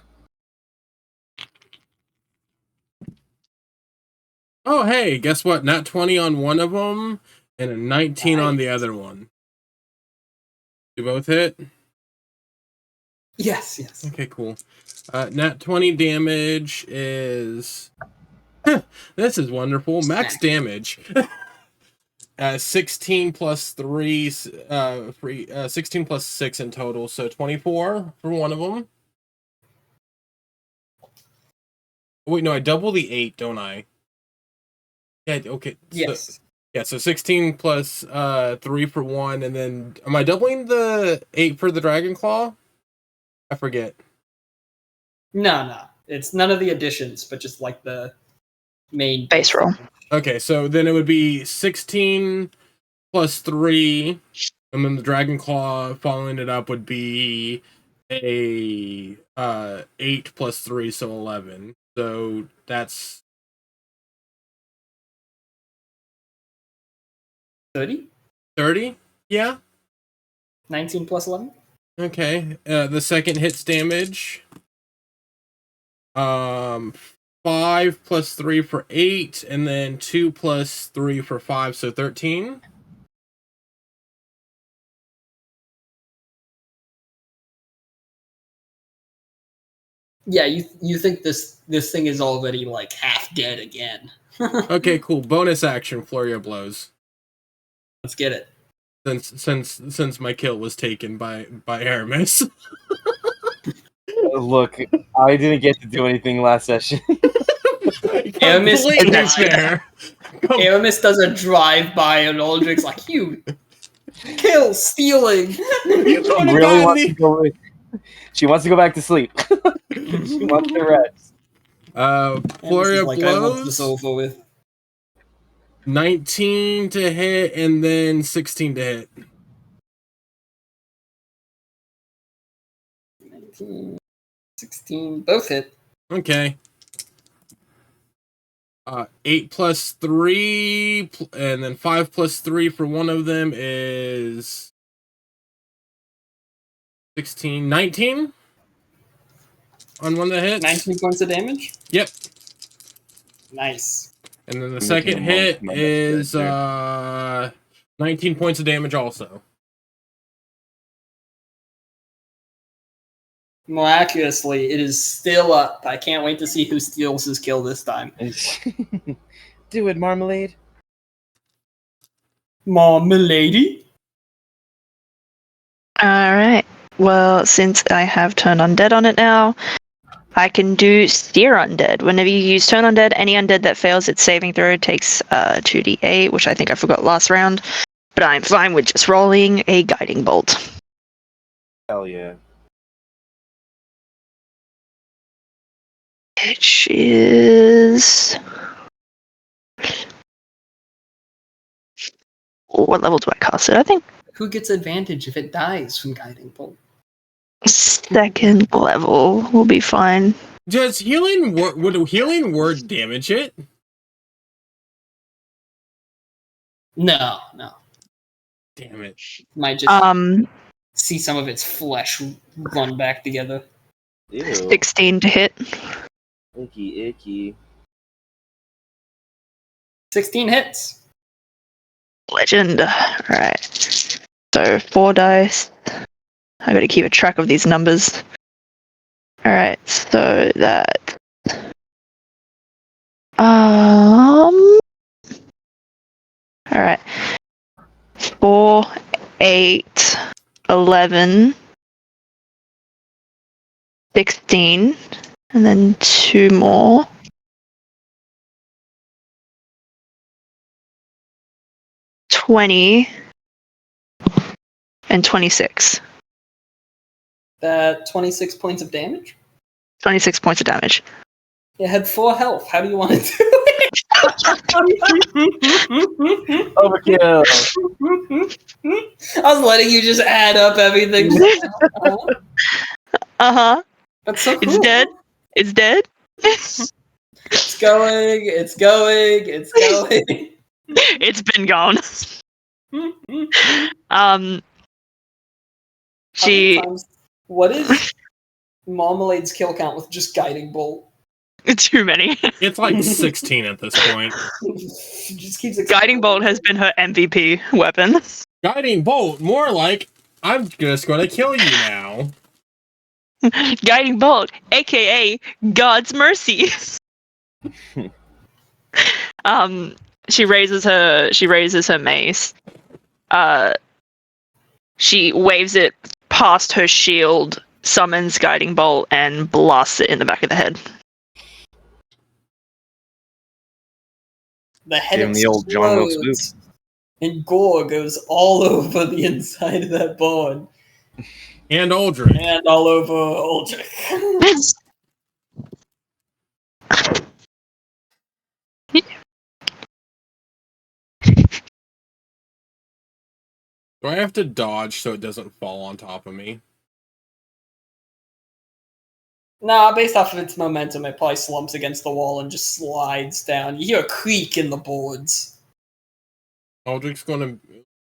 Oh, hey, guess what? Nat 20 on one of them, and a 19 on the other one. You both hit? Yes. Okay, cool. Nat 20 damage is... this is wonderful. Max damage. 16 plus 3, 16 plus 6 in total, so 24 for one of them. Wait, no, I double the 8, don't I? Yeah, okay. Yes. So 16 plus 3 for one, and then am I doubling the 8 for the Dragon Claw? I forget. No. It's none of the additions, but just like the main Base roll. Okay, so then it would be 16 plus 3, and then the Dragon Claw following it up would be a 8 plus 3, so 11. So that's 30? 30? Yeah? 19 plus 11. Okay. The second hits damage. 5 plus 3 for 8, and then 2 plus 3 for 5, so 13. Yeah, you think this thing is already like half dead again. Okay, cool. Bonus action, Flurry of Blows. Let's get it. Since my kill was taken by Aramis. Look, I didn't get to do anything last session. Aramis Completely dies. fair. Aramis does a drive-by and Aldrich's like, you kill stealing. You She really wants to go. She wants to go back to sleep. She wants to rest. Flurry of I want this Blows. over with. 19 to hit, and then 16 to hit. 19, 16, both hit. Okay. 8 plus 3, and then 5 plus 3 for one of them is 16, 19 on one that hits. 19 points of damage? Yep. Nice. And then the I'm second making a hit mark for my is next 19 points of damage also. Miraculously, it is still up. I can't wait to see who steals his kill this time. Do it, Marmalade. Marmalady? Alright. Well, since I have Turn Undead on it now, I can do Steer Undead. Whenever you use Turn Undead, any undead that fails its saving throw takes 2d8, which I think I forgot last round. But I'm fine with just rolling a Guiding Bolt. Hell yeah. Which is... What level do I cast it? I think Who gets advantage if it dies from Guiding Bolt? second level will be fine. Does healing word would healing word damage it? No. Damn it. Might just Um, see some of its flesh run back together. Ew. 16 to hit. Icky. 16 hits. Legend. Alright. So 4 dice. I gotta keep a track of these numbers. Alright, so that. Alright. 4, 8, 11, 16, and then 2 more. 20 and 26. That 26 points of damage? 26 points of damage. It had 4 health. How do you want to do it? Overkill. I was letting you just add up everything. Uh-huh. That's so cool. It's dead. It's dead. It's going. It's been gone. How many She times- What is Marmalade's kill count with just Guiding Bolt? too many. It's like 16 at this point. She just keeps Guiding Bolt has been her MVP weapon. Guiding Bolt, more like I'm just gonna kill you now. Guiding Bolt, aka God's mercy. She raises her mace. She waves it past her shield, summons Guiding Bolt, and blasts it in the back of the head. The head Give him the old John Wilkes explodes, and gore goes all over the inside of that board, And Aldrich. and all over Aldrich. Do I have to dodge so it doesn't fall on top of me? Nah, based off of its momentum, it probably slumps against the wall and just slides down. You hear a creak in the boards. Aldrich's gonna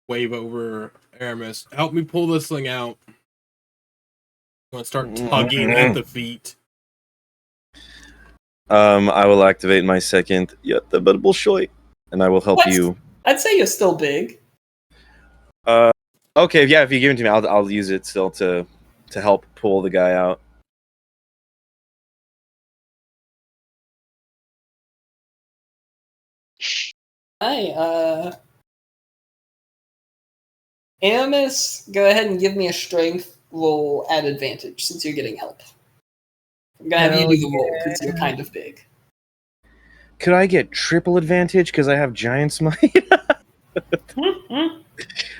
wave over Aramis. Help me pull this thing out. I'm gonna start tugging at the feet. I will activate my second the Bolshoi, and I will help What? you. I'd say you're still big. Okay, yeah, if you give it to me, I'll use it still to help pull the guy out. Hi, Aramis, go ahead and give me a strength roll at advantage since you're getting help. I'm gonna have you do the roll because you're kind of big. Could I get triple advantage because I have giant smite?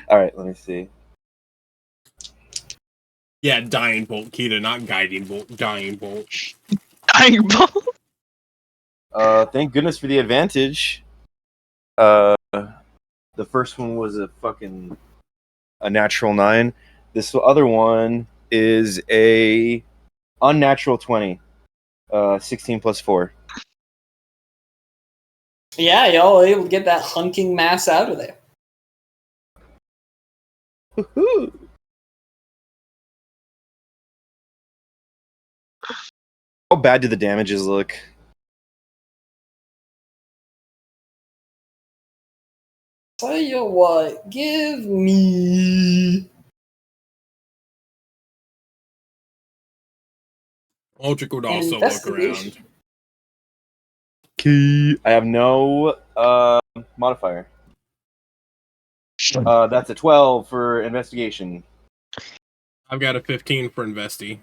All right, let me see. Yeah, dying bolt, Kita, not guiding bolt. Dying bolt. Dying bolt. Thank goodness for the advantage. The first one was a natural 9. This other one is a unnatural 20. 16 plus 4. Yeah, y'all are able to get that hunking mass out of there. Woohoo! How bad do the damages look? Tell you what, give me. Ulrich would also look Investigation. around. Key. I have no modifier. That's a 12 for investigation. I've got a 15 for investi.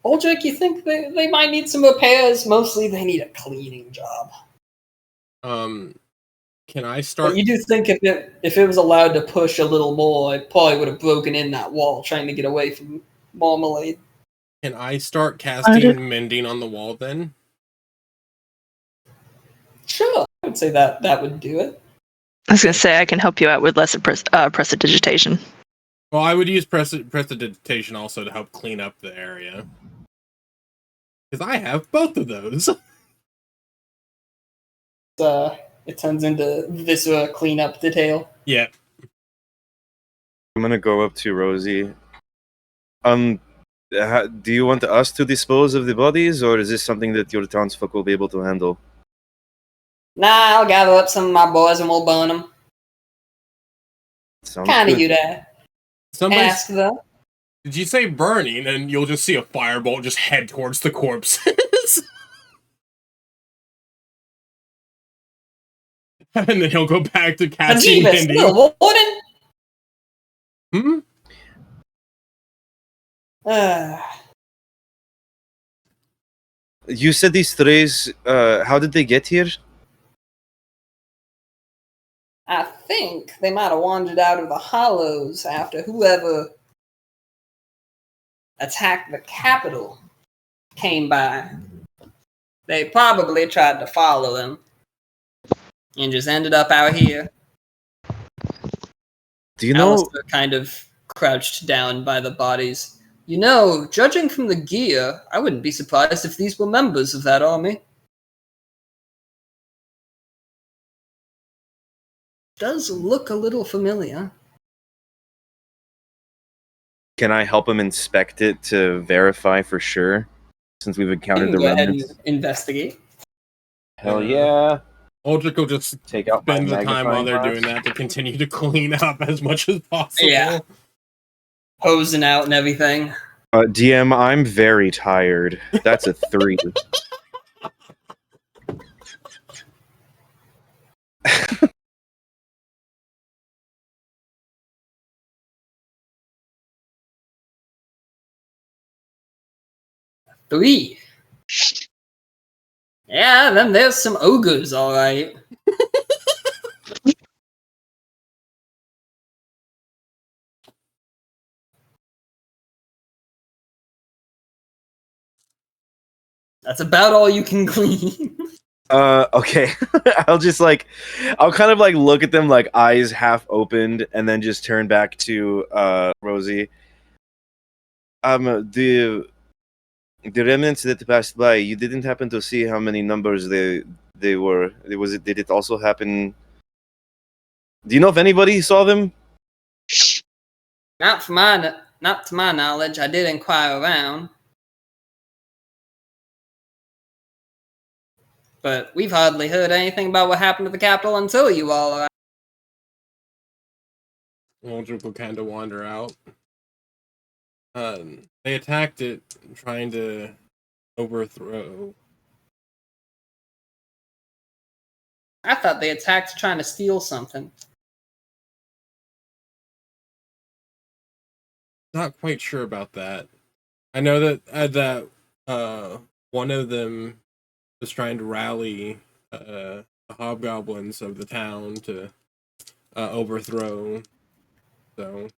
Uldrick, you think they might need some repairs? Mostly they need a cleaning job. Can I start? But you do think if it was allowed to push a little more, it probably would have broken in that wall trying to get away from Marmalade. Can I start casting mending on the wall then? Sure, I would say that would do it. I was gonna say I can help you out with lesser prestidigitation. Well, I would use prestidigitation also to help clean up the area. Because I have both of those. It turns into Viscera cleanup detail. Yeah. I'm gonna go up to Rosie. Do you want us to dispose of the bodies, or is this something that your townsfolk will be able to handle? Nah, I'll gather up some of my boys and we'll burn them. Sounds Kind of good. you to ask, though. Did you say burning? And you'll just see a firebolt just head towards the corpses. And then he'll go back to casting Jeebus, mending. little warden. Hmm? You said these strays. How did they get here? I think they might have wandered out of the hollows after whoever attacked the capital came by. They probably tried to follow them and just ended up out here. Do you know? Alistair kind of crouched down by the bodies. You know, judging from the gear, I wouldn't be surprised if these were members of that army. Does look a little familiar. Can I help him inspect it to verify for sure? Since we've encountered the Go ahead and remnants. investigate. Hell yeah! Uldrick will just Take out my spend the time while magnifying they're glass. doing that to continue to clean up as much as possible. Yeah. Hosing out and everything. DM, I'm very tired. That's a 3. Three. Yeah, then there's some ogres, alright. That's about all you can glean. Okay. I'll kind of like look at them like eyes half opened and then just turn back to Rosie. The remnants that passed by, you didn't happen to see how many numbers they they were. Did it also happen? Do you know if anybody saw them? Not to my knowledge. I did inquire around, but we've hardly heard anything about what happened to the Capitol until you all arrived. Aldrich will kind of wander out. They attacked it, trying to overthrow. I thought they attacked trying to steal something. Not quite sure about that. I know that one of them was trying to rally the hobgoblins of the town to overthrow. So,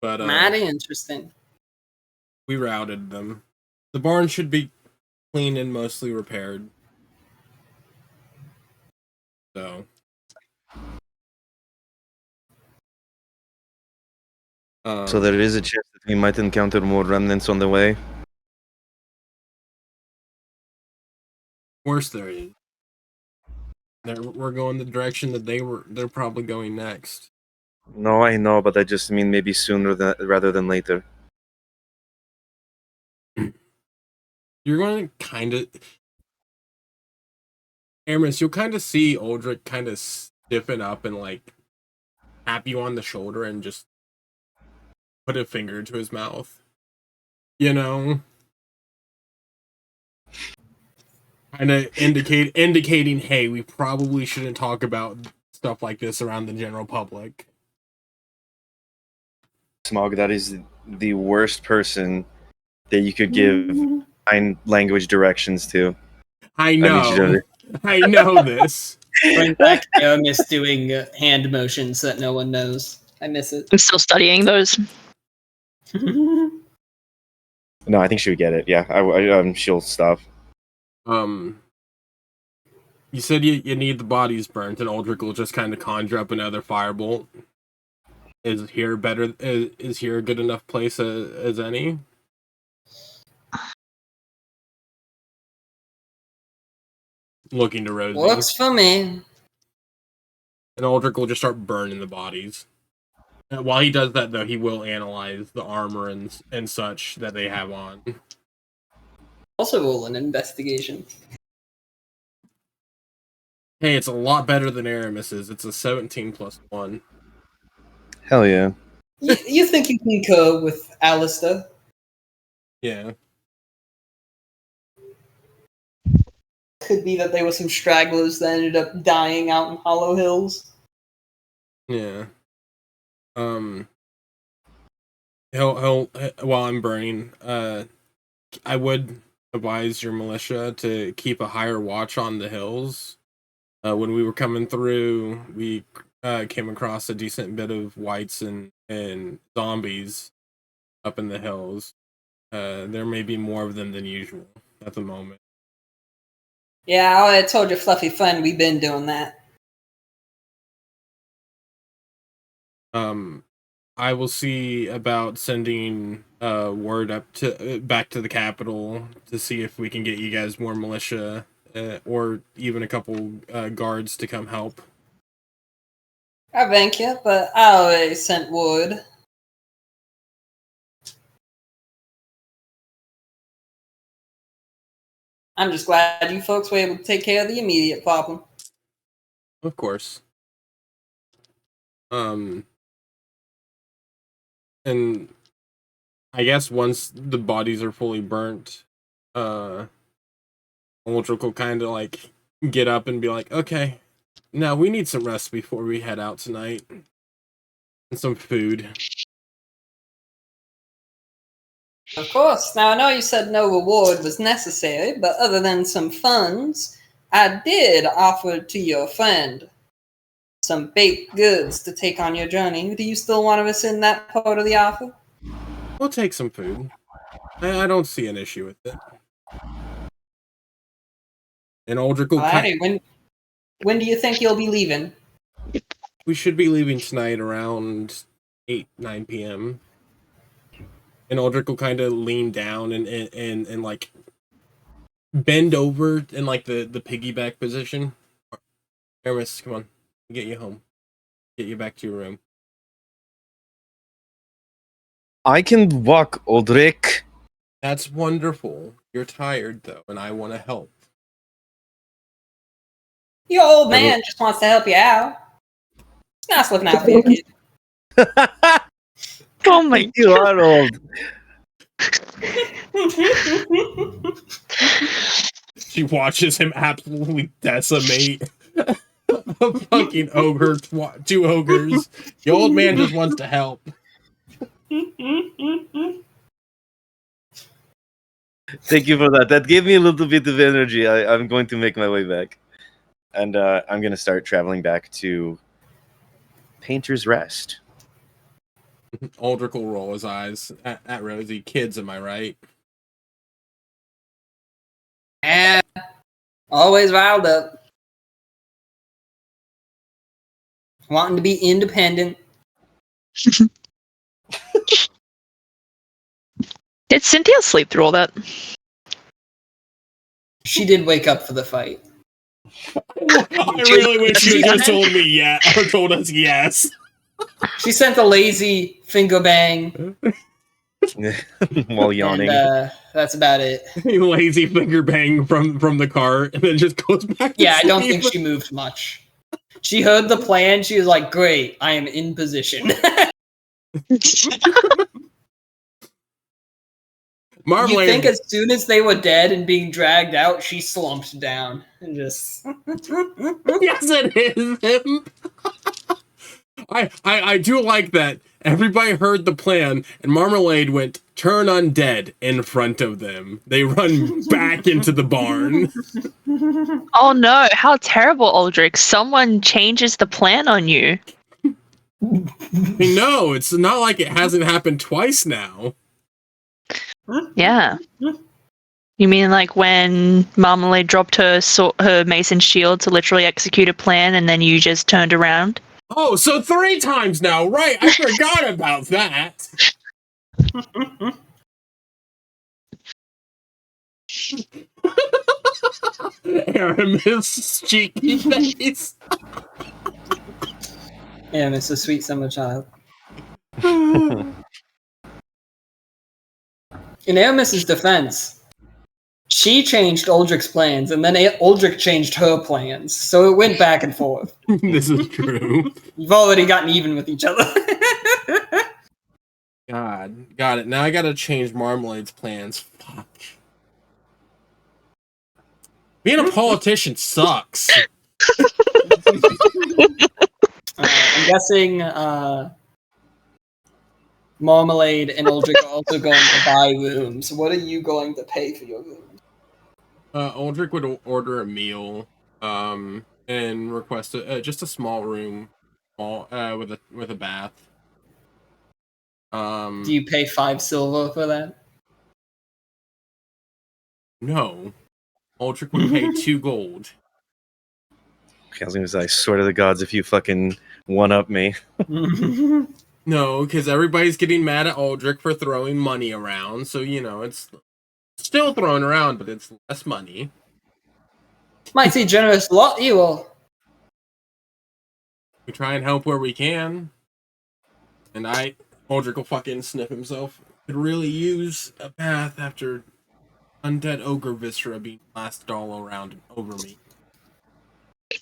but Mighty interesting. we routed them. The barn should be clean and mostly repaired. So. So there is a chance that we might encounter more remnants on the way. Of course there is. We're going the direction that they're probably going next. No, I know, but I just mean maybe sooner rather than later. You're going to kind of... Aramis, you'll kind of see Aldrich kind of stiffen up and, like, tap you on the shoulder and just put a finger to his mouth. You know? Kind of indicating, hey, we probably shouldn't talk about stuff like this around the general public. Smog, that is the worst person that you could give sign language directions to. I know. I know this. Bring back Aramis doing hand motions that no one knows. I miss it. I'm still studying those. No, I think she would get it. Yeah, she'll stop. You said you need the bodies burnt, and Aldrich will just kind of conjure up another firebolt. Is here better? Is here a good enough place as any? Looking to Rosie. Works for me. And Aldrich will just start burning the bodies. And while he does that, though, he will analyze the armor and such that they have on. Also roll an investigation. Hey, it's a lot better than Aramis's. It's a 17 plus 1. Hell yeah. You think you can go with Alistair? Yeah. Could be that there were some stragglers that ended up dying out in Hollow Hills. Yeah. He'll while I'm burning, I would advise your militia to keep a higher watch on the hills. When we were coming through, we came across a decent bit of wights and zombies up in the hills. There may be more of them than usual at the moment. Yeah, I told your fluffy friend we've been doing that. I will see about sending word back to the capital to see if we can get you guys more militia or even a couple guards to come help. I thank you, but I already sent word. I'm just glad you folks were able to take care of the immediate problem. Of course. And I guess once the bodies are fully burnt, Ulrich will kind of like get up and be like, okay, now we need some rest before we head out tonight. And some food. Of course. Now, I know you said no reward was necessary, but other than some funds, I did offer to your friend some baked goods to take on your journey. Do you still want to rescind that part of the offer? We'll take some food. I don't see an issue with it. And Aldrich will Alrighty, when do you think you'll be leaving? We should be leaving tonight around 9 p.m. And Aldrich will kind of lean down and like bend over in like the piggyback position. Aramis, come on, get you home, get you back to your room. I can walk, Aldrich. That's wonderful. You're tired though, and I want to help. Your old man just wants to help you out. It's nice looking out for your kid. Oh my You are old. She watches him absolutely decimate a fucking ogre, two ogres. The old man just wants to help. Thank you for that. That gave me a little bit of energy. I'm going to make my way back. And I'm going to start traveling back to Painter's Rest. Aldrich will roll his eyes at Rosie. Kids, am I right? And always riled up. Wanting to be independent. Did Cynthia sleep through all that? She did wake up for the fight. I really wish you had just told me or told us yes. She sent a lazy finger bang. While yawning. And, that's about it. Lazy finger bang from the car, and then just goes back to Yeah, I don't sleep. think she moved much. She heard the plan. She was like, great, I am in position. You think as soon as they were dead and being dragged out, she slumped down and just... Yes, it is him. I do like that. Everybody heard the plan, and Marmalade went turn undead in front of them. They run back into the barn. Oh no, how terrible, Aldrich. Someone changes the plan on you. No, it's not like it hasn't happened twice now. Yeah. You mean like when Marmalade dropped her mason shield to literally execute a plan and then you just turned around? Oh, so 3 times now, right? I forgot about that. Aramis' cheeky face. Yeah, it's a sweet summer child. In Aramis's defense, she changed Aldrich's plans, and then Aldrich changed her plans, so it went back and forth. This is true. You've already gotten even with each other. God, got it. Now I gotta change Marmalade's plans. Fuck. Being a politician sucks. I'm guessing Marmalade and Aldrich are also going to buy rooms. What are you going to pay for your rooms? Aldrich would order a meal, and request just a small room, with a bath. Do you pay 5 silver for that? No, Aldrich would pay 2 gold. I was going to say, I swear to the gods, if you fucking one-up me. No, because everybody's getting mad at Aldrich for throwing money around, so, it's still thrown around, but it's less money. Mighty generous lot, you all. We try and help where we can. And Aldrich will fucking sniff himself. Could really use a bath after undead ogre viscera being blasted all around over me.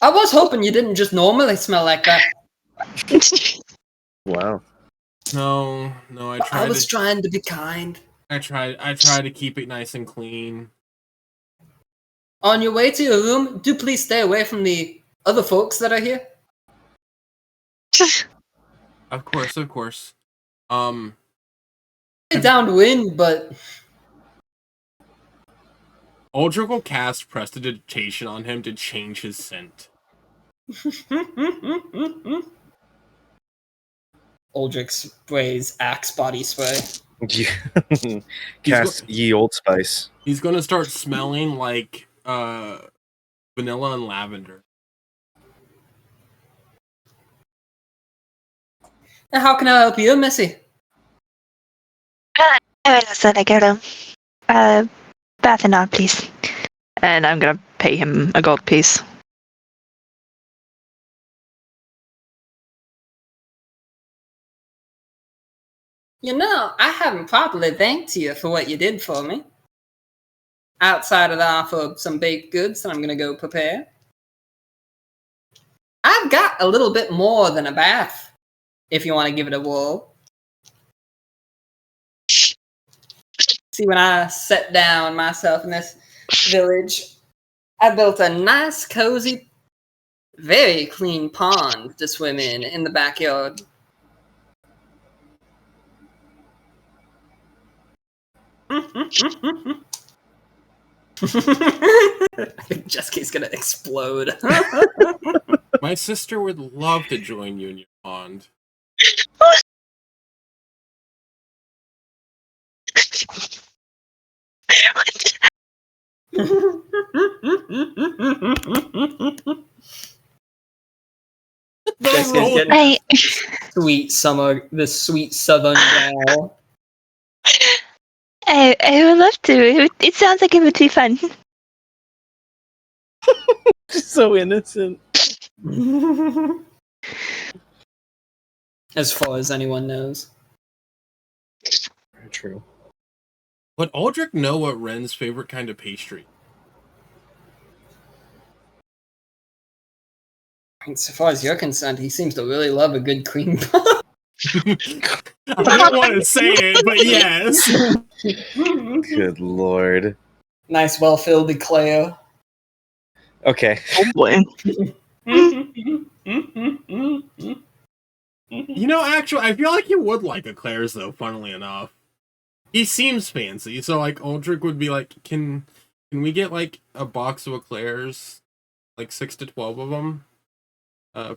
I was hoping you didn't just normally smell like that. Wow. No, I was trying to be kind. I try to keep it nice and clean. On your way to your room, do please stay away from the other folks that are here. Of course. Downwind, but Aldrich will cast prestidigitation on him to change his scent. Aldrich sprays Axe body spray. Cast Ye Old Spice. He's gonna start smelling like vanilla and lavender. And how can I help you, Missy? I will send a girl. Bath and on, please. And I'm gonna pay him a gold piece. You know, I haven't properly thanked you for what you did for me. Outside of the offer of some baked goods that I'm gonna go prepare. I've got a little bit more than a bath, if you want to give it a whirl. See, when I set down myself in this village, I built a nice, cozy, very clean pond to swim in the backyard. I think Jessica's gonna explode. My sister would love to join you in your pond. Jessica's getting I this sweet southern gal. I would love to. It sounds like it would be fun. So innocent. As far as anyone knows. Very true. Would Aldrich know what Ren's favorite kind of pastry? So far as you're concerned, he seems to really love a good cream pie. I don't want to say it, but yes. Good lord. Nice, well-filled eclair. Okay. Oh boy. You know, actually, I feel like he would like eclairs, though, funnily enough. He seems fancy, so, like, Aldrich would be like, can we get, like, a box of eclairs? Like, 6 to 12 of them?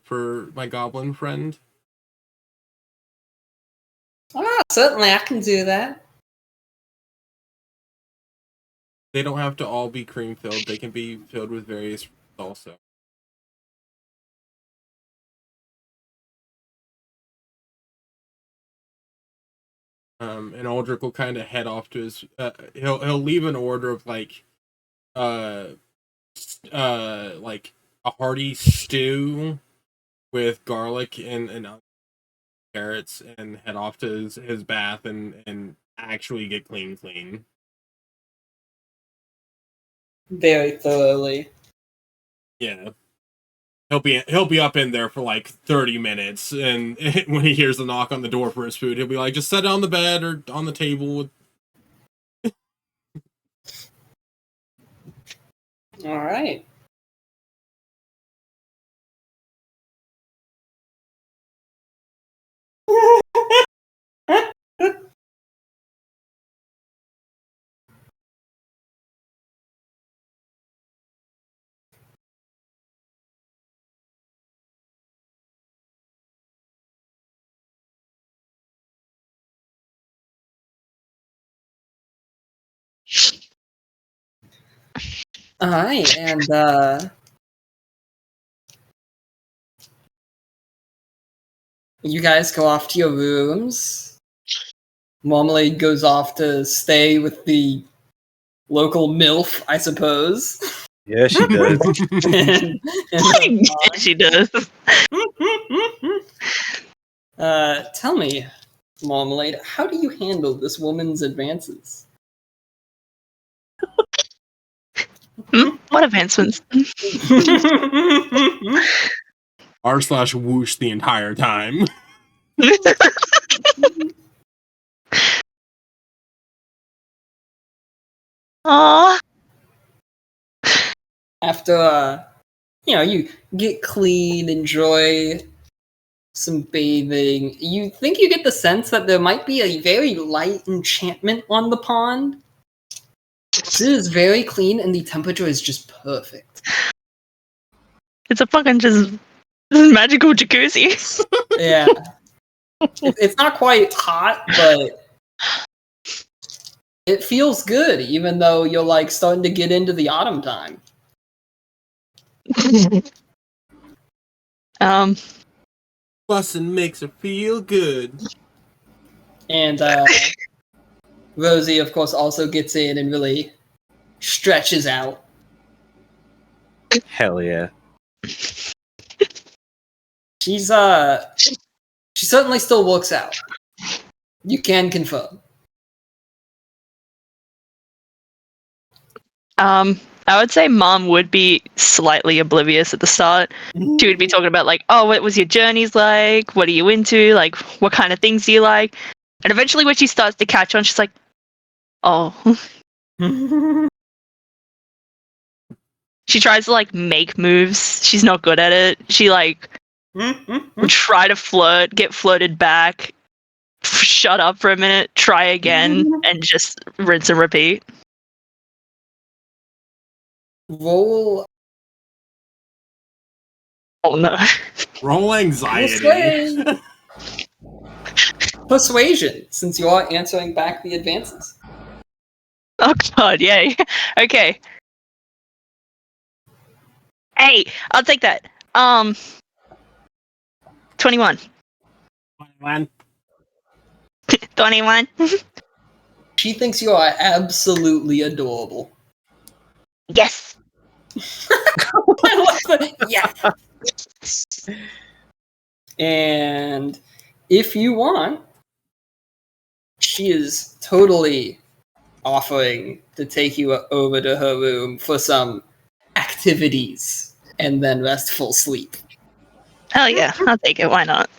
For my goblin friend? Ah, certainly, I can do that. They don't have to all be cream-filled. They can be filled with various fruits also. And Aldrich will kind of head off to his. He'll leave an order of like a hearty stew with garlic and carrots, and head off to his bath and actually get clean. Very thoroughly. Yeah. He'll be up in there for like 30 minutes, and when he hears the knock on the door for his food, he'll be like, just set it on the bed or on the table. All right. All right, and you guys go off to your rooms. Marmalade goes off to stay with the local MILF, I suppose. Yeah, she does. She does. Tell me, Marmalade, how do you handle this woman's advances? What advancements? R/whoosh the entire time. Aww. After you get clean, enjoy some bathing, you think you get the sense that there might be a very light enchantment on the pond. It is very clean and the temperature is just perfect. It's a fucking just magical jacuzzi. Yeah. It's not quite hot, but it feels good, even though you're like starting to get into the autumn time. Bussin' makes her feel good. And Rosie, of course, also gets in and really stretches out Hell yeah. She certainly still works out. You can confirm. I would say mom would be slightly oblivious at the start. She would be talking about like, oh, what was your journeys like? What are you into? Like, what kind of things do you like? And eventually when she starts to catch on, she's like, oh. She tries to like make moves. She's not good at it. She like would try to flirt, get flirted back, shut up for a minute, try again, and just rinse and repeat. Roll Oh no. Roll anxiety. persuasion, since you are answering back the advances. Oh god, yay. Okay. Hey, I'll take that. 21. 21. 21. She thinks you are absolutely adorable. Yes. I love the yeah. And if you want, she is totally offering to take you over to her room for some activities and then restful sleep. Hell yeah, I'll take it. Why not?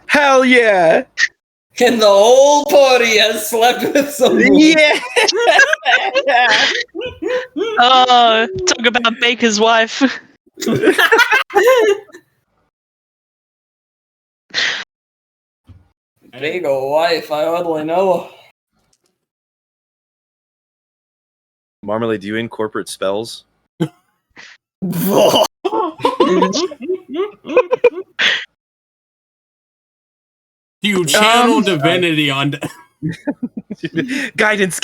Hell yeah! And the whole party has slept with someone. Yeah! Oh, talk about Baker's wife. Big ol' wife, I hardly know her. Marmalade, do you incorporate spells? You channel divinity on. Guidance.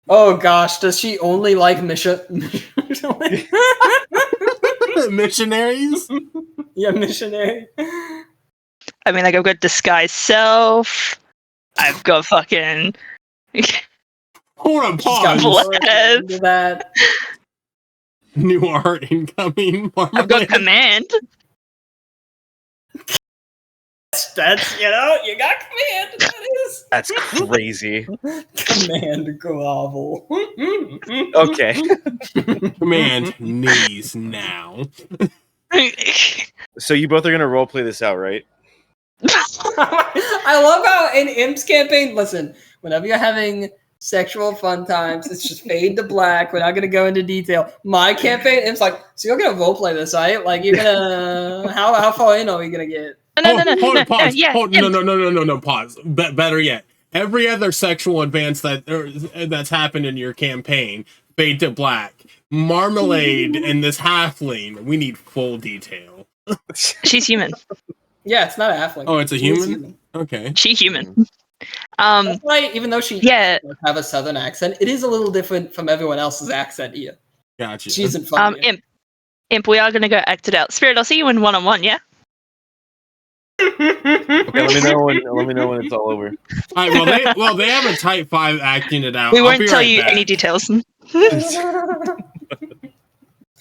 Oh gosh, does she only like Missionaries? Yeah, missionary. I mean, like, I've got disguise self. I've got fucking. Hold on, She's got pause. bless. Into that. New art incoming. I've got command. That's you got command. That is That's crazy. command grovel. Okay. Command knees now. So you both are gonna roleplay this out, right? I love how in Imp's campaign, listen, whenever you're having sexual fun times, it's just fade to black. We're not gonna go into detail. My campaign, Imp's like, so you're gonna roleplay this, right? Like you're gonna how far in are we gonna get? Hold on, pause. yeah, No, pause. Better yet, every other sexual advance that's happened in your campaign, fade to black. Marmalade and this halfling, we need full detail. She's human. Yeah, it's not a halfling. Oh, it's a She is human? Okay. She's human. That's why, even though she Yeah. does have a southern accent, it is a little different from everyone else's accent here. Gotcha. She isn't funny. Imp, we are gonna go act it out. Spirit, I'll see you in 1-on-1, yeah? Okay, let me know when it's all over. All right, well, they have a type 5 acting it out. We I'll won't be tell right you back. any details.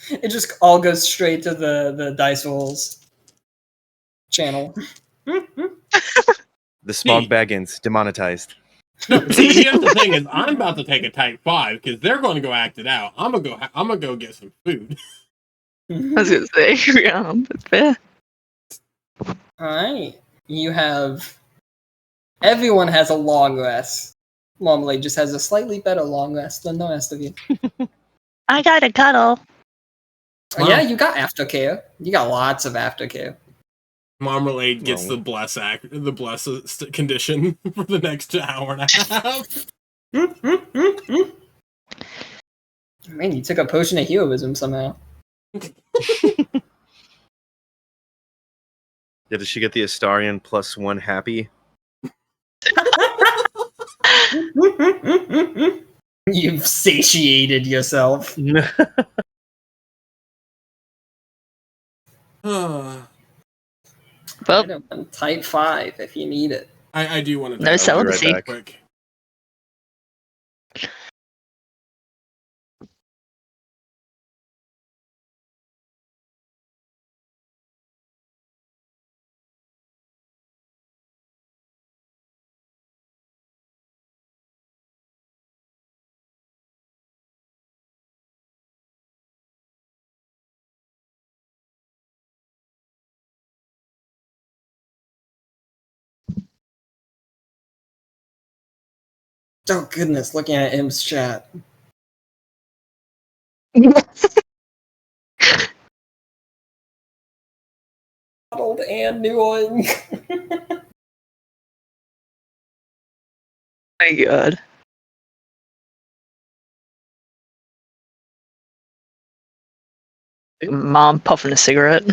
It just all goes straight to the dice rolls channel. The Smog Baggins demonetized. No, see, here's the thing: is I'm about to take a type 5 because they're going to go act it out. I'm gonna go get some food. I was gonna say, yeah, that's fair. Alright. You have everyone has a long rest. Marmalade just has a slightly better long rest than the rest of you. I got a cuddle. Wow. Yeah, you got aftercare. You got lots of aftercare. Marmalade gets No. the bless condition for the next hour and a half. Man, you took a potion of heroism somehow. Yeah, does she get the Astarion +1 happy? You've satiated yourself. I Well, Type 5 if you need it. do want to. no I'll celibacy. be right back. Quick. Oh goodness, looking at Imp's chat. Old and new one. My god. Mom puffing a cigarette.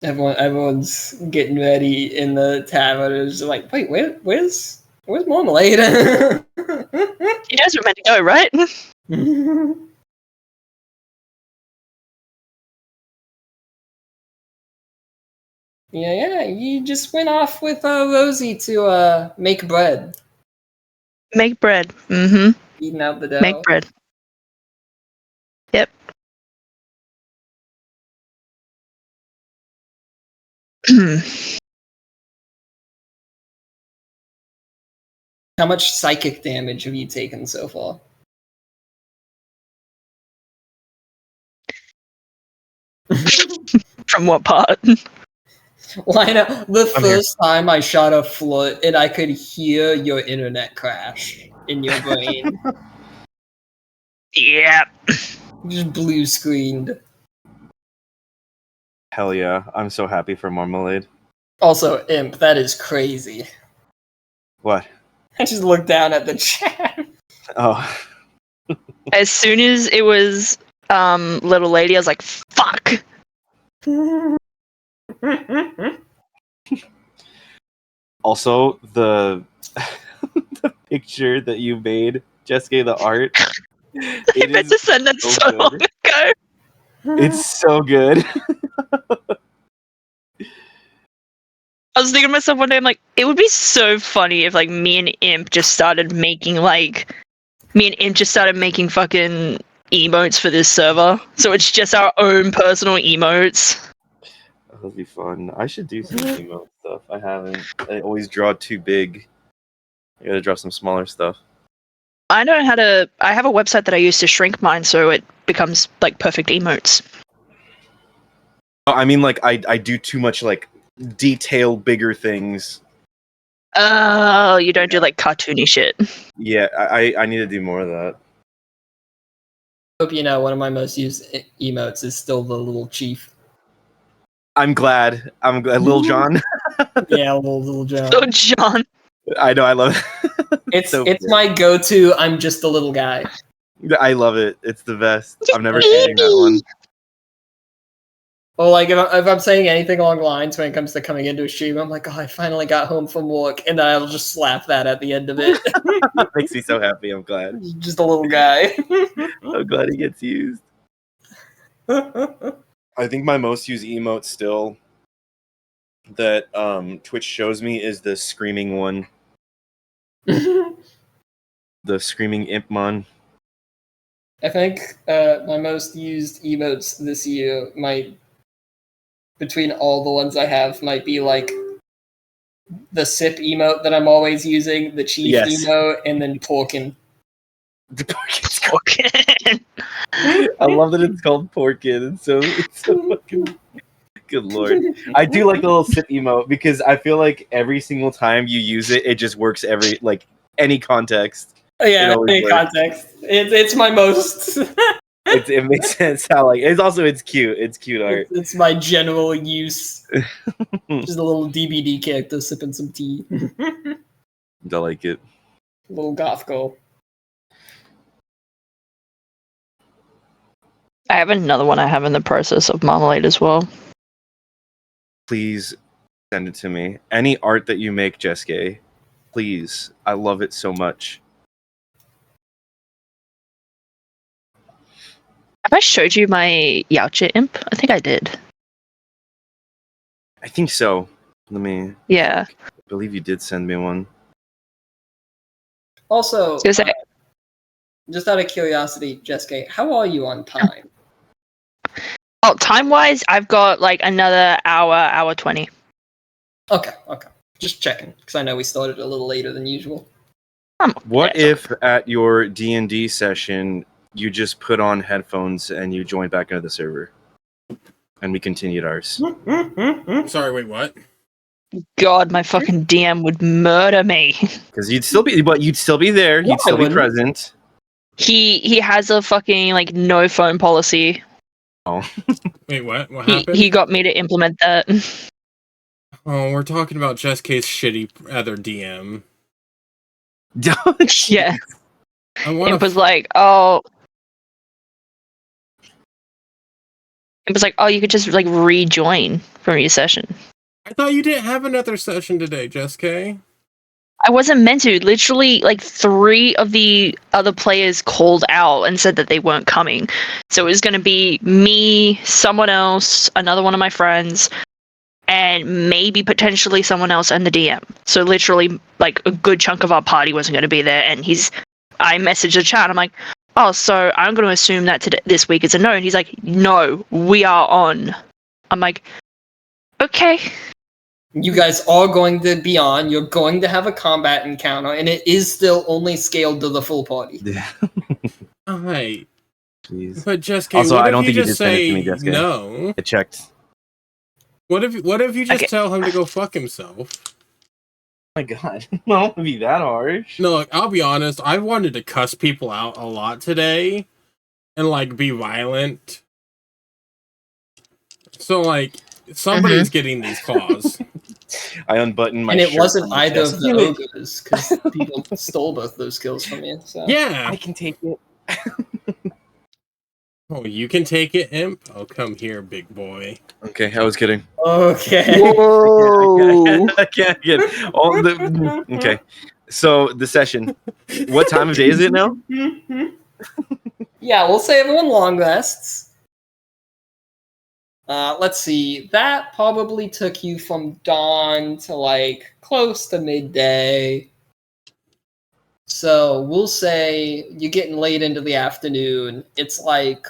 Everyone's getting ready in the tavern. It's like, wait, where's Marmalade? You guys were meant to go, right? Yeah, you just went off with Rosie to make bread. Make bread. Mm-hmm. Eating out the dough. Make bread. Yep. How much psychic damage have you taken so far? From what part? Well, I know the I'm here. first time I shot a flood and I could hear your internet crash in your brain. Yep. Just blue screened. Hell yeah. I'm so happy for Marmalade. Also, Imp, that is crazy. What? I just looked down at the chat. Oh. As soon as it was little lady, I was like, fuck. Also, the the picture that you made, Jessica, the art. I It meant is to send that so so good. long ago. It's so good. I was thinking to myself one day, I'm like, it would be so funny if like me and Imp just started making fucking emotes for this server. So it's just our own personal emotes. That'll be fun. I should do some emote stuff. I haven't. I always draw too big. I gotta draw some smaller stuff. I have a website that I use to shrink mine so it becomes like perfect emotes. Oh, I mean, like I do too much like detail bigger things. Oh, you don't do like cartoony shit. Yeah, I need to do more of that. Hope you know one of my most used emotes is still the little chief. I'm glad. Lil Jon. Yeah, little John. Oh, John. I know. I love it. It's so it's good. my go-to. I'm just a little guy. I love it. It's the best. I'm never changing that one. Well, like if I'm saying anything along the lines when it comes to coming into a stream, I'm like, oh, I finally got home from work, and then I'll just slap that at the end of it. Makes me so happy. I'm glad. Just a little guy. I'm glad he gets used. I think my most used emote still that Twitch shows me is the screaming one. The screaming Impmon. I think my most used emotes this year might, between all the ones I have, might be like the sip emote that I'm always using, the chief Yes. emote, and then Porkin. I love that it's called Porkin. It's so fucking good lord. I do like the little sip emote because I feel like every single time you use it, it just works every like any context. Yeah, It always any works. context. It's my most. It makes sense how like it's cute. It's cute art. It's my general use. Just a little DBD character sipping some tea. I like it. Little goth girl. I have another one I have in the process of Marmalade as well. Please send it to me. Any art that you make, Jeske, please. I love it so much. Have I showed you my Yaocha imp? I think I did. I think so. Let me. Yeah. I believe you did send me one. Also, Is it- just out of curiosity, Jessica, how are you on time? Oh, time-wise, I've got like another hour 20. Okay. Just checking, because I know we started a little later than usual. What if at your D&D session you just put on headphones and you join back into the server? and we continued ours. Sorry, wait, what? God, my fucking DM would murder me. Because you'd still be there. No, You'd still I be wouldn't. present. He has a fucking like no phone policy. Oh, Wait, what? What He happened? he got me to implement that. Oh, we're talking about Jessica's shitty other DM. Yeah. I want It was to. like, oh. It was like, oh, you could just like rejoin from your session. I thought you didn't have another session today, Jessica. I wasn't meant to. Literally, like 3 of the other players called out and said that they weren't coming. So it was going to be me, someone else, another one of my friends, and maybe potentially someone else and the DM. So literally, like a good chunk of our party wasn't going to be there. And I messaged the chat. I'm like, oh, so I'm going to assume that this week is a no. And he's like, no, we are on. I'm like, okay. You guys are going to be on. You're going to have a combat encounter, and it is still only scaled to the full party. yeah. Alright. Jeez. But Jessica, Also, what I if don't you think you just did send it say to me, Jessica. no? I checked. What if you just Okay. tell him to go fuck himself? Oh my god, don't be that harsh. No, look, I'll be honest. I wanted to cuss people out a lot today, and like be violent. So like somebody's getting these claws. I unbuttoned my And it shirt wasn't from the either of chest. the ogres, because people stole both those skills from you. So. Yeah. I can take it. Oh, you can take it, imp. Oh, come here, big boy. Okay, I was kidding. Okay. Whoa. I can't get all the. Okay, so the session. What time of day is it now? Yeah, we'll say everyone long rests. Let's see. That probably took you from dawn to like close to midday. So we'll say you're getting late into the afternoon. It's like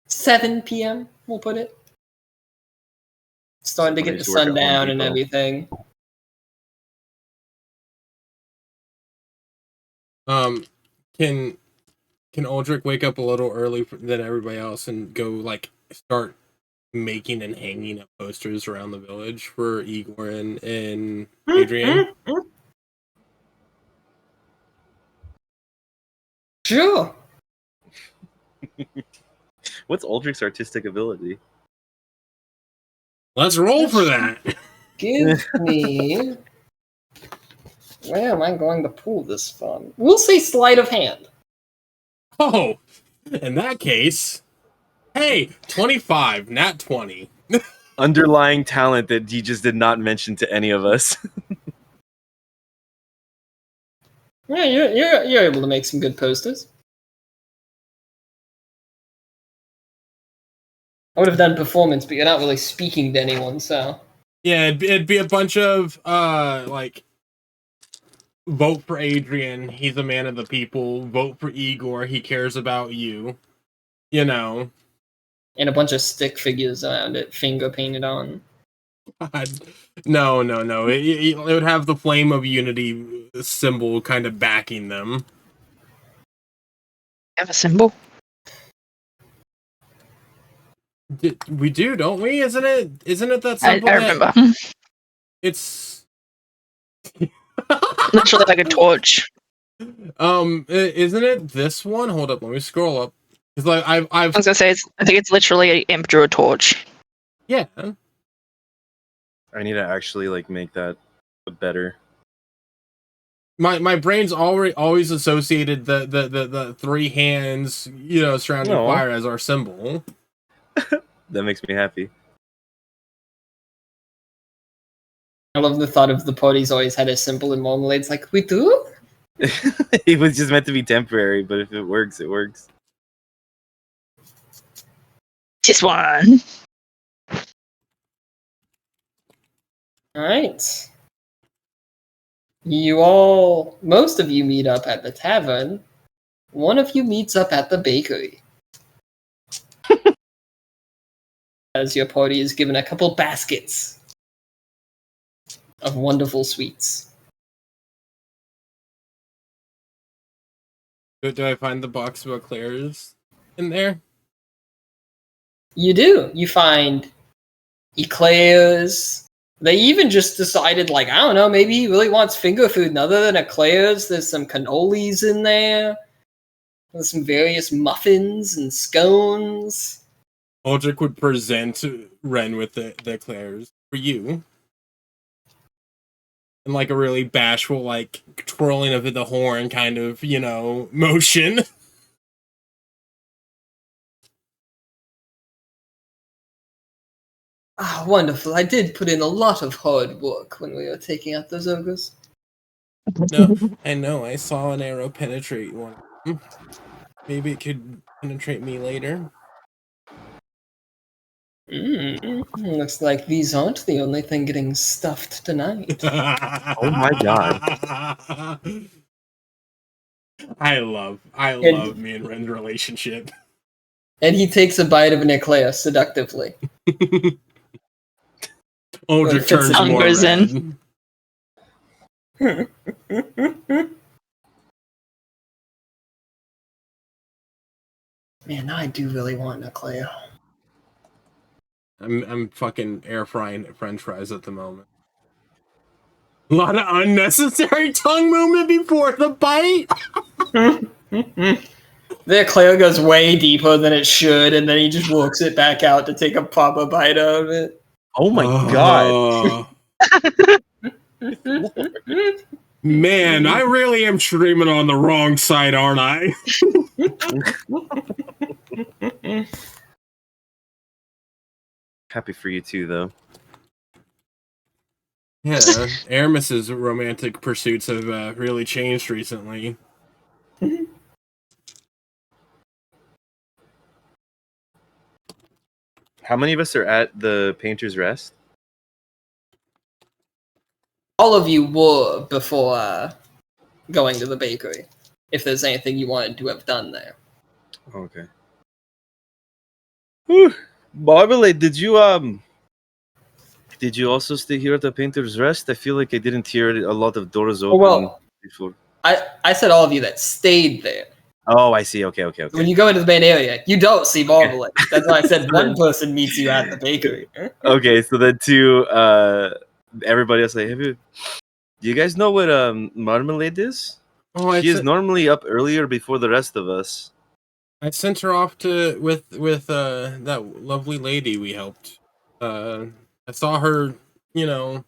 7 p.m. We'll put it. Starting to get the Somebody's working sun at Home down and Depot. everything. Can Aldrich wake up a little early than everybody else and go like start making and hanging up posters around the village for Igor and Adrian? Sure. What's Aldrich's artistic ability? Let's roll for that. Give me. Where am I going to pull this from? We'll say sleight of hand. Oh, in that case, hey, 25, not 20. Underlying talent that he just did not mention to any of us. Yeah, you're able to make some good posters. I would have done performance, but you're not really speaking to anyone, so. Yeah, it'd be a bunch of like vote for Adrian. He's a man of the people. Vote for Igor. He cares about you. You know. And a bunch of stick figures around it, finger painted on. God. No. It would have the flame of unity symbol kind of backing them. Have a symbol. We do, don't we? Isn't it that I symbol? remember. It's Literally like a torch. Isn't it this one? Hold up, let me scroll up. It's like I've I was gonna say, I think it's literally an imp drew a torch. yeah. I need to actually like make that better. My brain's always associated the 3 hands, you know, surrounding No. fire as our symbol. That makes me happy. I love the thought of the party's always had a symbol in Marmalade's like, we do? It was just meant to be temporary, but if it works, it works. This one. Alright. Most of you meet up at the tavern. One of you meets up at the bakery. As your party is given a couple baskets of wonderful sweets. Do I find the box of eclairs in there? You do. You find eclairs. They even just decided, like, I don't know, maybe he really wants finger food. And other than eclairs, there's some cannolis in there. There's some various muffins and scones. Aldrich would present Ren with the eclairs for you. And like a really bashful, like twirling of the horn kind of, motion. Ah, wonderful. I did put in a lot of hard work when we were taking out those ogres. No, I know. I saw an arrow penetrate one. Maybe it could penetrate me later. Looks like these aren't the only thing getting stuffed tonight. Oh my god. I love me and Ren's relationship. And he takes a bite of an eclair seductively. Aldrich turns more Hungers red. Man, I do really want an eclair. I'm fucking air frying French fries at the moment. A lot of unnecessary tongue movement before the bite. The eclair goes way deeper than it should, and then he just works it back out to take a proper bite out of it. Oh my god. Man, I really am streaming on the wrong side, aren't I? Happy for you too, though. Yeah, Aramis's romantic pursuits have really changed recently. How many of us are at the Painter's Rest? All of you were before going to the bakery. If there's anything you wanted to have done there. Okay. Whew. Barbara, did you also stay here at the Painter's Rest? I feel like I didn't hear a lot of doors open before. I said all of you that stayed there. Oh, I see. Okay. When you go into the main area, you don't see Barbara. That's why I said one person meets you at the bakery. Okay, so then to everybody else, like, do you guys know what Marmalade is? Oh, She is normally up earlier before the rest of us. I sent her off with that lovely lady we helped. I saw her, in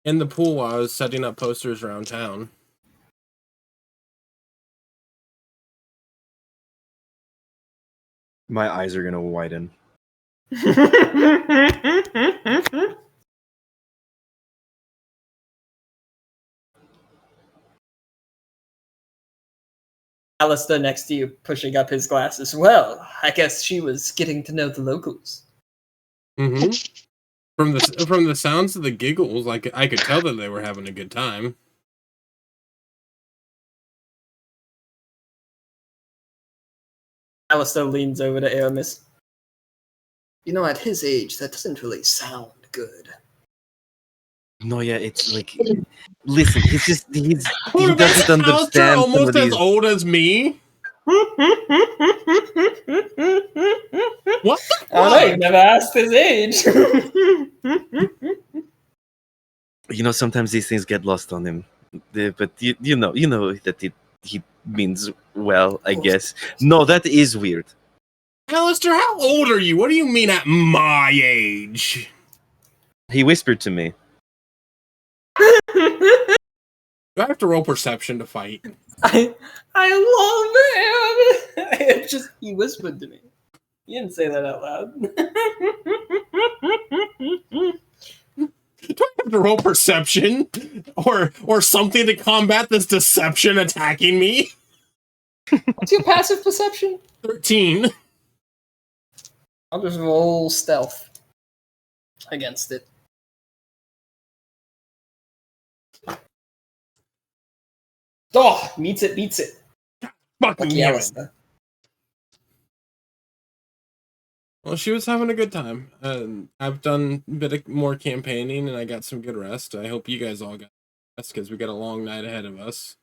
the pool while I was setting up posters around town. My eyes are gonna widen. Alistair next to you, pushing up his glasses. Well, I guess she was getting to know the locals. Mm-hmm. From the sounds of the giggles, I could tell that they were having a good time. Alistair leans over to Aramis. You know, at his age, that doesn't really sound good. No, yeah, it's like, listen, he Oh, doesn't understand. Almost as old as me. What the fuck? Oh, no, you've never asked his age. Sometimes these things get lost on him. But you know that he means well, I guess. No, that is weird. Alistair, how old are you? What do you mean at my age? He whispered to me. Do I have to roll perception to fight? I love him. It just he whispered to me. He didn't say that out loud. Do I have to roll perception or something to combat this deception attacking me? What's your passive perception? 13. I'll just roll stealth against it. Oh, beats it. Fucking Lucky damn it. Alistair. Well, she was having a good time. I've done a bit more campaigning, and I got some good rest. I hope you guys all got rest, because we got a long night ahead of us.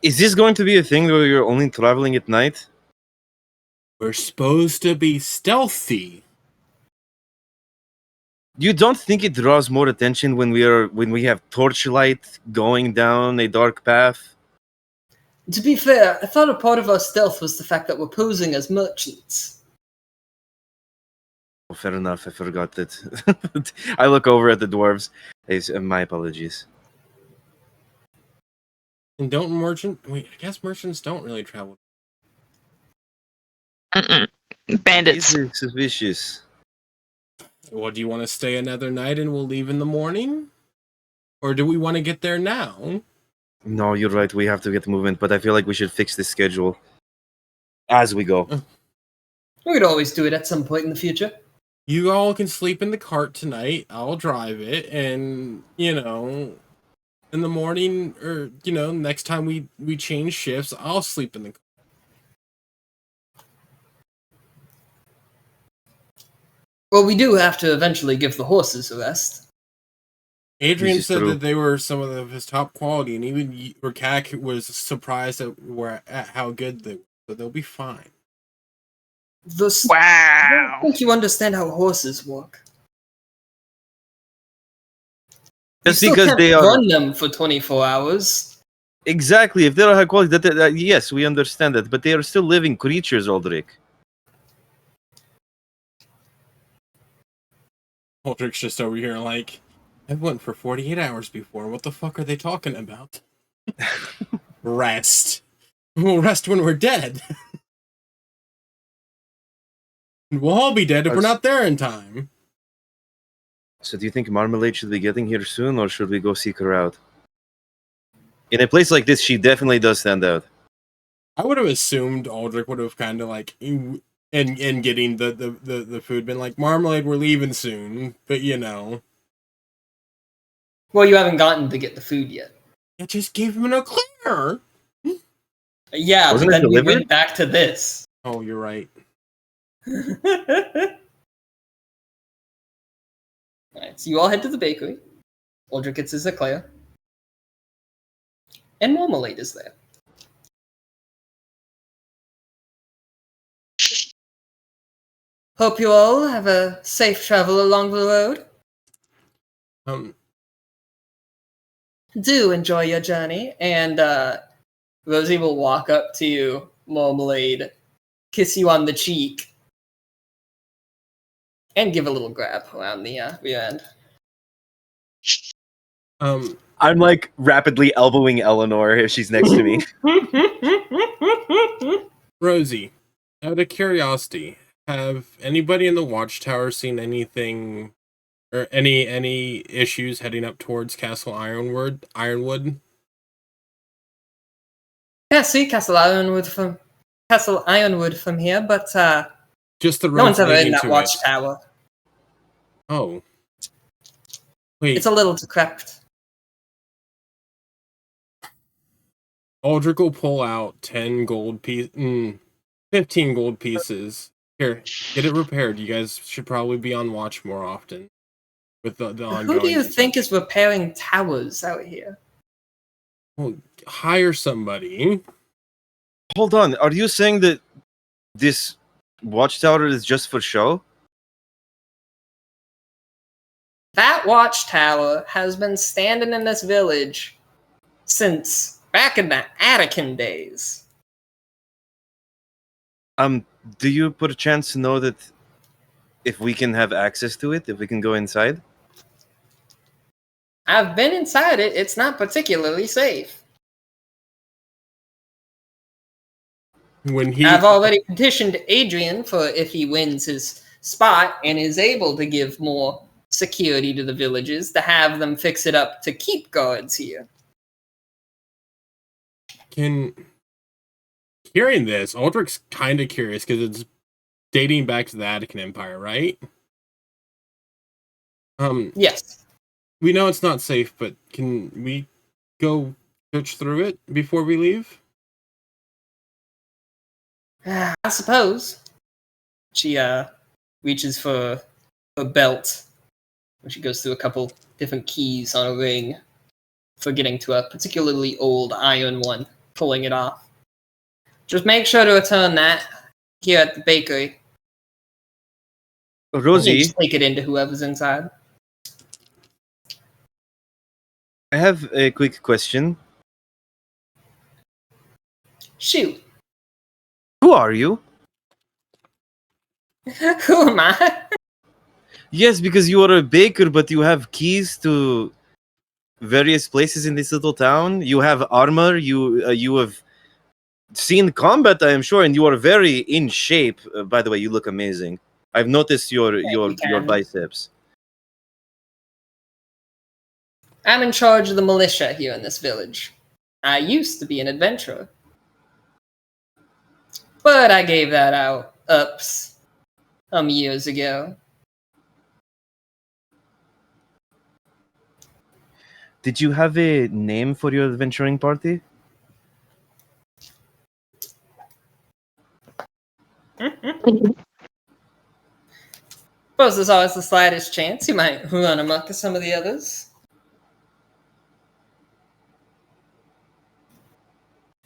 Is this going to be a thing where you're only traveling at night? We're supposed to be stealthy. You don't think it draws more attention when we have torchlight going down a dark path? To be fair, I thought a part of our stealth was the fact that we're posing as merchants. Oh, fair enough. I forgot that. I look over at the dwarves. My apologies. And I guess merchants don't really travel. Bandits. These are suspicious. Well, do you want to stay another night and we'll leave in the morning? Or do we want to get there now? No, you're right. We have to get moving, but I feel like we should fix this schedule as we go. We could always do it at some point in the future. You all can sleep in the cart tonight. I'll drive it. And, in the morning or, next time we change shifts, I'll sleep in the cart. Well, we do have to eventually give the horses a rest. Adrian This is said true. that they were some of his top quality, and even Rakak was surprised at how good they were. So they'll be fine. I don't Wow. think you understand how horses work. You Just still because can't they are run them for 24 hours. exactly, if they're high quality, yes, we understand that, but they are still living creatures, Aldrich. Aldrich's just over here like, I went for 48 hours before. What the fuck are they talking about? Rest. We'll rest when we're dead. We'll all be dead if we're not there in time. So do you think Marmalade should be getting here soon, or should we go seek her out? In a place like this, she definitely does stand out. I would have assumed Aldrich would have kind of like, in getting the food, been like, Marmalade, we're leaving soon. But, Well, you haven't gotten to get the food yet. I just gave him a clear. Yeah, Wasn't but it then we delivered? went back to this. Oh, you're right. Alright, so you all head to the bakery. Aldrich gets his eclair. And Marmalade is there. Hope you all have a safe travel along the road. Do enjoy your journey. And Rosie will walk up to you, Marmalade, kiss you on the cheek, and give a little grab around the rear end. I'm like rapidly elbowing Eleanor if she's next to me. Rosie, out of curiosity, have anybody in the watchtower seen anything or any issues heading up towards Castle Ironwood? Yeah, see Castle Ironwood from here, but Just the no one's roads ever in leading that to it. watchtower. Oh. Wait, It's a little decrepit. Aldrich will pull out 15 gold pieces. Here, get it repaired. You guys should probably be on watch more often. With the ongoing. Who do you think is repairing towers out here? Well, hire somebody. Hold on, are you saying that this watchtower is just for show? That watchtower has been standing in this village since back in the Attican days. Do you perchance know that if we can have access to it, if we can go inside? I've been inside it. It's not particularly safe. I've already petitioned Adrian for if he wins his spot and is able to give more security to the villages, to have them fix it up to keep guards here. Hearing this, Aldrich's kind of curious because it's dating back to the Attican Empire, right? Yes. We know it's not safe, but can we go search through it before we leave? I suppose. She reaches for a belt. She goes through a couple different keys on a ring for getting to a particularly old iron one, pulling it off. Just make sure to return that here at the bakery. Rosie, Just take it into whoever's inside. I have a quick question. Shoot. Who are you? Who am I? Yes, because you are a baker, but you have keys to various places in this little town. You have armor. You have seen combat, I am sure, and you are very in shape. By the way, you look amazing. I've noticed your Ken. biceps. I'm in charge of the militia here in this village. I used to be an adventurer. But I gave that up some years ago. Did you have a name for your adventuring party? Suppose there's always the slightest chance you might run amok with some of the others.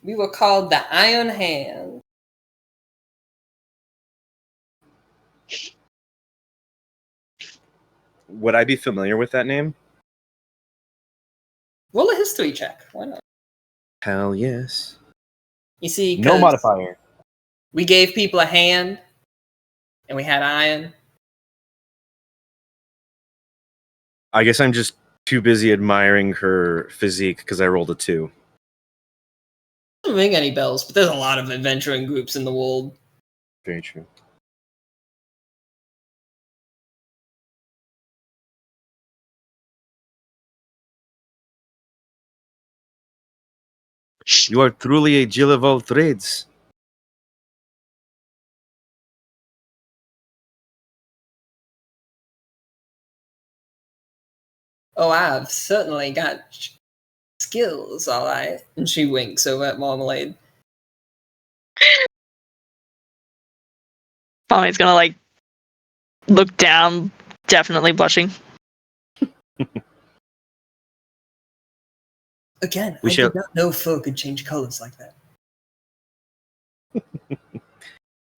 We were called the Iron Hand. Would I be familiar with that name? Roll a history check. Why not? Hell yes. You see, No 'cause modifier. we gave people a hand, and we had iron. I guess I'm just too busy admiring her physique because I rolled a 2. Doesn't ring any bells, but there's a lot of adventuring groups in the world. Very true. You are truly a Jill of all trades. Oh, I've certainly got skills, all right. And she winks over at Marmalade. Mommy's gonna like look down, definitely blushing. Again, We I shall- did not know fur could change colors like that.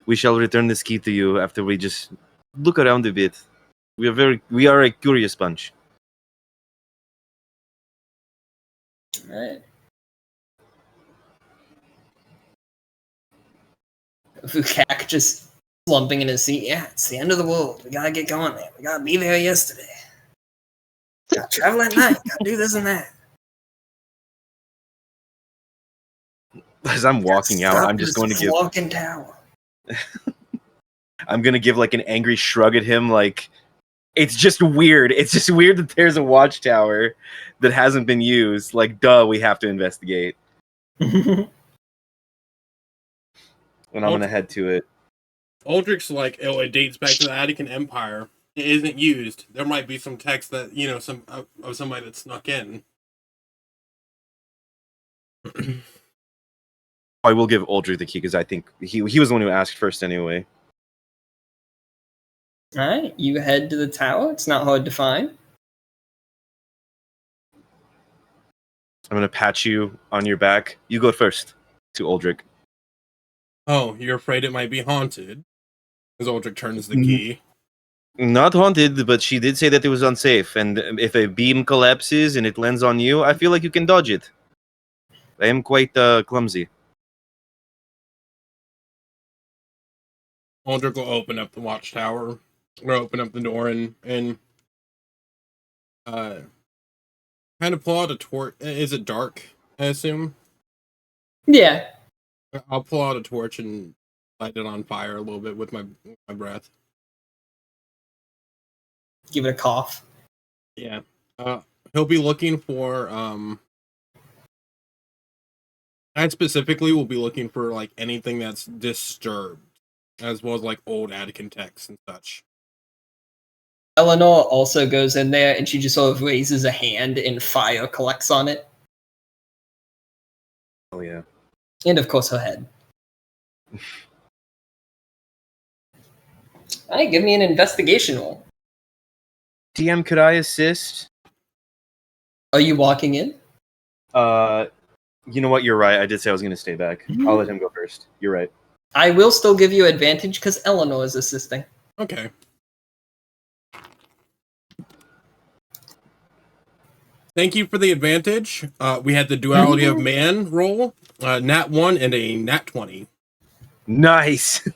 We shall return this key to you after we just look around a bit. We are a curious bunch. All right. Vukak just slumping in his seat. Yeah, it's the end of the world. We gotta get going there. We gotta be there yesterday. Gotta travel at night. Gotta do this and that. As I'm walking out, I'm just going to give Walking tower. I'm gonna give like an angry shrug at him, like it's just weird. It's just weird that there's a watchtower that hasn't been used. Like, duh, we have to investigate. And I'm gonna head to it. Aldrich's like, oh, it dates back to the Attican Empire. It isn't used. There might be some text that, you know, some of somebody that snuck in. I will give Aldrich the key because I think he was the one who asked first anyway. All right, you head to the tower. It's not hard to find. I'm gonna pat you on your back. You go first to Aldrich. Oh, you're afraid it might be haunted? As Aldrich turns the key. Not haunted, but she did say that it was unsafe, and if a beam collapses and it lands on you, I feel like you can dodge it. I am quite clumsy. Aldrich will open up the watchtower, or open up the door, and kind of pull out a torch. Is it dark, I assume? Yeah. I'll pull out a torch and light it on fire a little bit with my breath. Give it a cough. Yeah. He'll be looking for and specifically we'll be looking for like anything that's disturbed, as well as like old Attican texts and such. Eleanor also goes in there and she just sort of raises a hand and fire collects on it. Oh yeah. And of course her head. Alright, give me an investigation roll. DM, could I assist? Are you walking in? You know what? You're right. I did say I was going to stay back. I'll let him go first. You're right. I will still give you advantage because Eleanor is assisting. Okay. Thank you for the advantage. We had the duality of man roll, nat 1 and a nat 20. Nice.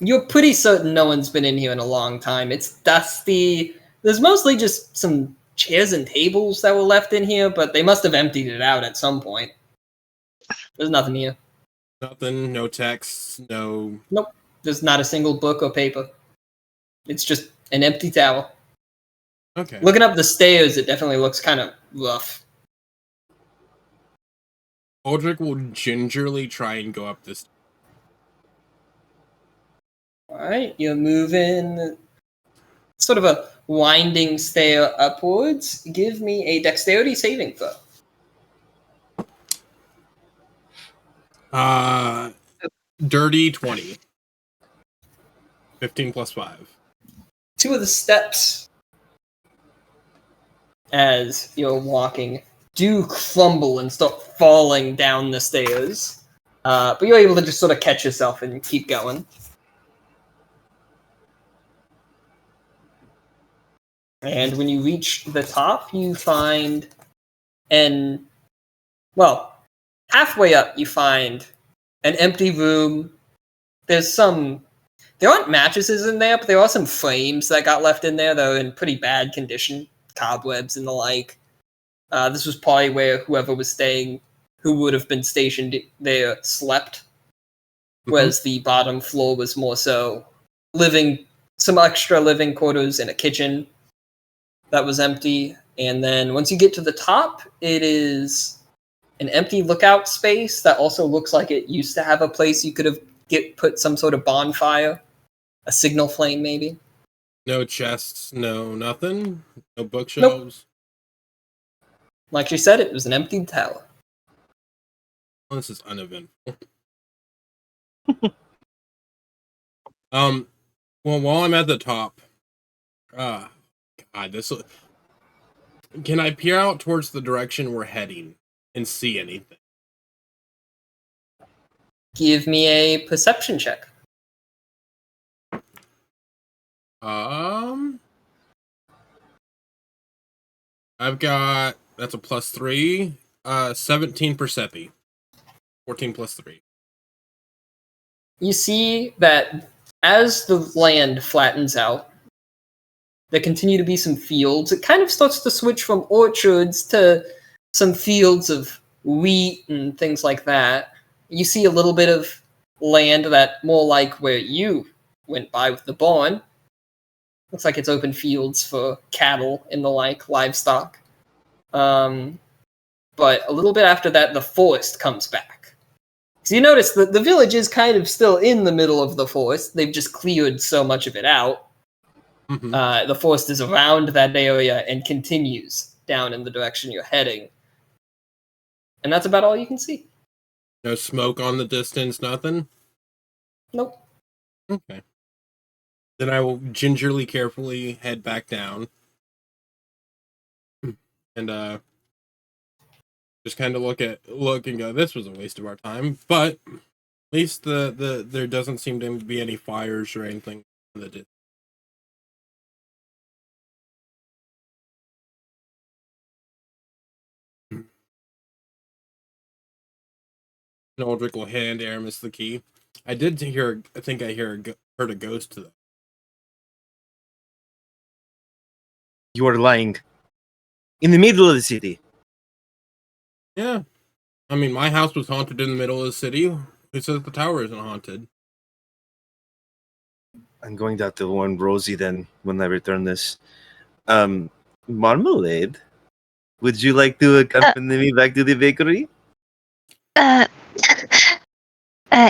You're pretty certain no one's been in here in a long time. It's dusty. There's mostly just some chairs and tables that were left in here, but they must have emptied it out at some point. There's nothing here. Nothing, no text, no... Nope. There's not a single book or paper. It's just an empty tower. Okay. Looking up the stairs, it definitely looks kind of rough. Aldrich will gingerly try and go up this. Alright, you're moving sort of a winding stair upwards. Give me a dexterity saving throw. Dirty 20. 15 plus 5. 2 of the steps as you're walking do crumble and start falling down the stairs. But you're able to just sort of catch yourself and keep going. And when you reach the top, you find halfway up, you find an empty room. There aren't mattresses in there, but there are some frames that got left in there that are in pretty bad condition, cobwebs and the like. This was probably where whoever was staying, who would have been stationed there, slept. Whereas the bottom floor was more so some extra living quarters and a kitchen that was empty. And then once you get to the top, it is an empty lookout space that also looks like it used to have a place you could have put some sort of bonfire, a signal flame maybe. No chests, no nothing, no bookshelves. Nope. Like she said, it was an empty tower. Well, this is uneventful. Well, while I'm at the top, God, can I peer out towards the direction we're heading and see anything? Give me a perception check. I've got, that's a +3, 17 percepi. 14 plus 3. You see that as the land flattens out, there continue to be some fields. It kind of starts to switch from orchards to some fields of wheat and things like that. You see a little bit of land that more like where you went by with the barn. Looks like it's open fields for cattle and the like, livestock. But a little bit after that, the forest comes back. So you notice that the village is kind of still in the middle of the forest. They've just cleared so much of it out. Mm-hmm. The forest is around that area and continues down in the direction you're heading. And that's about all you can see. No smoke on the distance, nothing? Nope. Okay. Then I will gingerly, carefully head back down. And, just kind of look and go, this was a waste of our time. But at least there doesn't seem to be any fires or anything in the distance. And Aldrich will hand Aramis the key. I think I heard a ghost though. You are lying. In the middle of the city. Yeah. I mean, my house was haunted in the middle of the city. Who says the tower isn't haunted? I'm going down to warn Rosie then when I return this. Marmalade, would you like to accompany me back to the bakery?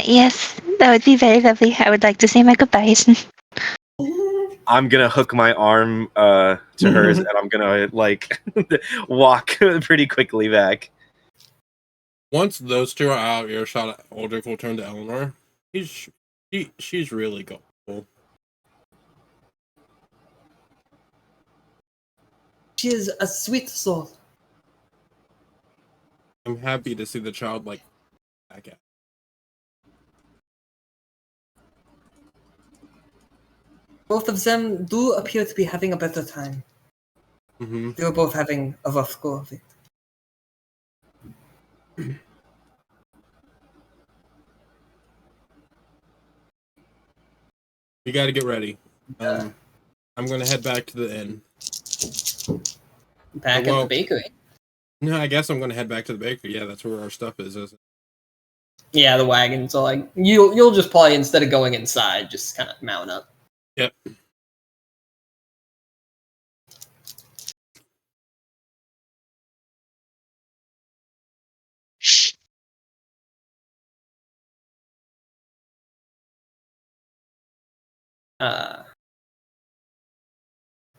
Yes, that would be very lovely. I would like to say my goodbyes. I'm gonna hook my arm to hers, and I'm gonna walk pretty quickly back. Once those two are out of earshot, Aldrich will turn to Eleanor. She's really cool. She is a sweet soul. I'm happy to see the child back at. Both of them do appear to be having a better time. Mm-hmm. They were both having a rough go of it. You got to get ready. I'm gonna head back to the inn. Back at the bakery. No, I guess I'm gonna head back to the bakery. Yeah, that's where our stuff is, isn't it? Yeah, the wagons are like you'll just probably, instead of going inside, just kind of mount up. Yep.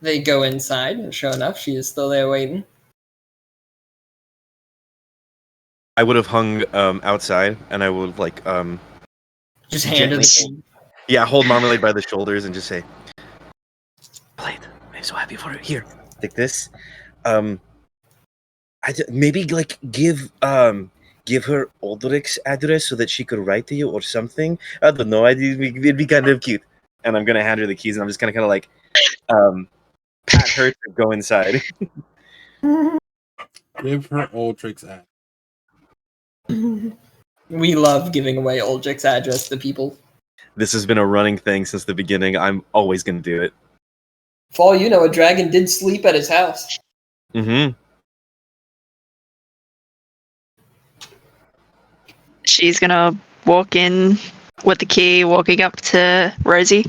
They go inside, and sure enough, she is still there waiting. I would have hung outside, and I would like Just hand her the Gently. key. hold Marmalade by the shoulders and just say, "Blade, I'm so happy for you. Here, take this. Maybe like give her Aldrich's address so that she could write to you or something. I don't know. It'd be kind of cute." And I'm gonna hand her the keys, and I'm just gonna kind of like pat her to go inside. Give her old tricks at. We love giving away Oldrick's address to people. This has been a running thing since the beginning. I'm always gonna do it. For all you know, a dragon did sleep at his house. Mm-hmm. She's gonna walk in with the key, walking up to Rosie.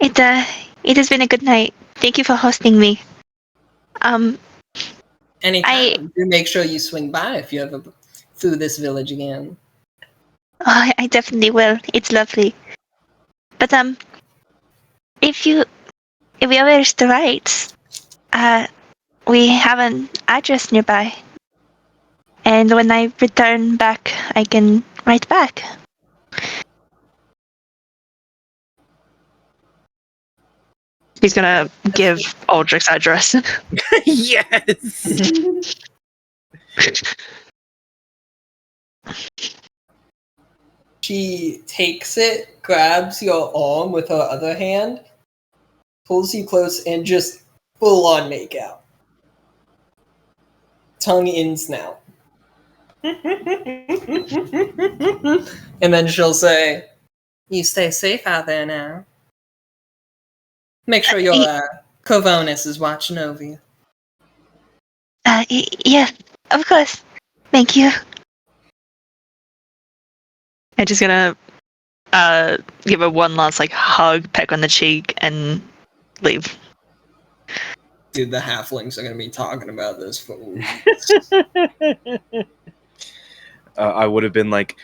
It has been a good night. Thank you for hosting me. Anytime, do make sure you swing by if you ever through this village again. Oh, I definitely will. It's lovely. But if you wish to write, we have an address nearby, and when I return back, I can write back. He's gonna give Aldrich's address. Yes. She takes it, grabs your arm with her other hand, pulls you close, and just full on make out. Tongue in snout. And then she'll say, "You stay safe out there now. Make sure your Covonus is watching over you." Yeah, of course. Thank you. I'm just gonna give her one last like hug, peck on the cheek, and leave. Dude, the halflings are gonna be talking about this for I would have been like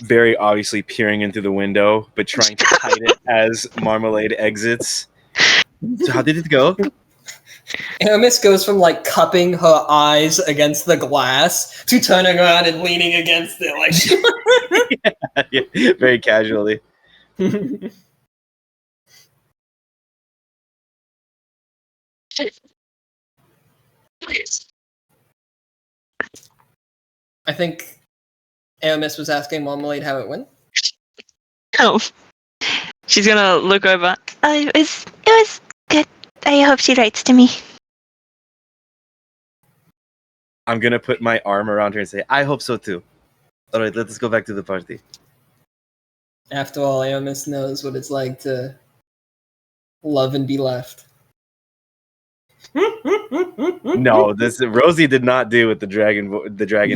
very obviously peering into the window, but trying to hide it as Marmalade exits. So how did it go? Aramis goes from like cupping her eyes against the glass to turning around and leaning against it like Yeah, very casually. I think Aramis was asking Marmalade how it went. Oh, she's gonna look over. It was good. I hope she writes to me. I'm gonna put my arm around her and say, "I hope so too." All right, let's go back to the party. After all, Aramis knows what it's like to love and be left. No, this Rosie did not do what the dragon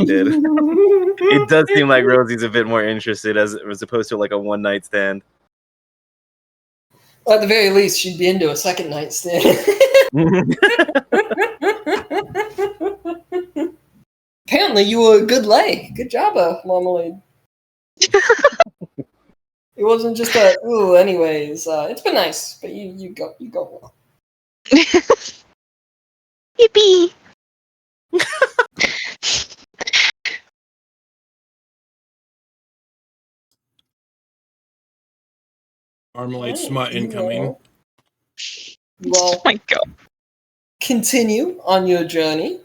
did. It does seem like Rosie's a bit more interested as opposed to like a one night stand. Well, at the very least, she'd be into a second night stand. Apparently, you were a good lay. Good job, Marmalade. It wasn't just a ooh. Anyways, it's been nice, but you go well. Yippee! Marmalade Right, smut incoming. You all Oh my god. continue on your journey.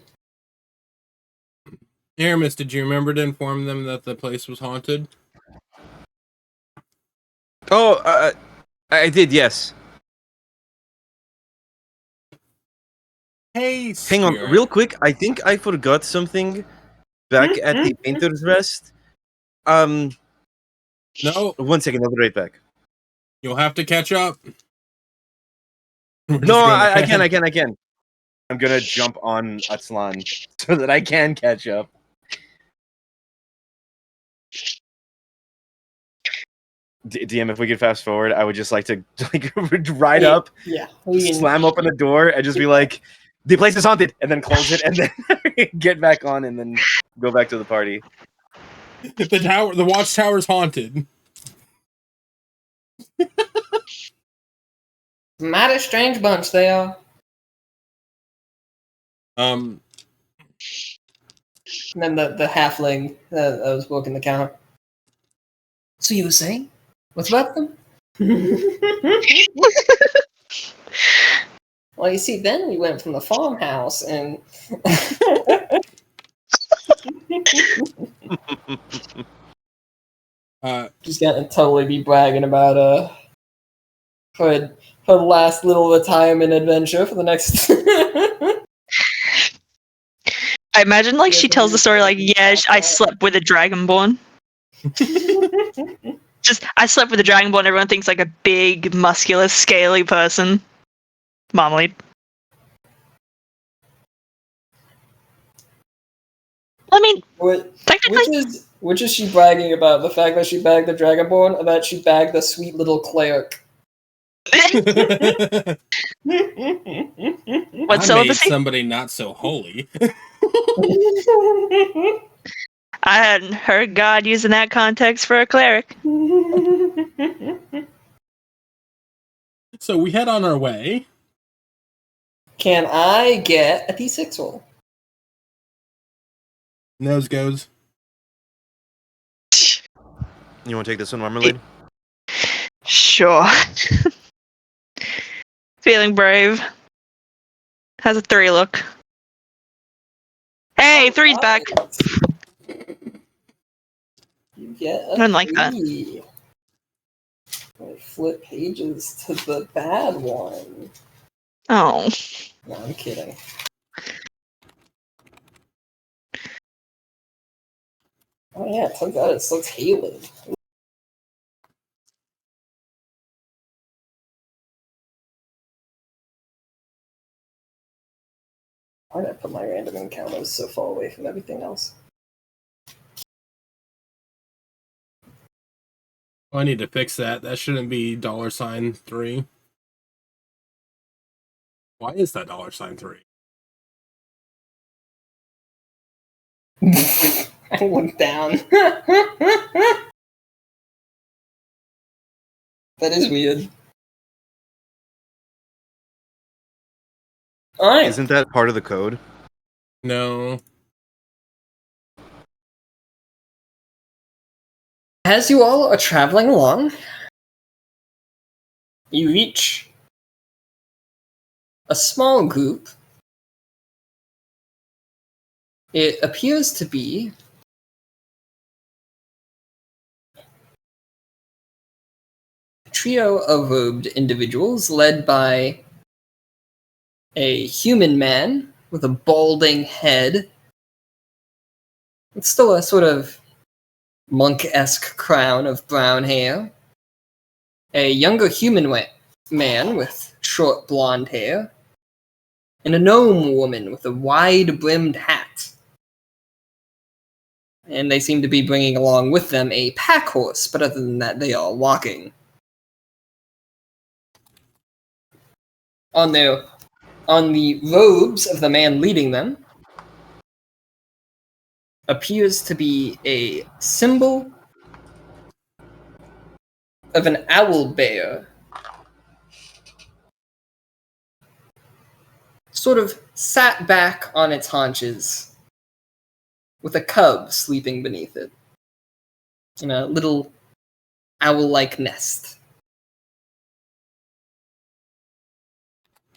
Aramis, did you remember to inform them that the place was haunted? Oh, I did, yes. Hey, Hang on, Spirit. real quick. I think I forgot something back at the Painter's Rest. No, 1 second. I'll be right back. you'll have to catch up. We're No, just gonna I can. I'm gonna jump on Atslan so that I can catch up. DM, if we could fast forward, I would just like to ride up, Yeah. We can, slam open the door, and just be like, "The place is haunted," and then close it, and then get back on, and then go back to the party. The watchtower's haunted. mighty strange bunch they are. Um, And then the halfling that was working the counter. So you were saying? What's about them? Well, you see, then we went from the farmhouse and just gonna totally be bragging about her last little retirement adventure for the next. I imagine like she tells the story like, yeah, I slept with a dragonborn. Just I slept with a dragonborn. Everyone thinks like a big, muscular, scaly person. Marmalade. I mean, technically, Which is she bragging about? The fact that she bagged the dragonborn, or that she bagged the sweet little cleric? what I made celibacy? somebody not so holy. I hadn't heard God use in that context for a cleric. So we head on our way. Can I get a d6 roll? Nose goes. You want to take this one, Marmalade? Sure. Feeling brave. Has a 3 look. Hey, 3's back. You get a I didn't like that. 3. I flip pages to the bad one. Oh. No, I'm kidding. Oh yeah, it turns out it's so tailored. Why did I put my random encounters so far away from everything else? Oh, I need to fix that. That shouldn't be $3. Why is that $3? I looked down. That is weird. Alright. Isn't that part of the code? No. As you all are traveling along, you reach a small group. It appears to be a trio of robed individuals led by a human man with a balding head. It's still a sort of monk-esque crown of brown hair. A younger human man with short blonde hair. And a gnome woman with a wide-brimmed hat. And they seem to be bringing along with them a pack horse, but other than that, they are walking. On the robes of the man leading them appears to be a symbol of an owl bear, sort of sat back on its haunches, with a cub sleeping beneath it, in a little owl-like nest.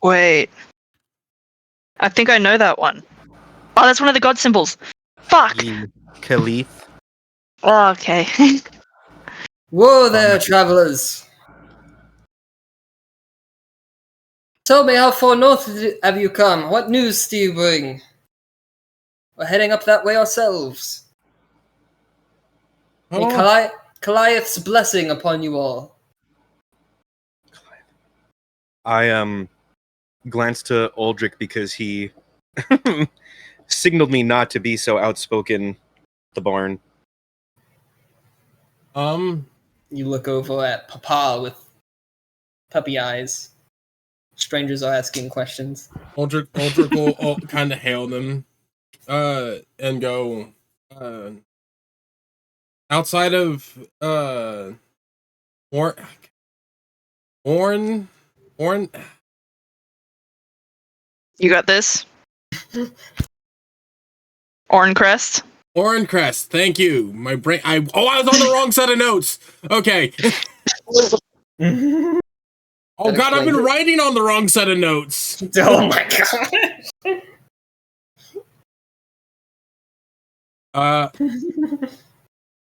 Wait. I think I know that one. Oh, that's one of the god symbols. Fuck! Khalif. Oh, okay. Whoa there, travelers! Tell me, how far north have you come? What news do you bring? We're heading up that way ourselves. May Oh, Goliath's blessing upon you all. I glanced to Aldrich because he signaled me not to be so outspoken at the barn. You look over at Papa with puppy eyes. Strangers are asking questions. Aldrich will kind of hail them, and go, outside of, Orn, You got this. Orncrest. Crest. Thank you. My brain. I was on the wrong set of notes. Okay. Oh God, I've been writing on the wrong set of notes. Oh my god.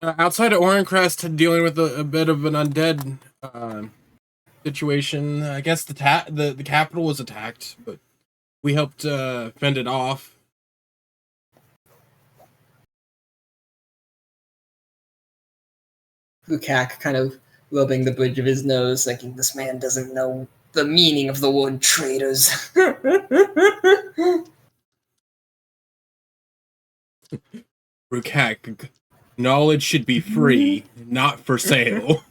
Outside of Crest, dealing with a bit of an undead situation. I guess the capital was attacked, but we helped fend it off. Lukak kind of rubbing the bridge of his nose, thinking this man doesn't know the meaning of the word traitors. Rukak, knowledge should be free, not for sale.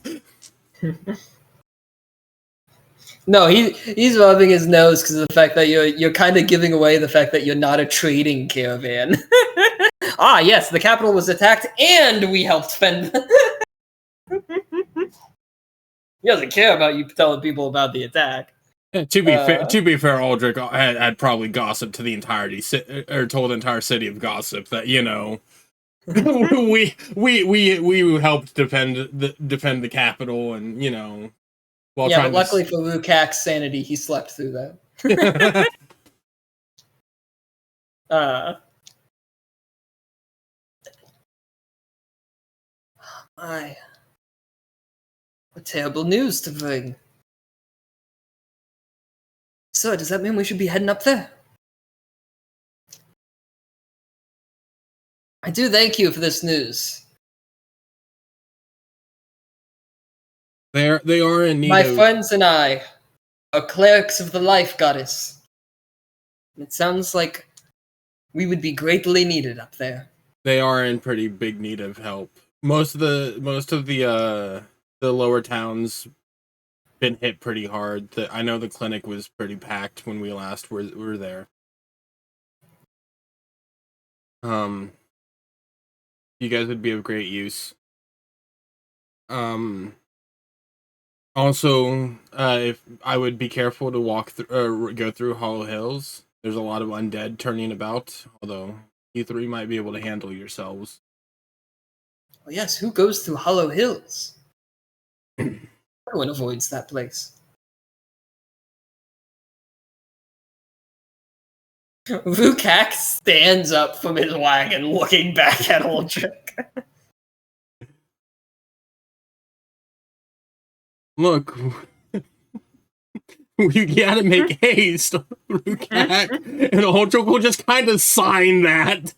No, he's rubbing his nose because of the fact that you're kind of giving away the fact that you're not a trading caravan. Ah, yes, the capital was attacked and we helped fend. He doesn't care about you telling people about the attack. To be fair, Aldrich had probably gossiped to the entirety, or told the entire city of gossip that we helped defend the capital, and while yeah, trying. But luckily for Lukak's sanity, he slept through that. My, what terrible news to bring. So, does that mean we should be heading up there? I do thank you for this news. They are in need. My friends and I are clerics of the life goddess. It sounds like we would be greatly needed up there. They are in pretty big need of help. Most of the lower towns been hit pretty hard. I know the clinic was pretty packed when we last were there. You guys would be of great use. Also, if I would be careful to walk through, go through Hollow Hills. There's a lot of undead turning about. Although you three might be able to handle yourselves. Well, yes, who goes through Hollow Hills? Everyone avoids that place. Vukak stands up from his wagon, looking back at Aldrich. Look, we gotta make haste, Rukak, and Aldrich will just kind of sign that.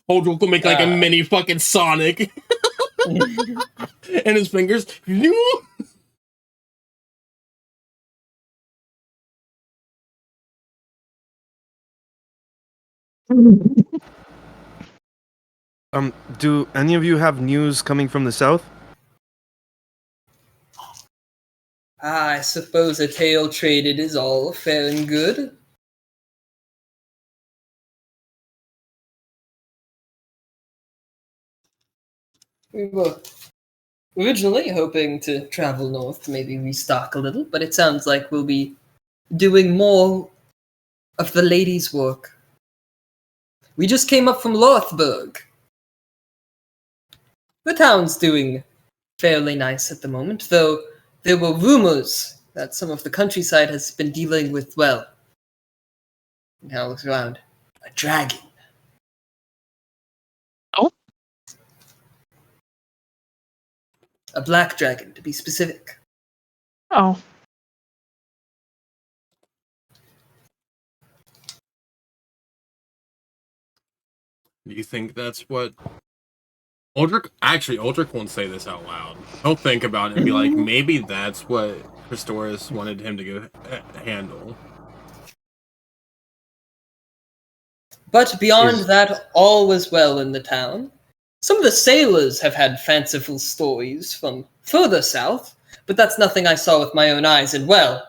Aldrich will make like a mini fucking Sonic, and his fingers. Do any of you have news coming from the south? I suppose a tale traded is all fair and good. We were originally hoping to travel north to maybe restock a little, but it sounds like we'll be doing more of the ladies' work. We just came up from Lothburg. The town's doing fairly nice at the moment, though there were rumors that some of the countryside has been dealing with, well, now looks around, a dragon. Oh? A black dragon, to be specific. Oh. Do you think that's what Uldrick won't say this out loud. He'll think about it and be like, maybe that's what Christoris wanted him to go handle. But beyond that, all was well in the town. Some of the sailors have had fanciful stories from further south, but that's nothing I saw with my own eyes, and well,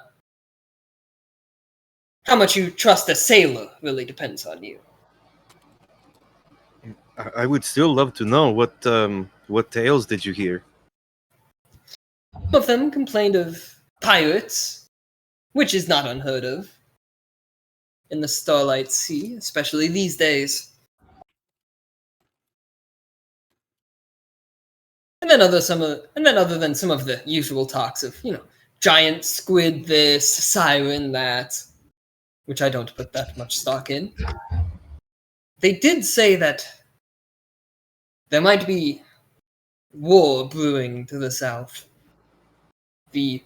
how much you trust a sailor really depends on you. I would still love to know what tales did you hear? Some of them complained of pirates, which is not unheard of in the Starlight Sea, especially these days. And then other than some of the usual talks of, giant squid this, siren that, which I don't put that much stock in. They did say that there might be war brewing to the south. The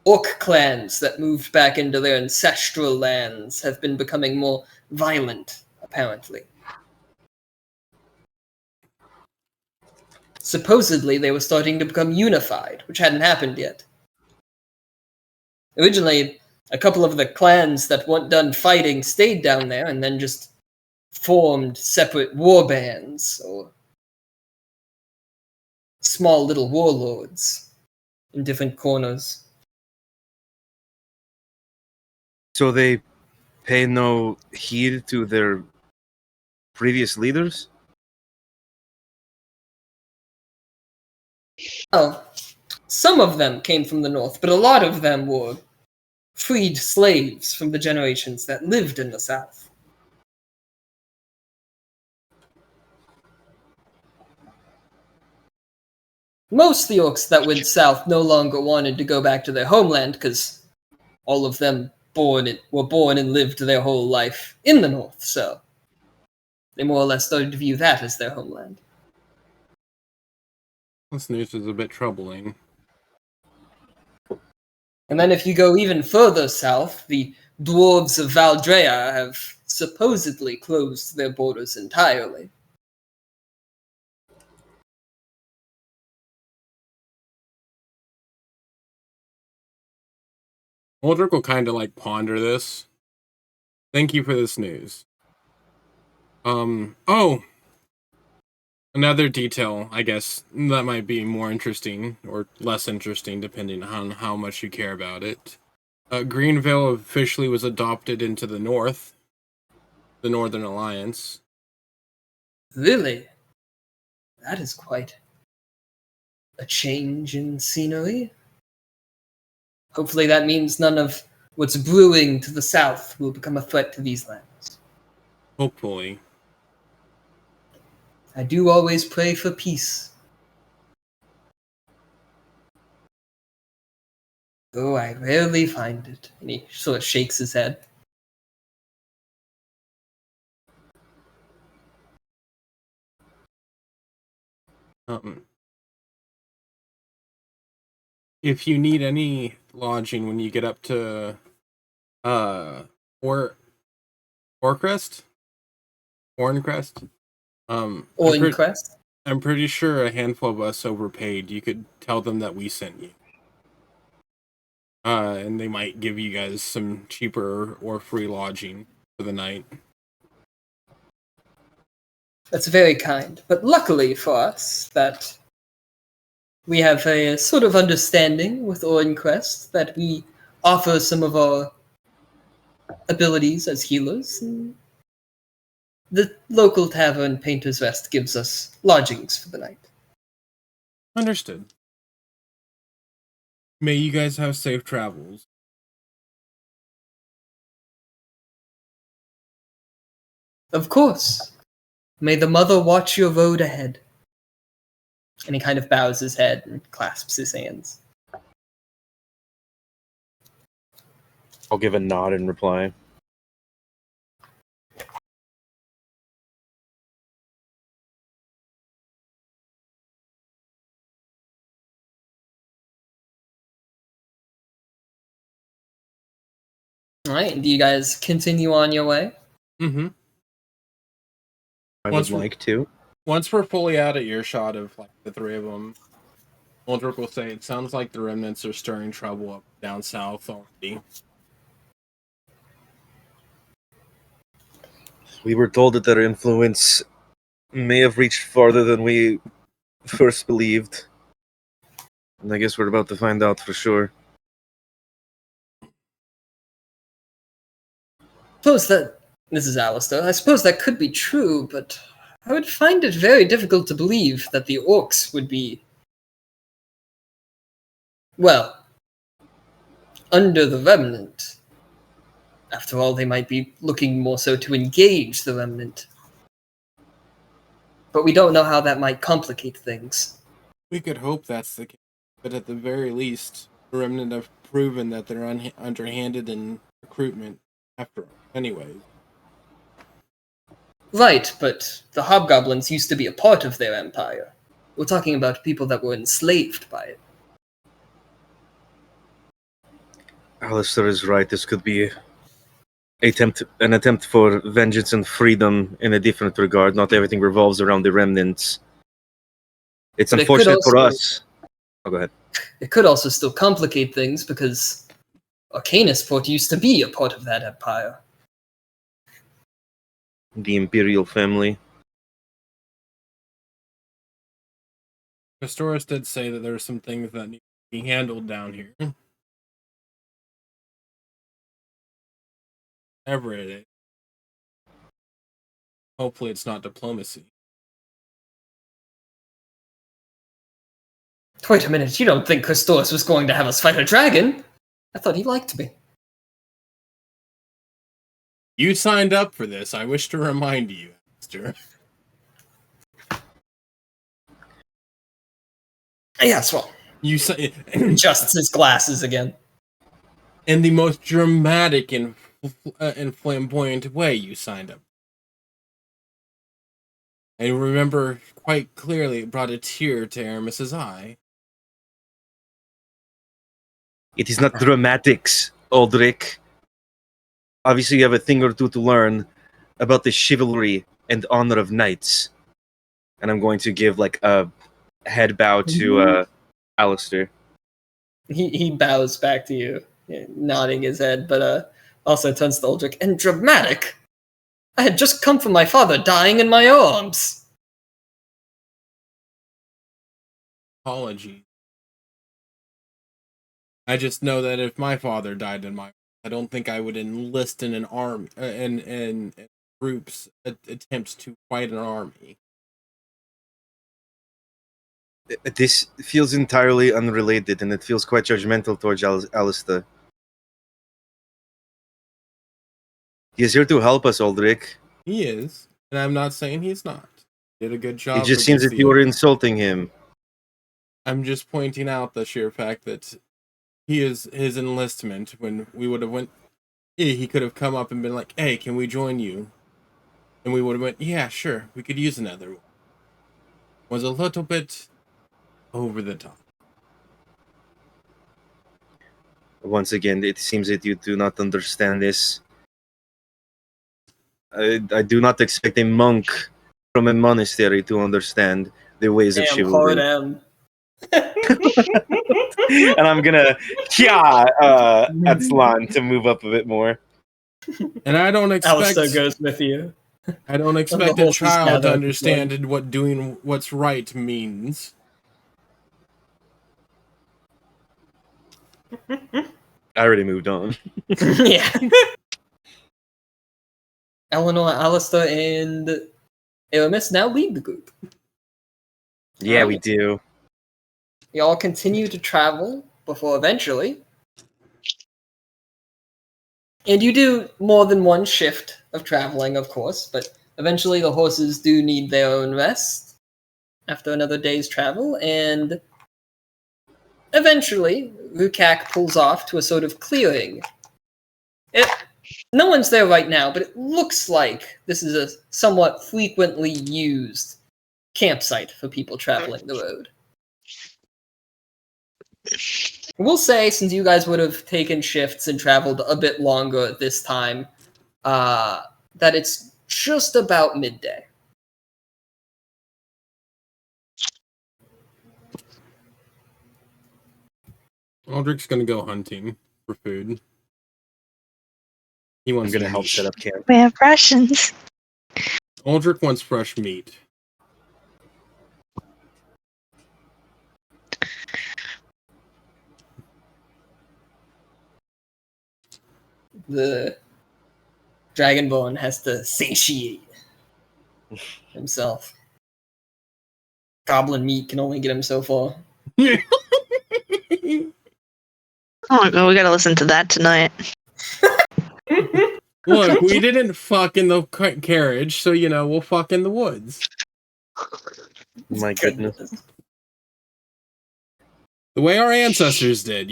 orc clans that moved back into their ancestral lands have been becoming more violent, apparently. Supposedly, they were starting to become unified, which hadn't happened yet. Originally, a couple of the clans that weren't done fighting stayed down there and then just formed separate war bands or small little warlords in different corners. So they pay no heed to their previous leaders? Oh, some of them came from the north, but a lot of them were freed slaves from the generations that lived in the south. Most of the orcs that went south no longer wanted to go back to their homeland because all of them were born and lived their whole life in the north, so they more or less started to view that as their homeland. This news is a bit troubling. And then if you go even further south, the dwarves of Valdrea have supposedly closed their borders entirely. Uldrick will kind of like ponder this. Thank you for this news. Oh, another detail, I guess, that might be more interesting or less interesting depending on how much you care about it. Greenvale officially was adopted into the North, the Northern Alliance. Really? That is quite a change in scenery. Hopefully that means none of what's brewing to the south will become a threat to these lands. Hopefully. I do always pray for peace. Though I rarely find it. And he sort of shakes his head. If you need any lodging when you get up to Horncrest? Horncrest? Crest? I'm pretty sure a handful of us overpaid. You could tell them that we sent you. And they might give you guys some cheaper or free lodging for the night. That's very kind. But luckily for us, that we have a sort of understanding with Crest that we offer some of our abilities as healers. And the local tavern, Painter's Rest, gives us lodgings for the night. Understood. May you guys have safe travels. Of course. May the mother watch your road ahead. And he kind of bows his head and clasps his hands. I'll give a nod in reply. Alright, do you guys continue on your way? Mm-hmm. I Once would we- like to. Once we're fully out of earshot of like the three of them, Uldrick will say, "It sounds like the remnants are stirring trouble up down south already." We were told that their influence may have reached farther than we first believed. And I guess we're about to find out for sure. Suppose that this is Alistair. I suppose that could be true, but I would find it very difficult to believe that the orcs would be, well, under the remnant. After all, they might be looking more so to engage the remnant. But we don't know how that might complicate things. We could hope that's the case, but at the very least, the remnant have proven that they're underhanded in recruitment. After all, anyways. Right, but the hobgoblins used to be a part of their empire. We're talking about people that were enslaved by it. Alistair is right. This could be an attempt for vengeance and freedom in a different regard. Not everything revolves around the remnants. It's But it could unfortunate for also- us. Oh, go ahead. It could also still complicate things because Arcanisport used to be a part of that empire. The Imperial family. Pastoris did say that there are some things that need to be handled down here. Whatever it is. Hopefully it's not diplomacy. Wait a minute, you don't think Christos was going to have us fight a dragon? I thought he liked me. You signed up for this. I wish to remind you, Mister. Yes, well, You say adjusts his glasses again. in the most dramatic and flamboyant way. You signed up. I remember quite clearly it brought a tear to Aramis's eye. It is not dramatics, Aldrich. Obviously, you have a thing or two to learn about the chivalry and honor of knights. And I'm going to give like a head bow to Alistair. He bows back to you, nodding his head, but also turns to Uldrick. And dramatic? I had just come from my father dying in my arms. Apology. I just know that if my father died in my, I don't think I would enlist in an army, in groups attempts to fight an army. This feels entirely unrelated, and it feels quite judgmental towards Alistair. He is here to help us, Aldrich. He is, and I'm not saying he's not. Did a good job. It just seems that you were insulting him. I'm just pointing out the sheer fact that his enlistment, when we would have went, he could have come up and been like, "Hey, can we join you?" And we would have went, "Yeah, sure, we could use another one." Was a little bit over the top. Once again, it seems that you do not understand this. I do not expect a monk from a monastery to understand the ways of Damn, chivalry. hard M. And I'm gonna at Slan to move up a bit more. And I don't Alistair expect goes with you. I don't expect the a horses child gather to at the understand what doing what's right means. I already moved on. Yeah. Eleanor, Alistair, and Aramis now lead the group. Yeah, we do. You all continue to travel before eventually. And you do more than one shift of traveling, of course, but eventually the horses do need their own rest after another day's travel, and eventually Rukak pulls off to a sort of clearing. No one's there right now, but it looks like this is a somewhat frequently used campsite for people traveling the road. We'll say, since you guys would have taken shifts and traveled a bit longer this time, that it's just about midday. Aldrich's gonna go hunting for food. He I'm wants gonna some help meat. set up camp. We have rations. Aldrich wants fresh meat. The Dragonborn has to satiate himself. Goblin meat can only get him so far. Oh my god, we gotta listen to that tonight. Look, we didn't fuck in the carriage, so we'll fuck in the woods. My goodness. The way our ancestors did,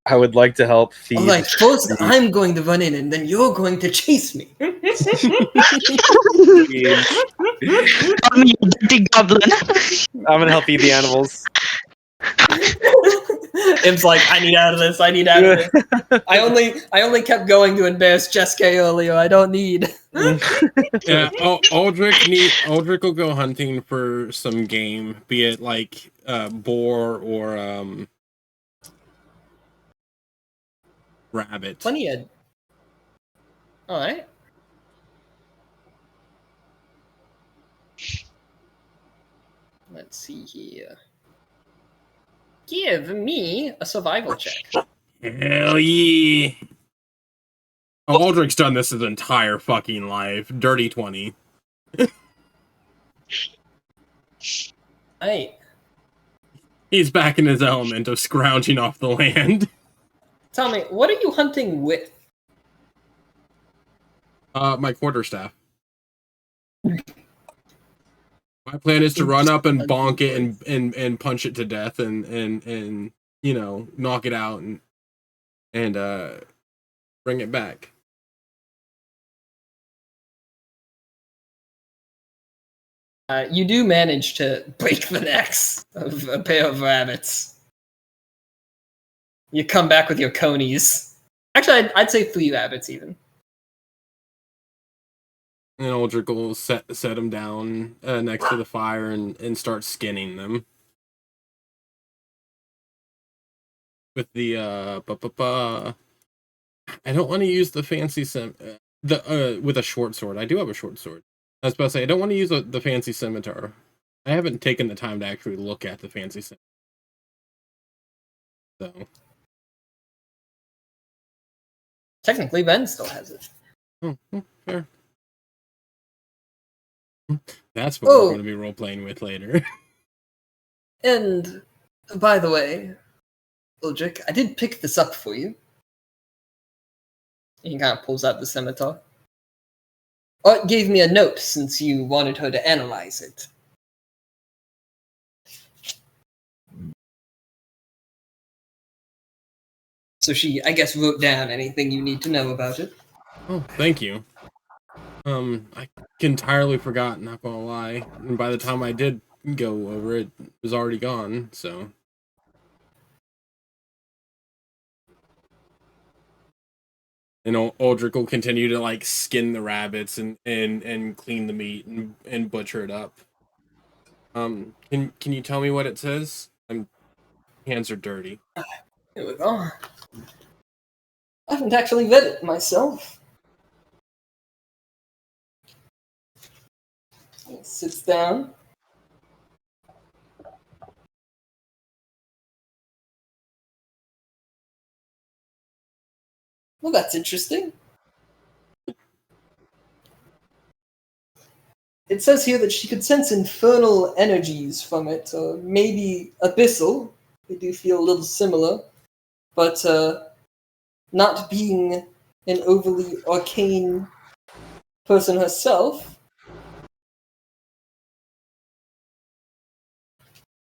I would like to help feed. Alright, first I'm going to run in and then you're going to chase me. I'm your dirty goblin. I'm gonna help feed the animals. Im's like, I need out of this, I need out of this. I only kept going to embarrass Jeske earlier, I don't need. Yeah, Aldrich will go hunting for some game, be it like boar or rabbit. Plenty of... Alright. Let's see here. Give me a survival check. Hell yeah! Oh, Aldrich's done this his entire fucking life. Dirty 20. Hey, He's back in his element of scrounging off the land. tell me, what are you hunting with? My quarterstaff. My plan is to run up and bonk it and punch it to death and knock it out and bring it back. You do manage to break the necks of a pair of rabbits. You come back with your conies. Actually, I'd say 3 rabbits even. And Aldrich will set them down next to the fire and start skinning them. With the I don't want to use the fancy with a short sword. I do have a short sword. I was about to say I don't want to use the fancy scimitar. I haven't taken the time to actually look at the fancy scimitar. So Technically, Ben still has it. Fair. That's what we're going to be role playing with later. And by the way, Uldric, I did pick this up for you. He kind of pulls out the scimitar. Art gave me a note since you wanted her to analyze it. So she, I guess, wrote down anything you need to know about it. Oh, thank you. I entirely forgot, not gonna lie. And by the time I did go over it, it was already gone, so. And Aldrich will continue to skin the rabbits and clean the meat and butcher it up. Can you tell me what it says? Hands are dirty. Here we go. I haven't actually read it myself. He sits down. Well, that's interesting. It says here that she could sense infernal energies from it, or maybe abyssal. They do feel a little similar. But not being an overly arcane person herself,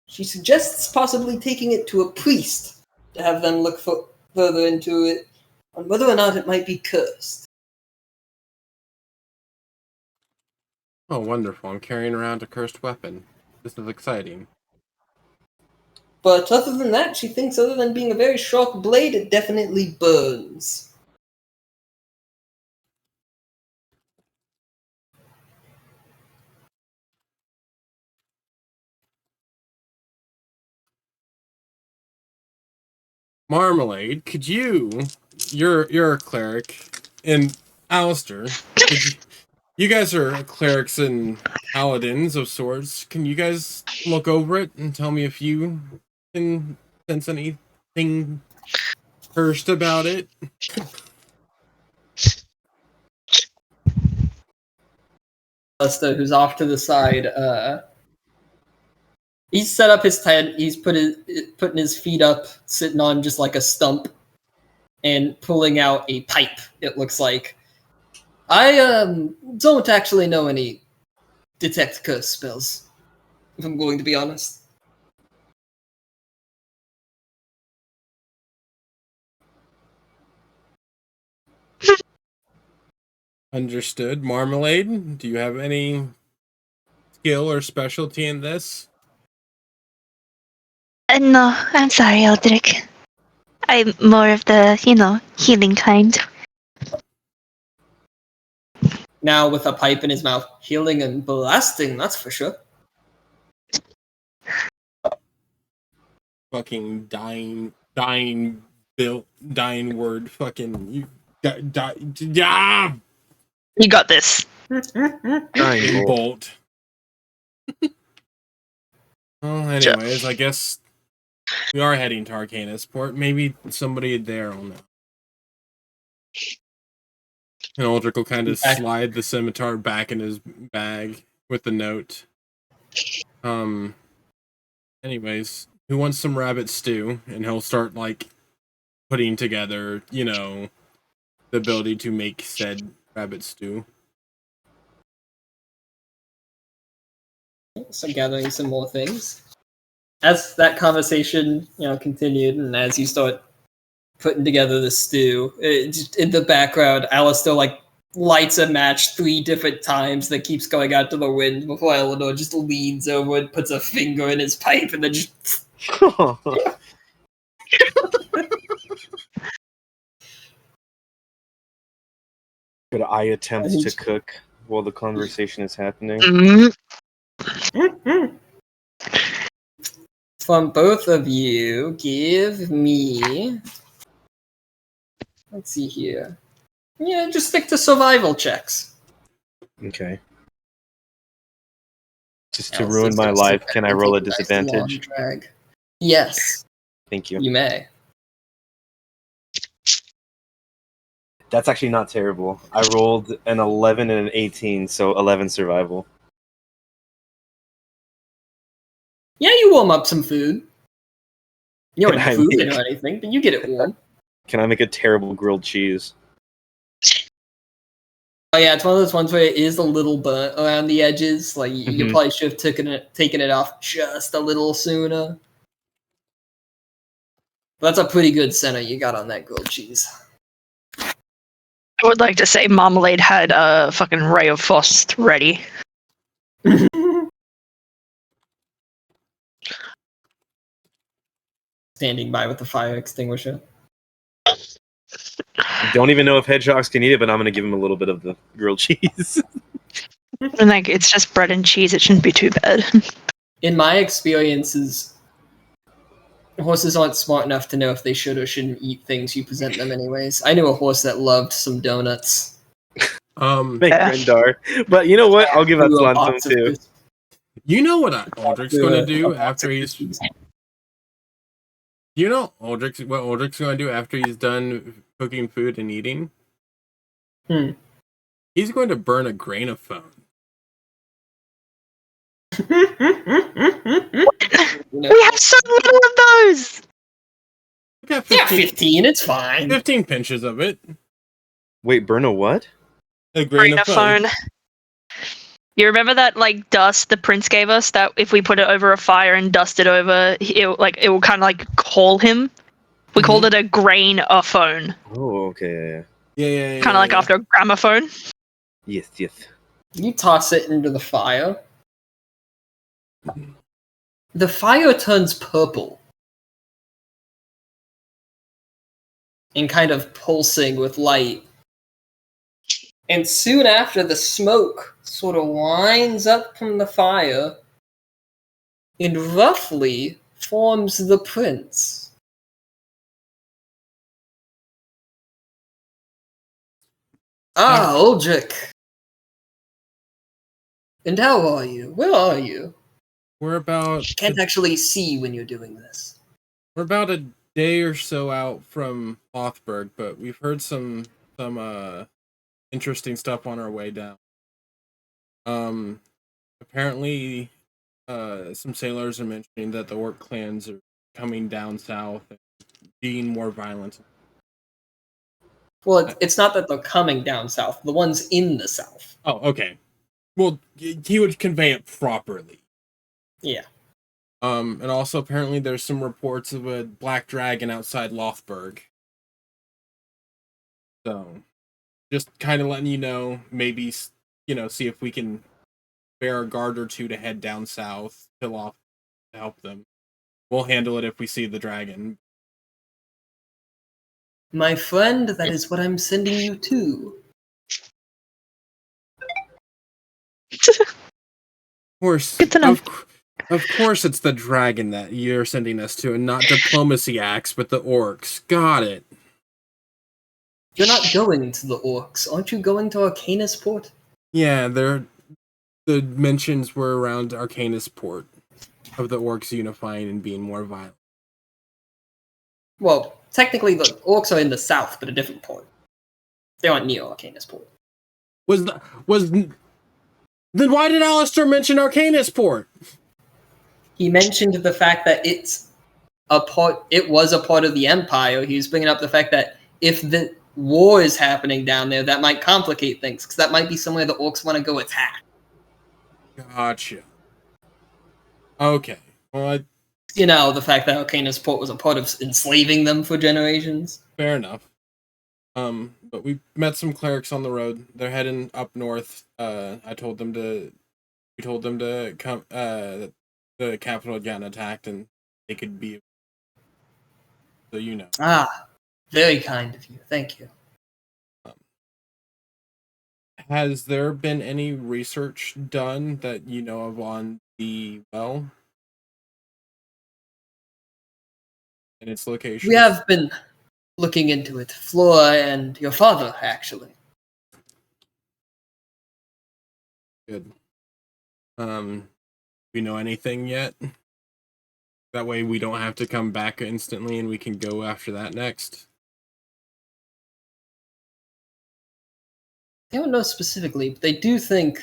she suggests possibly taking it to a priest to have them look further into it on whether or not it might be cursed. Oh, wonderful. I'm carrying around a cursed weapon. This is exciting. But other than that, she thinks other than being a very sharp blade, it definitely burns. Marmalade, could you're a cleric, and Alistair, you guys are clerics and paladins of sorts. Can you guys look over it and tell me if you can sense anything cursed about it? Alistair, who's off to the side, he's set up his tent, he's putting his feet up, sitting on just like a stump, and pulling out a pipe, it looks like. I don't actually know any detect curse spells, if I'm going to be honest. Understood. Marmalade, do you have any skill or specialty in this? No, I'm sorry, Eldrick. I'm more of the, healing kind. Now with a pipe in his mouth, healing and blasting, that's for sure. Fucking dying word. Fucking you. Yeah. You got this. Dying bolt. Bolt. Well, anyways, I guess we are heading to Arcanisport. Maybe somebody there will know. And Aldrich will kind of slide the scimitar back in his bag with the note. Anyways, who wants some rabbit stew? And he'll start, like, putting together, the ability to make said rabbit stew. So gathering some more things. As that conversation, continued, and as you start putting together the stew, in the background, Alistair lights a match 3 different times that keeps going out to the wind before Eleanor just leans over and puts a finger in his pipe and then just. Could I attempt to cook while the conversation is happening? From both of you, give me. Let's see here. Yeah, just stick to survival checks. Okay. Just to ruin my life, can I roll a disadvantage? Drag. Yes. Thank you. You may. That's actually not terrible. I rolled an 11 and an 18, so 11 survival. Yeah, you warm up some food. You don't Can I food make- it or anything, but you get it warm. Can I make a terrible grilled cheese? Oh yeah, it's one of those ones where it is a little burnt around the edges. Like you probably should have taken it off just a little sooner. But that's a pretty good center you got on that grilled cheese. I would like to say Marmalade had a fucking ray of frost ready. Standing by with the fire extinguisher. Don't even know if hedgehogs can eat it, but I'm gonna give him a little bit of the grilled cheese. And it's just bread and cheese. It shouldn't be too bad. In my experiences, horses aren't smart enough to know if they should or shouldn't eat things you present them anyways. I knew a horse that loved some donuts. Make Grindar. But you know what? I'll give that to some too. You know what Aldrich's going to do after he's... You know what Aldrich's going to do after he's done cooking food and eating? He's going to burn a grain of phone. We have so little of those! We got 15, 15, it's fine. 15 pinches of it. Wait, burn a what? A grain of phone. You remember that dust the prince gave us? That if we put it over a fire and dust it over, it will kind of call him. We called it a grain of phone. Oh, okay. Yeah. Kind of after a gramophone. Yes. You toss it into the fire. The fire turns purple and kind of pulsing with light. And soon after, the smoke sort of winds up from the fire and roughly forms the prince. Ah, Uldrick. And how are you? Where are you? We're about Can't actually see when you're doing this. we're about a day or so out from Lothburg, but we've heard some interesting stuff on our way down. Apparently, some sailors are mentioning that the orc clans are coming down south and being more violent. Well, it's not that they're coming down south. The ones in the south. Oh, okay. Well, he would convey it properly. Yeah. And also apparently there's some reports of a black dragon outside Lothburg. So, just kind of letting you know, maybe, see if we can bear a guard or two to head down south to Lothburg to help them. We'll handle it if we see the dragon. My friend, that is what I'm sending you to. Of course. Good to know. Of course it's the dragon that you're sending us to, and not diplomacy acts, but the orcs. Got it. You're not going to the orcs. Aren't you going to Arcanisport? Yeah, the mentions were around Arcanisport of the orcs unifying and being more violent. Well, technically the orcs are in the south, but a different port. They aren't near Arcanisport. Then why did Alistair mention Arcanisport? He mentioned the fact that it was a part of the Empire. He was bringing up the fact that if the war is happening down there, that might complicate things, because that might be somewhere the orcs want to go attack. Gotcha. Okay. Well, The fact that Arcanisport was a part of enslaving them for generations. fair enough. But we met some clerics on the road. They're heading up north. We told them to come. The capital had gotten attacked, and they could be. So Ah, very kind of you. Thank you. Has there been any research done that you know of on the well and its location? We have been looking into it. Flora and your father, actually. Good. We know anything yet? That way we don't have to come back instantly and we can go after that next. They don't know specifically, but they do think,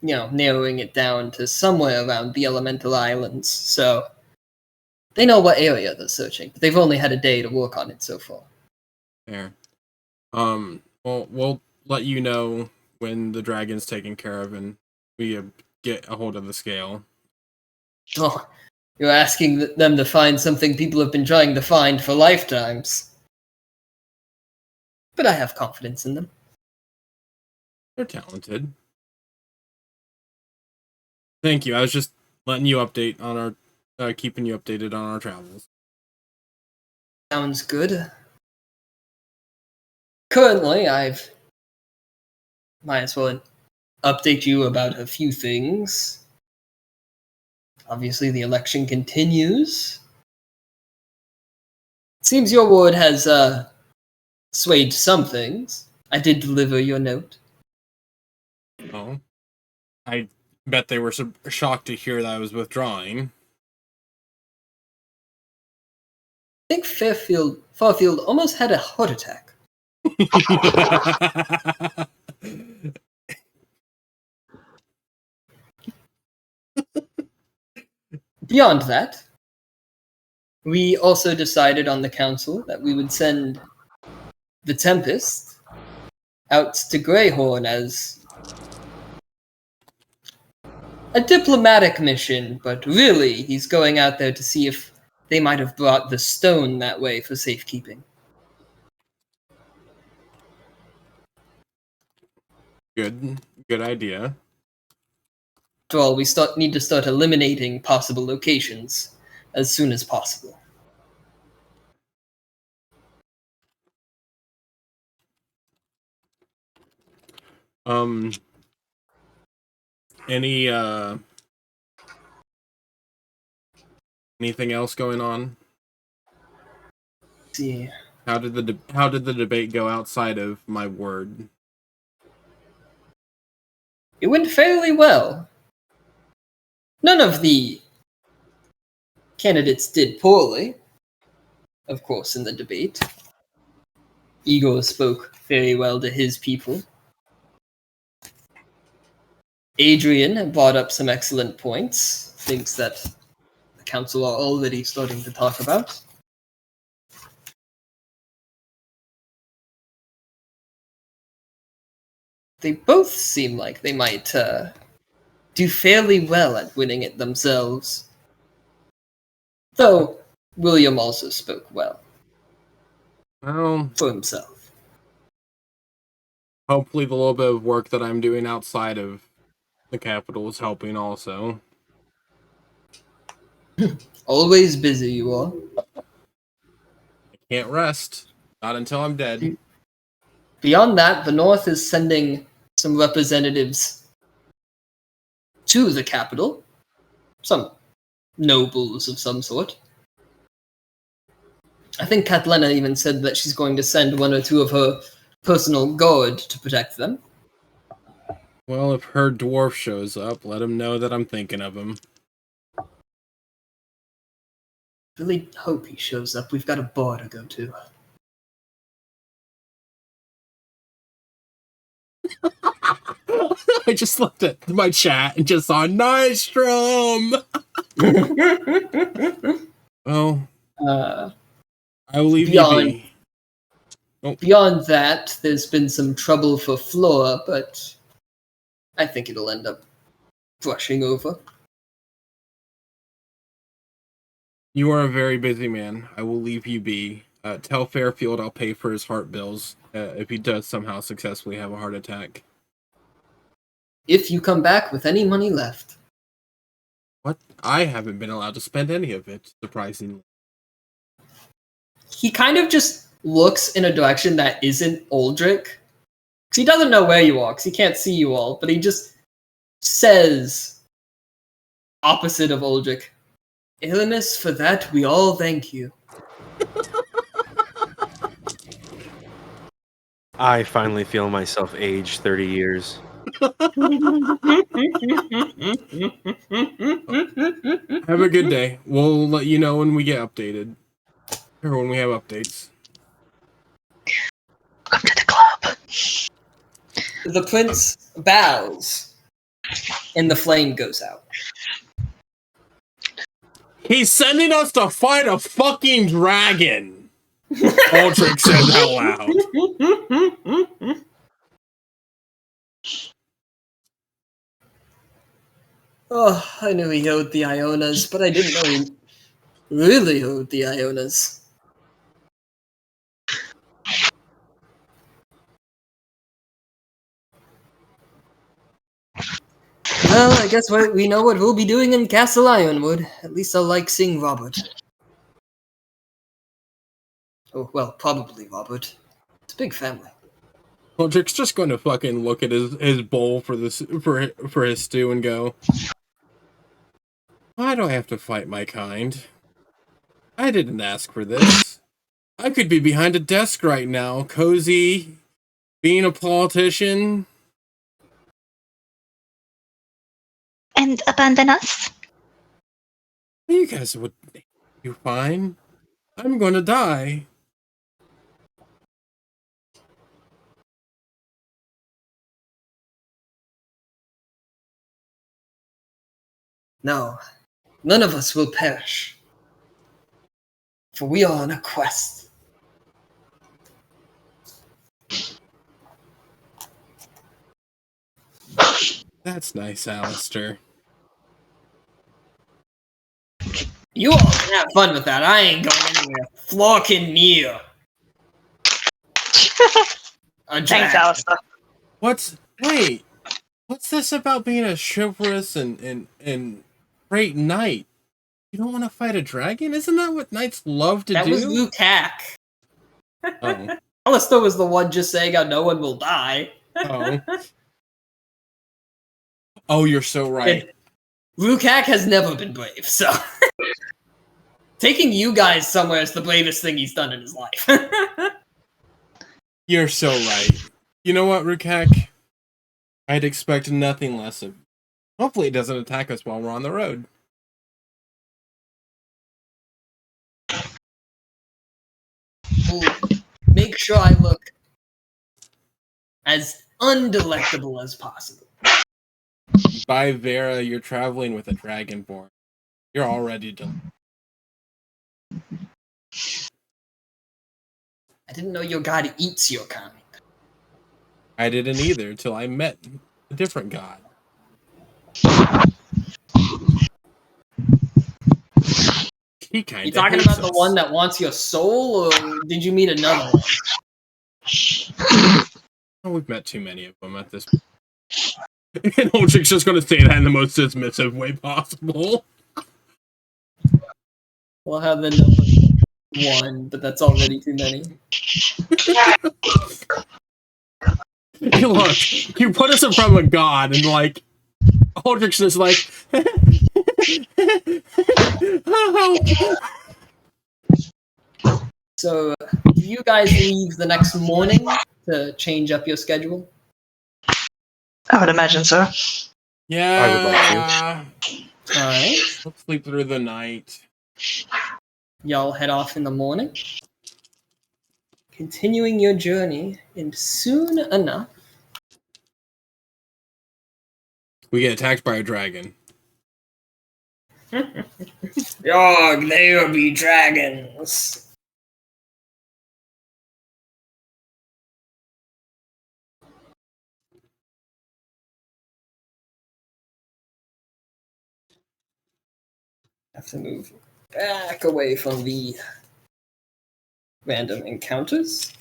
narrowing it down to somewhere around the Elemental Islands. So they know what area they're searching, but they've only had a day to work on it so far. Fair. Well, we'll let you know when the dragon's taken care of and we get a hold of the scale. Oh, you're asking them to find something people have been trying to find for lifetimes. But I have confidence in them. They're talented. Thank you. I was just letting you update on our, keeping you updated on our travels. Sounds good. Currently, might as well update you about a few things. Obviously, the election continues. It seems your ward has swayed some things. I did deliver your note. Oh. I bet they were shocked to hear that I was withdrawing. I think Farfield almost had a heart attack. Beyond that, we also decided on the council that we would send the Tempest out to Greyhorn as a diplomatic mission, but really he's going out there to see if they might have brought the stone that way for safekeeping. Good idea. After all, we need to start eliminating possible locations as soon as possible. Any anything else going on? Let's see. How did the debate go outside of my word? It went fairly well. None of the candidates did poorly, of course, in the debate. Igor spoke very well to his people. Adrian brought up some excellent points, things that the council are already starting to talk about. They both seem like they might do fairly well at winning it themselves. Though William also spoke well Well, for himself. hopefully the little bit of work that I'm doing outside of the capital is helping also. Always busy, you are. I can't rest. Not until I'm dead. Beyond that, the North is sending some representatives to the capital. Some nobles of some sort. I think Katlena even said that she's going to send one or two of her personal guard to protect them. Well, if her dwarf shows up, let him know that I'm thinking of him. Really hope he shows up. We've got a bar to go to. I just looked at my chat and just saw Nystrom! Well, I will leave you be. Beyond that, there's been some trouble for Flora, but I think it'll end up brushing over. You are a very busy man. I will leave you be. Tell Fairfield I'll pay for his heart bills if he does somehow successfully have a heart attack. If you come back with any money left. What? I haven't been allowed to spend any of it, surprisingly. He kind of just looks in a direction that isn't Aldrich. Because he doesn't know where you are, because he can't see you all, but he just says, opposite of Aldrich, Ilimus, for that we all thank you. I finally feel myself age 30 years. Have a good day. We'll let you know when we get updated. Or when we have updates. Welcome to the club. The prince bows, and the flame goes out. He's sending us to fight a fucking dragon! Aldrich said out loud. Oh, I knew he owed the Ionas, but I didn't know he really owed the Ionas. Well, I guess we know what we'll be doing in Castle Ironwood. At least I'll like seeing Robert. Oh, well, probably Robert. It's a big family. Aldrich's just going to fucking look at his bowl for his stew and go, why do I have to fight my kind? I didn't ask for this. I could be behind a desk right now, cozy, being a politician. And abandon us? You guys would do fine. I'm going to die. No, none of us will perish. For we are on a quest. That's nice, Alistair. You all can have fun with that. I ain't going anywhere. Flocking near. Thanks, Alistair. Wait, what's this about being a chivalrous and great knight? You don't want to fight a dragon? Isn't that what knights love to do? That was Luke Hack. Oh. Alistair was the one just saying how no one will die. Oh. Oh, you're so right. Rukak has never been brave, so taking you guys somewhere is the bravest thing he's done in his life. You're so right. You know what, Rukak? I'd expect nothing less of. Hopefully, it doesn't attack us while we're on the road. Make sure I look as undelectable as possible. By Vera, you're traveling with a dragonborn. You're already I didn't know your god eats your kind. I didn't either till I met a different god. He kind You of talking hates about the us. one that wants your soul, or did you meet another one? Oh, we've met too many of them at this point. And Ulrich's just going to say that in the most dismissive way possible. We'll have the number one, but that's already too many. Hey, look, you put us in front of a god, and like, Ulrich's is like, So, do you guys leave the next morning to change up your schedule? I would imagine so. yeah, I would like All right. let's sleep through the night. Y'all head off in the morning, continuing your journey, and soon enough, We get attacked by a dragon. Yog, there be dragons. Have to move back away from the random encounters.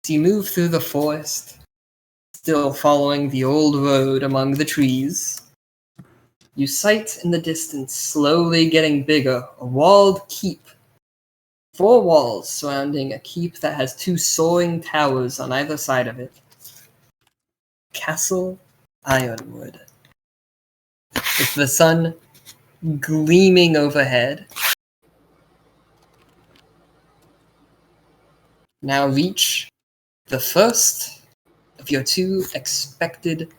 As you move through the forest, still following the old road among the trees, you sight in the distance, slowly getting bigger, a walled keep. 4 walls surrounding a keep that has 2 soaring towers on either side of it. Castle Ironwood. With the sun gleaming overhead. Now reach the first of your 2 expected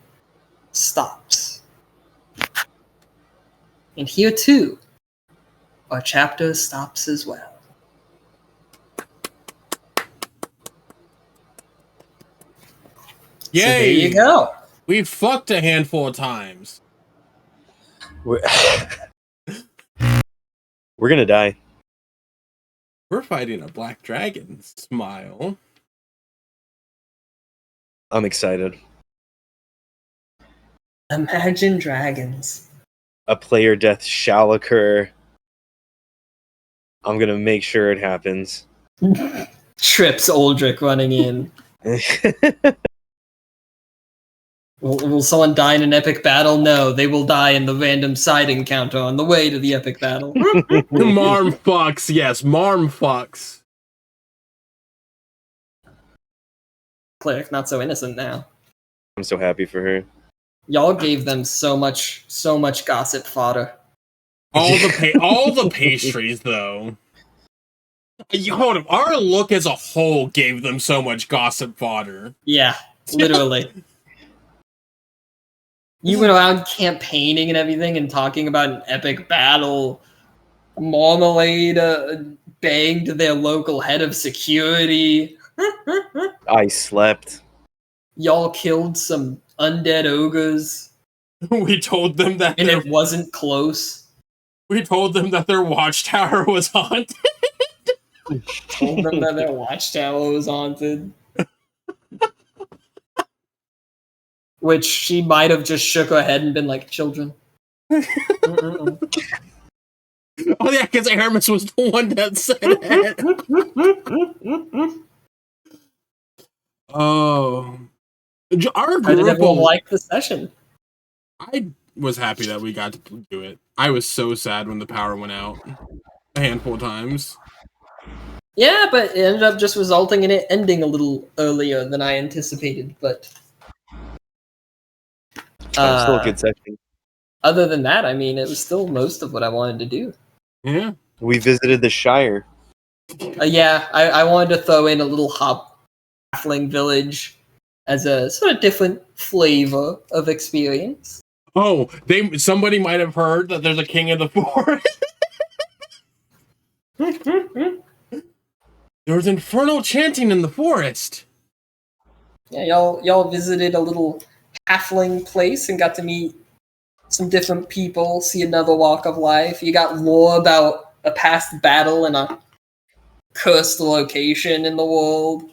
stops. And here too, our chapter stops as well. Yay! So there you go. We fucked a handful of times. We're gonna die. We're fighting a black dragon. Smile. I'm excited. Imagine dragons. A player death shall occur. I'm gonna make sure it happens. Trips Aldrich running in. Will someone die in an epic battle? No, they will die in the random side encounter on the way to the epic battle. Marm fucks, yes, Marm fucks. Cleric, not so innocent now. I'm so happy for her. Y'all gave them so much gossip fodder. All the pastries, though. Hold up, our look as a whole gave them so much gossip fodder. Yeah, literally. You went around campaigning and everything and talking about an epic battle. Marmalade banged their local head of security. I slept. Y'all killed some undead ogres, We told them that and it wasn't close. we told them that their watchtower was haunted. Told them that their watchtower was haunted. Which she might have just shook her head and been like, children. Mm-mm. Oh yeah, because Aramis was the one that said it. Oh, our How did group everyone like the session? I was happy that we got to do it. I was so sad when the power went out a handful of times. Yeah, but it ended up just resulting in it ending a little earlier than I anticipated. But Still a good session. other than that, I mean, it was still most of what I wanted to do. Yeah. We visited the Shire. Yeah, I wanted to throw in a little halfling village as a sort of different flavor of experience. Oh, somebody might have heard that there's a king of the forest. There was infernal chanting in the forest. Yeah, y'all visited a little halfling place and got to meet some different people, see another walk of life. You got lore about a past battle in a cursed location in the world.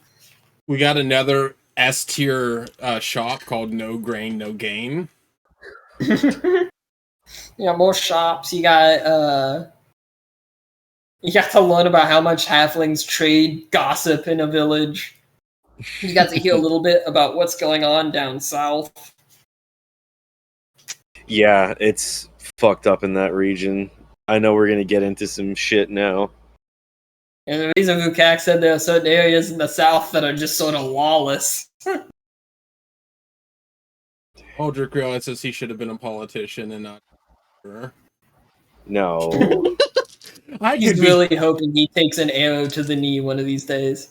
We got another S tier shop called No Grain, No Gain. You got more shops. You got to learn about how much halflings trade gossip in a village. You got to hear a little bit about what's going on down south. Yeah, it's fucked up in that region. I know we're gonna get into some shit now. And the reason Vukak said there are certain areas in the south that are just sort of lawless. Aldrich realizes he should have been a politician and not. No. He's really hoping he takes an arrow to the knee one of these days.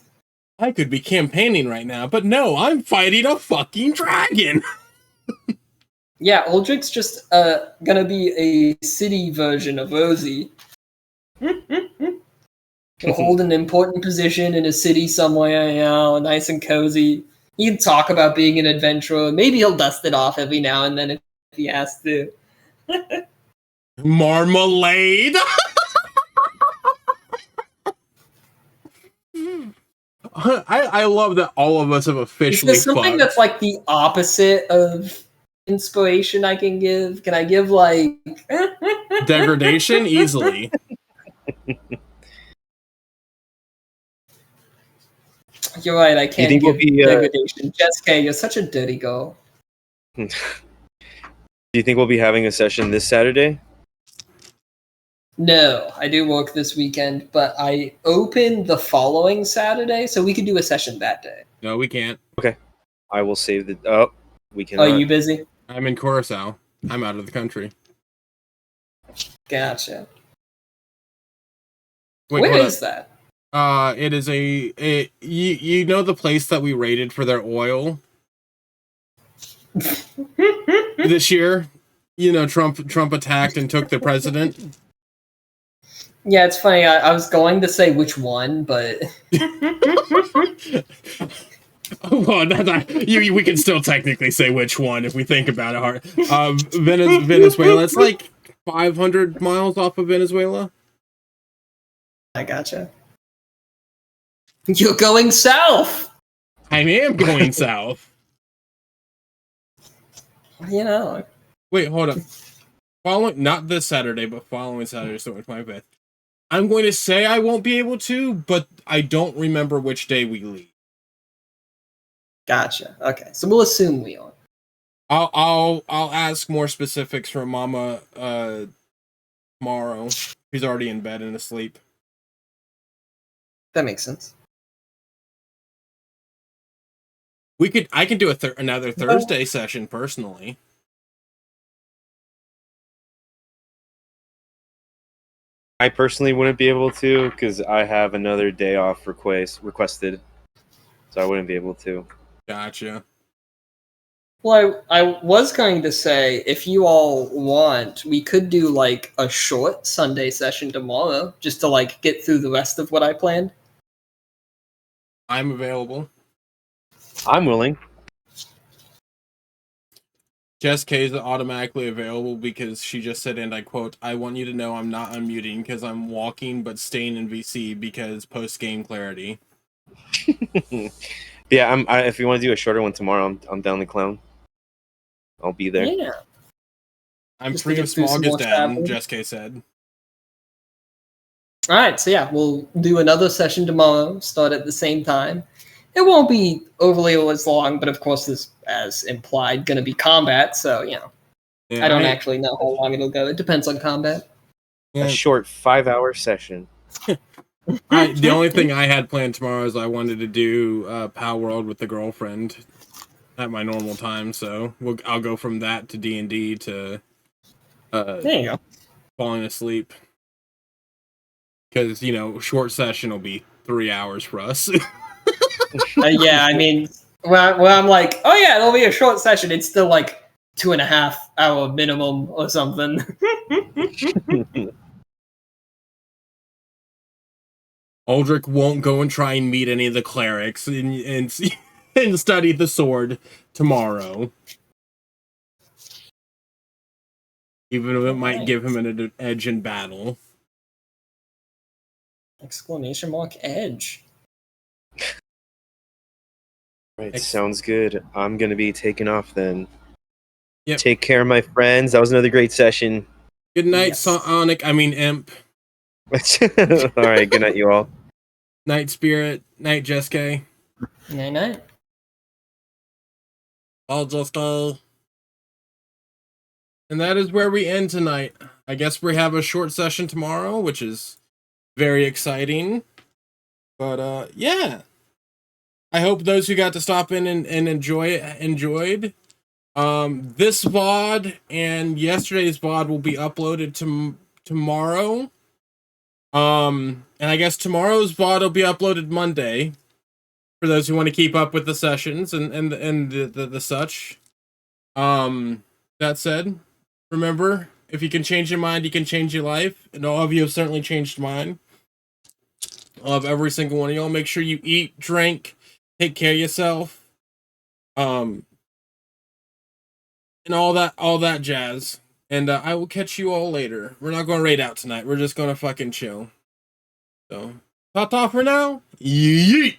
I could be campaigning right now, but no, I'm fighting a fucking dragon. Yeah, Aldrich's just gonna be a city version of Rosie. He'll hold an important position in a city somewhere, nice and cozy. He can talk about being an adventurer. Maybe he'll dust it off every now and then if he has to. Marmalade. I love that all of us have officially. Is there something that's like the opposite of inspiration I can give? Can I give like degradation? Easily. You're right, I can't give degradation. Jessica, you're such a dirty girl. Do you think we'll be having a session this Saturday? No, I do work this weekend, but I open the following Saturday, so we could do a session that day. No, we can't. Okay. I will save the... Oh, we can. Oh, you busy? I'm in Curacao. I'm out of the country. Gotcha. Wait, where is that? It is you know the place that we raided for their oil this year? You know, Trump attacked and took the president. Yeah, it's funny. I was going to say which one, but well, we can still technically say which one if we think about it hard. Venezuela. It's like 500 miles off of Venezuela. I gotcha. You're going south. I am going south. You know. Wait, hold up. Not this Saturday, but following Saturday, so it's my 5th. I'm going to say I won't be able to, but I don't remember which day we leave. Gotcha. Okay, so we'll assume we are. I'll ask more specifics from Mama tomorrow. She's already in bed and asleep. That makes sense. I can do another Thursday session personally. I personally wouldn't be able to because I have another day off requested, so I wouldn't be able to. Gotcha. Well, I was going to say, if you all want, we could do like a short Sunday session tomorrow, just to like get through the rest of what I planned. I'm available. I'm willing. Jess K is automatically available because she just said, and I quote, "I want you to know I'm not unmuting because I'm walking but staying in VC because post-game clarity." Yeah, if you want to do a shorter one tomorrow, I'm down the clown. I'll be there. Yeah. I'm Just free to of get through some more Smogistan, travel. Jess K said. Alright, so yeah, we'll do another session tomorrow, start at the same time. It won't be overly as long, but of course, this, as implied, going to be combat, so, you know. Yeah, I don't actually know how long it'll go. It depends on combat. Yeah. A short 5-hour session. The only thing I had planned tomorrow is I wanted to do Power World with the girlfriend at my normal time, so I'll go from that to D&D to There you go. falling asleep. Because, short session will be 3 hours for us. Yeah, I mean, when I'm like, oh yeah, it'll be a short session, it's still like 2.5 hour minimum or something. Aldrich won't go and try and meet any of the clerics and study the sword tomorrow. Even if it might give him an edge in battle. Exclamation mark edge. Right, sounds good. I'm gonna be taking off then. Yep. Take care, my friends. That was another great session. Good night, Yes. Imp. All right, good night, you all. Night, Spirit. Night, Jeske. Night. All Jeske. And that is where we end tonight. I guess we have a short session tomorrow, which is very exciting. But yeah. I hope those who got to stop in and enjoy it enjoyed. This VOD and yesterday's VOD will be uploaded tomorrow. And I guess tomorrow's VOD will be uploaded Monday for those who want to keep up with the sessions and the such. That said, remember, if you can change your mind, you can change your life, and all of you have certainly changed mine. I love every single one of y'all. Make sure you eat, drink, take care of yourself, and all that jazz. And I will catch you all later. We're not going to raid out tonight. We're just going to fucking chill. So, ta-ta for now. Yeet!